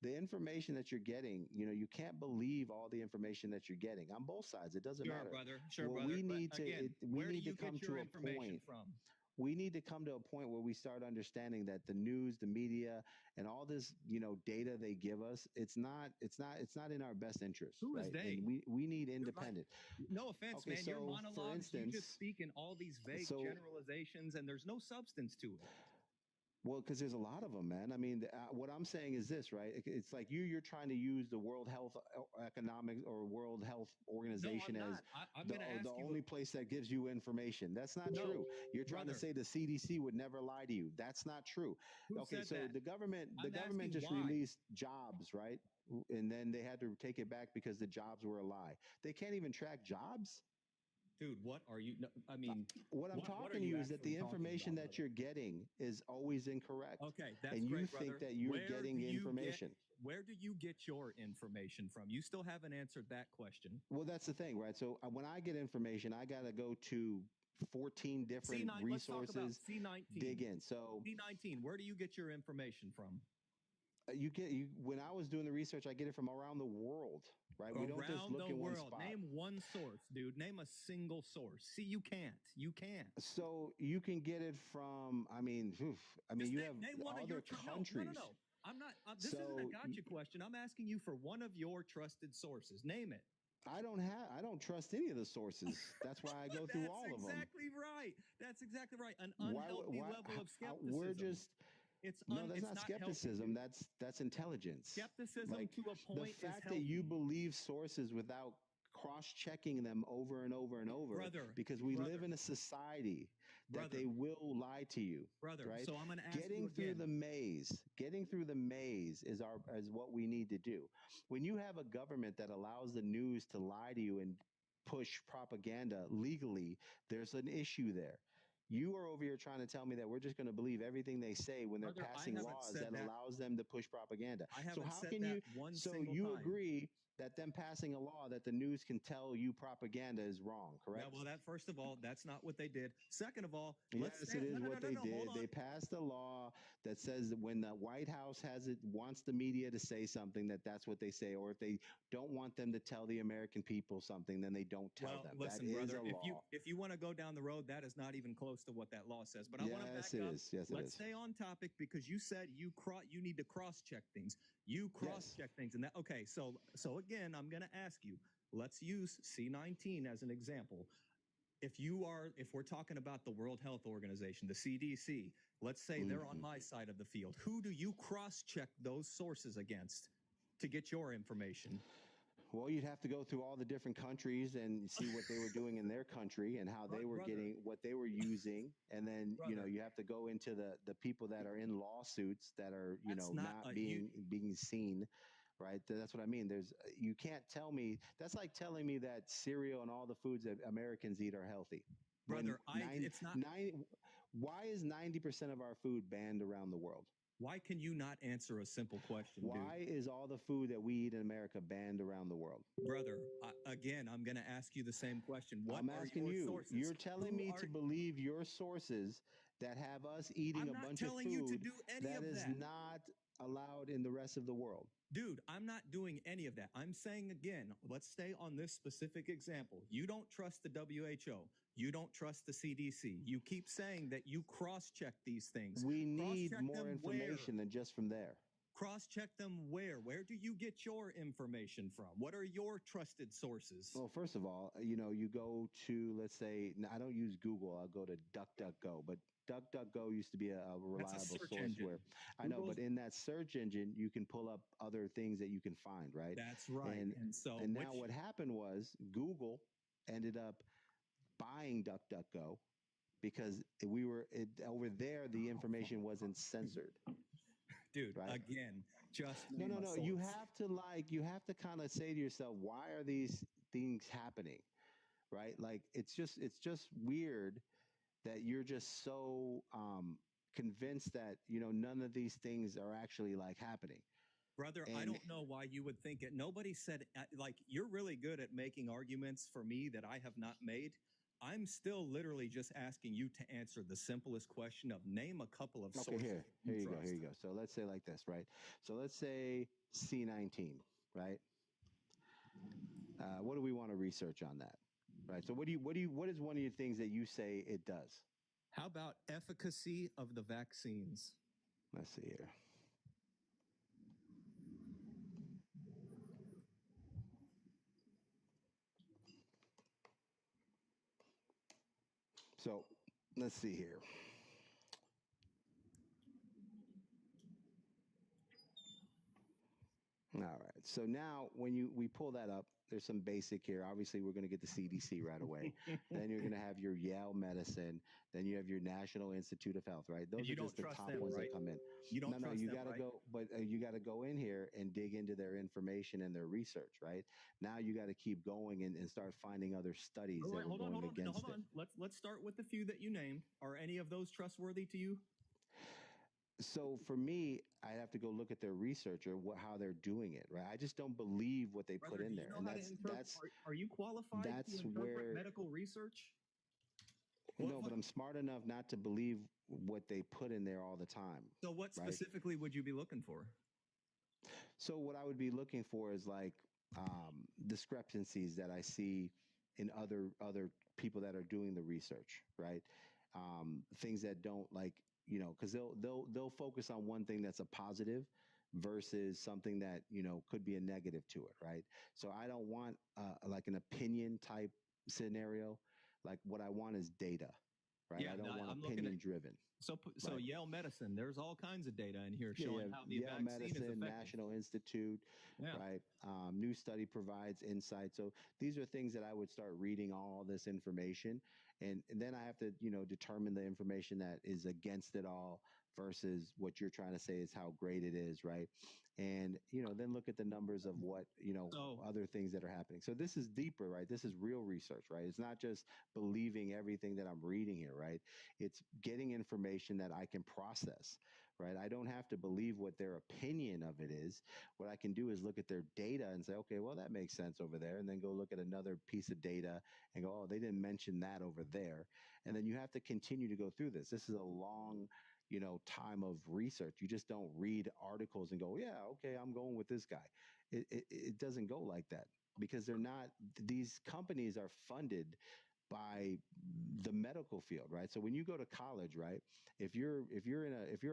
the information that you're getting, you can't believe all the information that you're getting on both sides. It doesn't matter. Sure, brother. We need to come to a point. We need to come to a point where we start understanding that the news, the media, and all this, data they give us, it's not in our best interest. Who is they? And we need independent. No offense, man. So, your monologues, for instance, you just speak in all these vague generalizations, and there's no substance to it. Well, because there's a lot of them, man. I mean, what I'm saying is this, right? It's like you're trying to use the World Health Economic or World Health Organization as the only place that gives you information. That's not true. You're trying to say the CDC would never lie to you. That's not true. Okay, so the government just released jobs, right? And then they had to take it back because the jobs were a lie. They can't even track jobs. Dude, what are you? I mean, what I'm talking to you is that the information that you're getting is always incorrect. Okay, that's and you great, think brother. that you're getting information. Where do you get your information from? You still haven't answered that question. Well, that's the thing, right? So when I get information, I got to go to 14 different resources. Let's talk about C19. Dig in. So C19, where do you get your information from? When I was doing the research, I get it from around the world, right? We don't just look in one spot. Name one source, dude. Name a single source. See, you can't. So you can get it from. I mean, you have name one other countries. No. I'm not. This isn't a gotcha question. I'm asking you for one of your trusted sources. Name it. I don't trust any of the sources. That's why I go through all of them. That's exactly right. An unhealthy level of skepticism. That's not skepticism. That's intelligence. Skepticism to a point. The fact that you believe sources without cross-checking them over and over and over, because we live in a society that they will lie to you, right? So I'm going to ask getting through the maze is what we need to do. When you have a government that allows the news to lie to you and push propaganda legally, there's an issue there. You are over here trying to tell me that we're just going to believe everything they say when they're passing laws that allows them to push propaganda. So how can you? So you agree that them passing a law that the news can tell you propaganda is wrong, correct? Well, first of all, that's not what they did. Second of all, it is what they did. They passed a law that says that when the White House wants the media to say something, that's what they say. Or if they don't want them to tell the American people something, then they don't tell them. Listen, that brother, is a law. if you want to go down the road, that is not even close to what that law says. But I want to back up. Let's stay on topic because you said you need to cross-check things. You cross-check things, and that okay. So again, I'm going to ask you. Let's use C19 as an example. If we're talking about the World Health Organization, the CDC, let's say they're on my side of the field. Who do you cross-check those sources against to get your information? Well, you'd have to go through all the different countries and see what they were doing in their country and how they were getting what they were using. And then, you have to go into the people that are in lawsuits that are, not being seen. Right. That's what I mean. You can't tell me. That's like telling me that cereal and all the foods that Americans eat are healthy. Brother, it's not. Why is 90% of our food banned around the world? Why can you not answer a simple question? Why is all the food that we eat in America banned around the world? Brother, again, I'm going to ask you the same question. I'm asking you. Sources? You're telling me to believe your sources that have us eating a bunch of food that is not allowed in the rest of the world. Dude, I'm not doing any of that. I'm saying again, let's stay on this specific example. You don't trust the WHO. You don't trust the CDC. You keep saying that you cross-check these things. We need more information than just from there. Cross-check them where? Where do you get your information from? What are your trusted sources? Well, first of all, you go to, let's say, I don't use Google. I'll go to DuckDuckGo, but DuckDuckGo used to be a reliable source where I know, but in that search engine, you can pull up other things that you can find, right? That's right. And now what happened was Google ended up buying DuckDuckGo because over there, the information wasn't censored. Dude, right? Again, just no. You have to kind of say to yourself, why are these things happening? Right? Like it's just weird that you're just so convinced that none of these things are actually like happening. Brother, I don't know why you would think it. Nobody said you're really good at making arguments for me that I have not made. I'm still literally just asking you to answer the simplest question of name a couple of sources. Okay, here you go. So let's say like this, right? So let's say C19, right? What do we want to research on that? Right. So what is one of your things that you say it does? How about efficacy of the vaccines? Let's see here. So let's see here. All right. So now when we pull that up, there's some basic here. Obviously, we're going to get the CDC right away. Then you're going to have your Yale Medicine. Then you have your National Institute of Health, right? Those are just the top ones that come in. You don't trust you them, got to right? go, but you got to go in here and dig into their information and their research, right? Now you got to keep going and start finding other studies that are going against it. Let's start with the few that you named. Are any of those trustworthy to you? So for me, I have to go look at their research or how they're doing it, right? I just don't believe what they put in there, and Are you qualified to interpret medical research? No, but I'm smart enough not to believe what they put in there all the time. So what specifically would you be looking for? So what I would be looking for is like discrepancies that I see in other people that are doing the research, right? Things that don't because they'll focus on one thing that's a positive versus something that could be a negative to it, right? So I don't want like an opinion type scenario. Like what I want is data, right? Yeah, I don't want opinion driven. So right? Yale Medicine, there's all kinds of data in here showing how the Yale vaccine is Medicine, effective. National Institute, right? New study provides insight. So these are things that I would start reading all this information, and then I have to determine the information that is against it all versus what you're trying to say is how great it is, right? And then look at the numbers of what other things that are happening. So this is deeper, right? This is real research, right? It's not just believing everything that I'm reading here, right? It's getting information that I can process, right? I don't have to believe what their opinion of it is. What I can do is look at their data and say, okay, well, that makes sense over there. And then go look at another piece of data and go, oh, they didn't mention that over there. And then you have to continue to go through this. This is a long time of research. You just don't read articles and go, yeah, okay, I'm going with this guy. It doesn't go like that because these companies are funded by the medical field, right? So when you go to college, right, if you're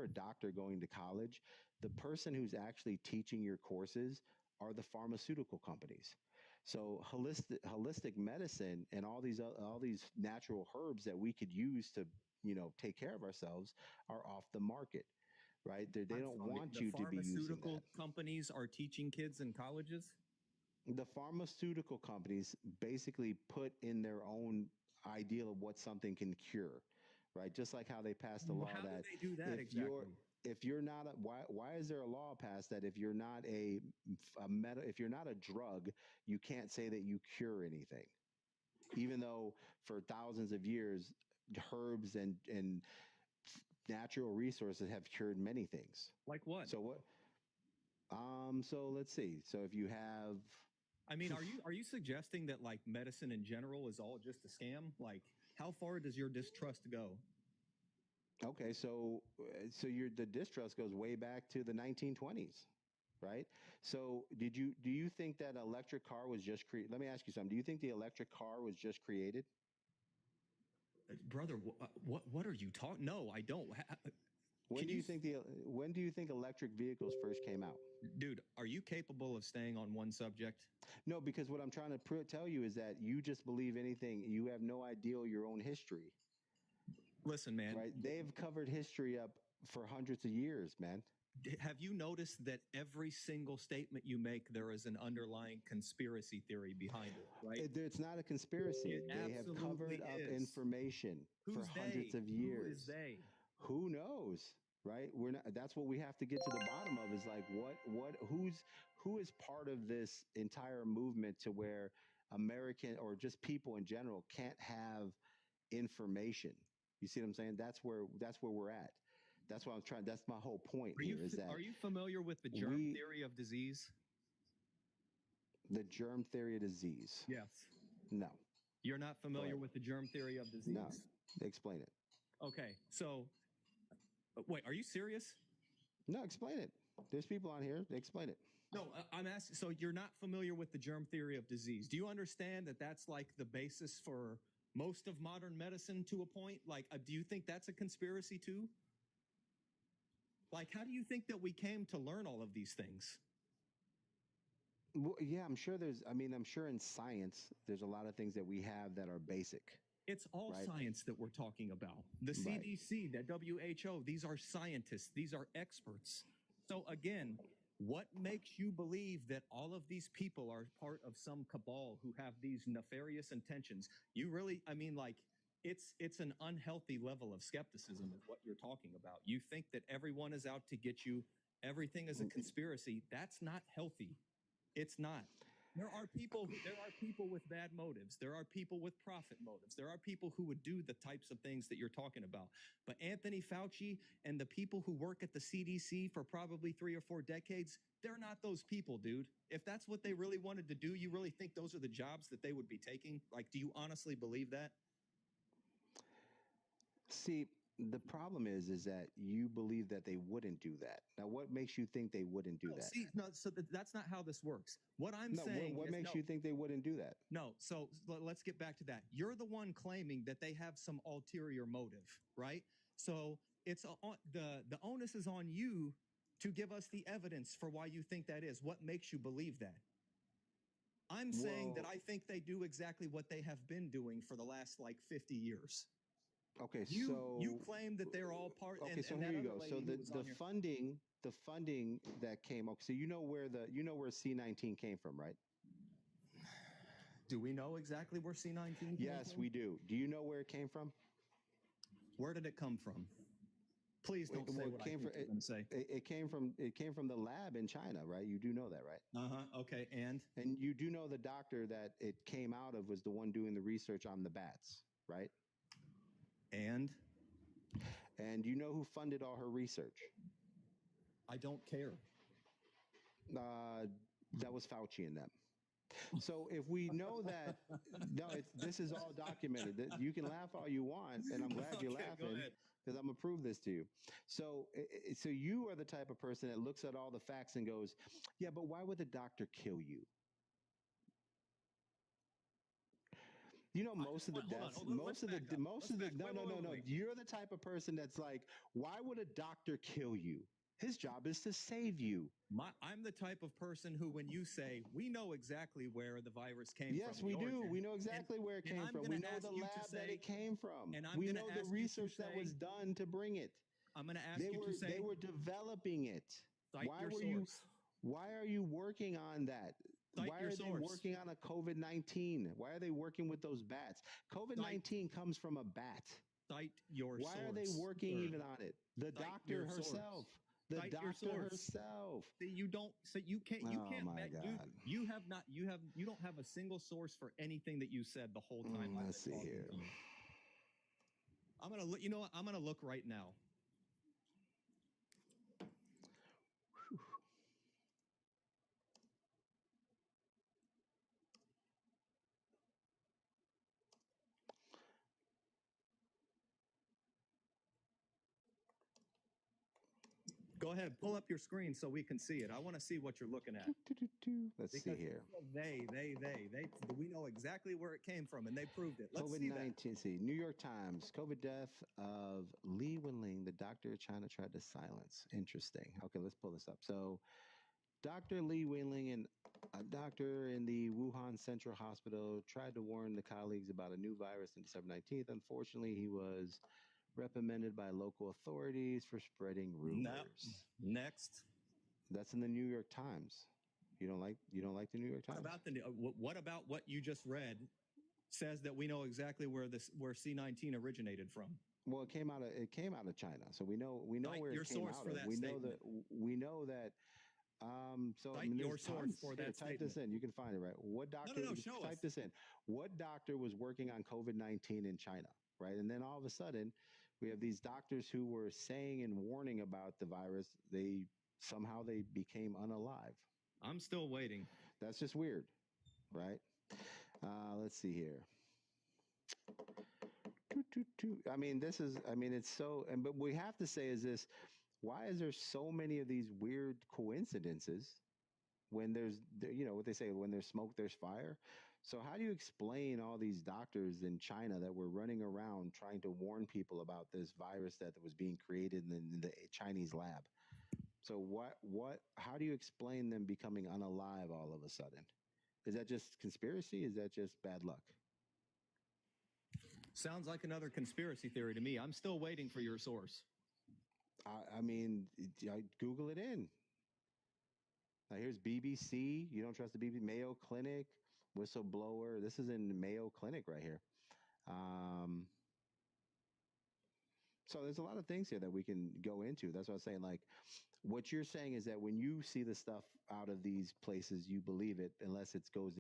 a doctor going to college, the person who's actually teaching your courses are the pharmaceutical companies. So holistic medicine and all these natural herbs that we could use to take care of ourselves are off the market, right? They don't want you to be using that. Pharmaceutical companies are teaching kids in colleges? The pharmaceutical companies basically put in their own ideal of what something can cure, right? Just like how they passed a law how that do they do that exactly? If you're not why is there a law passed that if you're not if you're not a drug, you can't say that you cure anything, even though for thousands of years herbs and natural resources have cured many things. Like what? So what? So let's see. So if you have, I mean, are you suggesting that like medicine in general is all just a scam? Like, how far does your distrust go? Okay, so the distrust goes way back to the 1920s, right? So do you think that electric car was just created? Let me ask you something. Do you think the electric car was just created? Brother, what are you talking? No, I don't. When do you think electric vehicles first came out? Dude, are you capable of staying on one subject? No, because what I'm trying to tell you is that you just believe anything. You have no idea your own history. Listen, man. Right? They've covered history up for hundreds of years, man. Have you noticed that every single statement you make, there is an underlying conspiracy theory behind it, right? It's not a conspiracy. They have covered up information for hundreds of years. Who is they? Who knows, right? We're not. That's what we have to get to the bottom of. Is like who is part of this entire movement to where American or just people in general can't have information. You see what I'm saying? That's where we're at. That's what I'm trying. That's my whole point here. Are you familiar with the germ theory of disease? The germ theory of disease? Yes. No. You're not familiar with the germ theory of disease? No. Explain it. Okay. So, wait, are you serious? No, explain it. There's people on here. Explain it. No, I'm asking. So you're not familiar with the germ theory of disease? Do you understand that that's like the basis for most of modern medicine to a point? Like, do you think that's a conspiracy too? Like, how do you think that we came to learn all of these things? Well, yeah, I'm sure I'm sure in science, there's a lot of things that we have that are basic. It's all science that we're talking about. The CDC, the WHO, these are scientists. These are experts. So again, What makes you believe that all of these people are part of some cabal who have these nefarious intentions? You really, I mean, like, it's an unhealthy level of skepticism is what you're talking about. You think that everyone is out to get you, everything is a conspiracy. That's not healthy. It's not. There are people with bad motives. There are people with profit motives. There are people who would do the types of things that you're talking about. But Anthony Fauci and the people who work at the CDC for probably 3 or 4 decades, they're not those people, dude. If that's what they really wanted to do, you really think those are the jobs that they would be taking? Like, do you honestly believe that? See, the problem is that you believe that they wouldn't do that. Now, what makes you think they wouldn't do that? See, no, so that's not how this works. What I'm No, saying what is, makes you think they wouldn't do that? No, so let's get back to that. You're the one claiming that they have some ulterior motive, right? So it's the onus is on you to give us the evidence for why you think that is. What makes you believe that? I'm saying that I think they do exactly what they have been doing for the last like 50 years. Okay, you claim that they're all part. Okay, so here you go. So the funding that came up. So you know where C19 came from, right? Do we know exactly where C19 came from? Yes, we do. Do you know where it came from? Where did it come from? Please don't say what I think you're going to say. It came from the lab in China, right? You do know that, right? Okay, and you do know the doctor that it came out of was the one doing the research on the bats, right? And you know who funded all her research? I don't care. That was Fauci and them. So if we know that, this is all documented. You can laugh all you want, and I'm glad you're laughing because I'm gonna prove this to you. So you are the type of person that looks at all the facts and goes, "Yeah, but why would the doctor kill you?" You know, most of the deaths, you're the type of person that's like, why would a doctor kill you? His job is to save you. I'm the type of person who, when you say, we know exactly where the virus came from. Yes, we do. We know exactly where it came from. We know the lab that it came from. We know the research that was done to bring it. I'm going to ask you to say. They were developing it. Why are you working on that? Why are they working on a COVID-19? Why are they working with those bats? COVID-19 comes from a bat. Cite your source. Why are they working even on it? The doctor herself. The doctor herself. You don't. So you can't. You can't. Oh my God. You have not. You have. You don't have a single source for anything that you said the whole time. Let's see here. I'm gonna look. You know what? I'm gonna look right now. Go ahead, pull up your screen so we can see it. I want to see what you're looking at. Let's see here. They, we know exactly where it came from, and they proved it. Let's see that. COVID-19, see, New York Times, COVID death of Li Wenling, the doctor China tried to silence. Interesting. Okay, let's pull this up. So, Dr. Li Wenling, and a doctor in the Wuhan Central Hospital, tried to warn the colleagues about a new virus on December 19th. Unfortunately, he was reprimanded by local authorities for spreading rumors. Next. That's in the New York Times. You don't like the New York Times? What about what you just read says that we know exactly where C19 originated from? Well, it came out of China, so we know where it came out of. We know that. So Cite your source for that type this in. You can find it, right? What doctor? Type this in. What doctor was working on COVID-19 in China, right? And then all of a sudden, we have these doctors who were saying and warning about the virus. They became unalive. I'm still waiting. That's just weird, right? Let's see here. I mean, it's so. But we have to say is this: why is there so many of these weird coincidences? When there's, what they say, when there's smoke, there's fire. So how do you explain all these doctors in China that were running around trying to warn people about this virus that was being created in the Chinese lab? So how do you explain them becoming unalive all of a sudden? Is that just conspiracy? Is that just bad luck? Sounds like another conspiracy theory to me. I'm still waiting for your source. I mean, Google it in. Here's BBC. You don't trust the BBC. Mayo Clinic, whistleblower. This is in Mayo Clinic right here. So there's a lot of things here that we can go into. That's what I was saying. Like, what you're saying is that when you see the stuff out of these places, you believe it unless it goes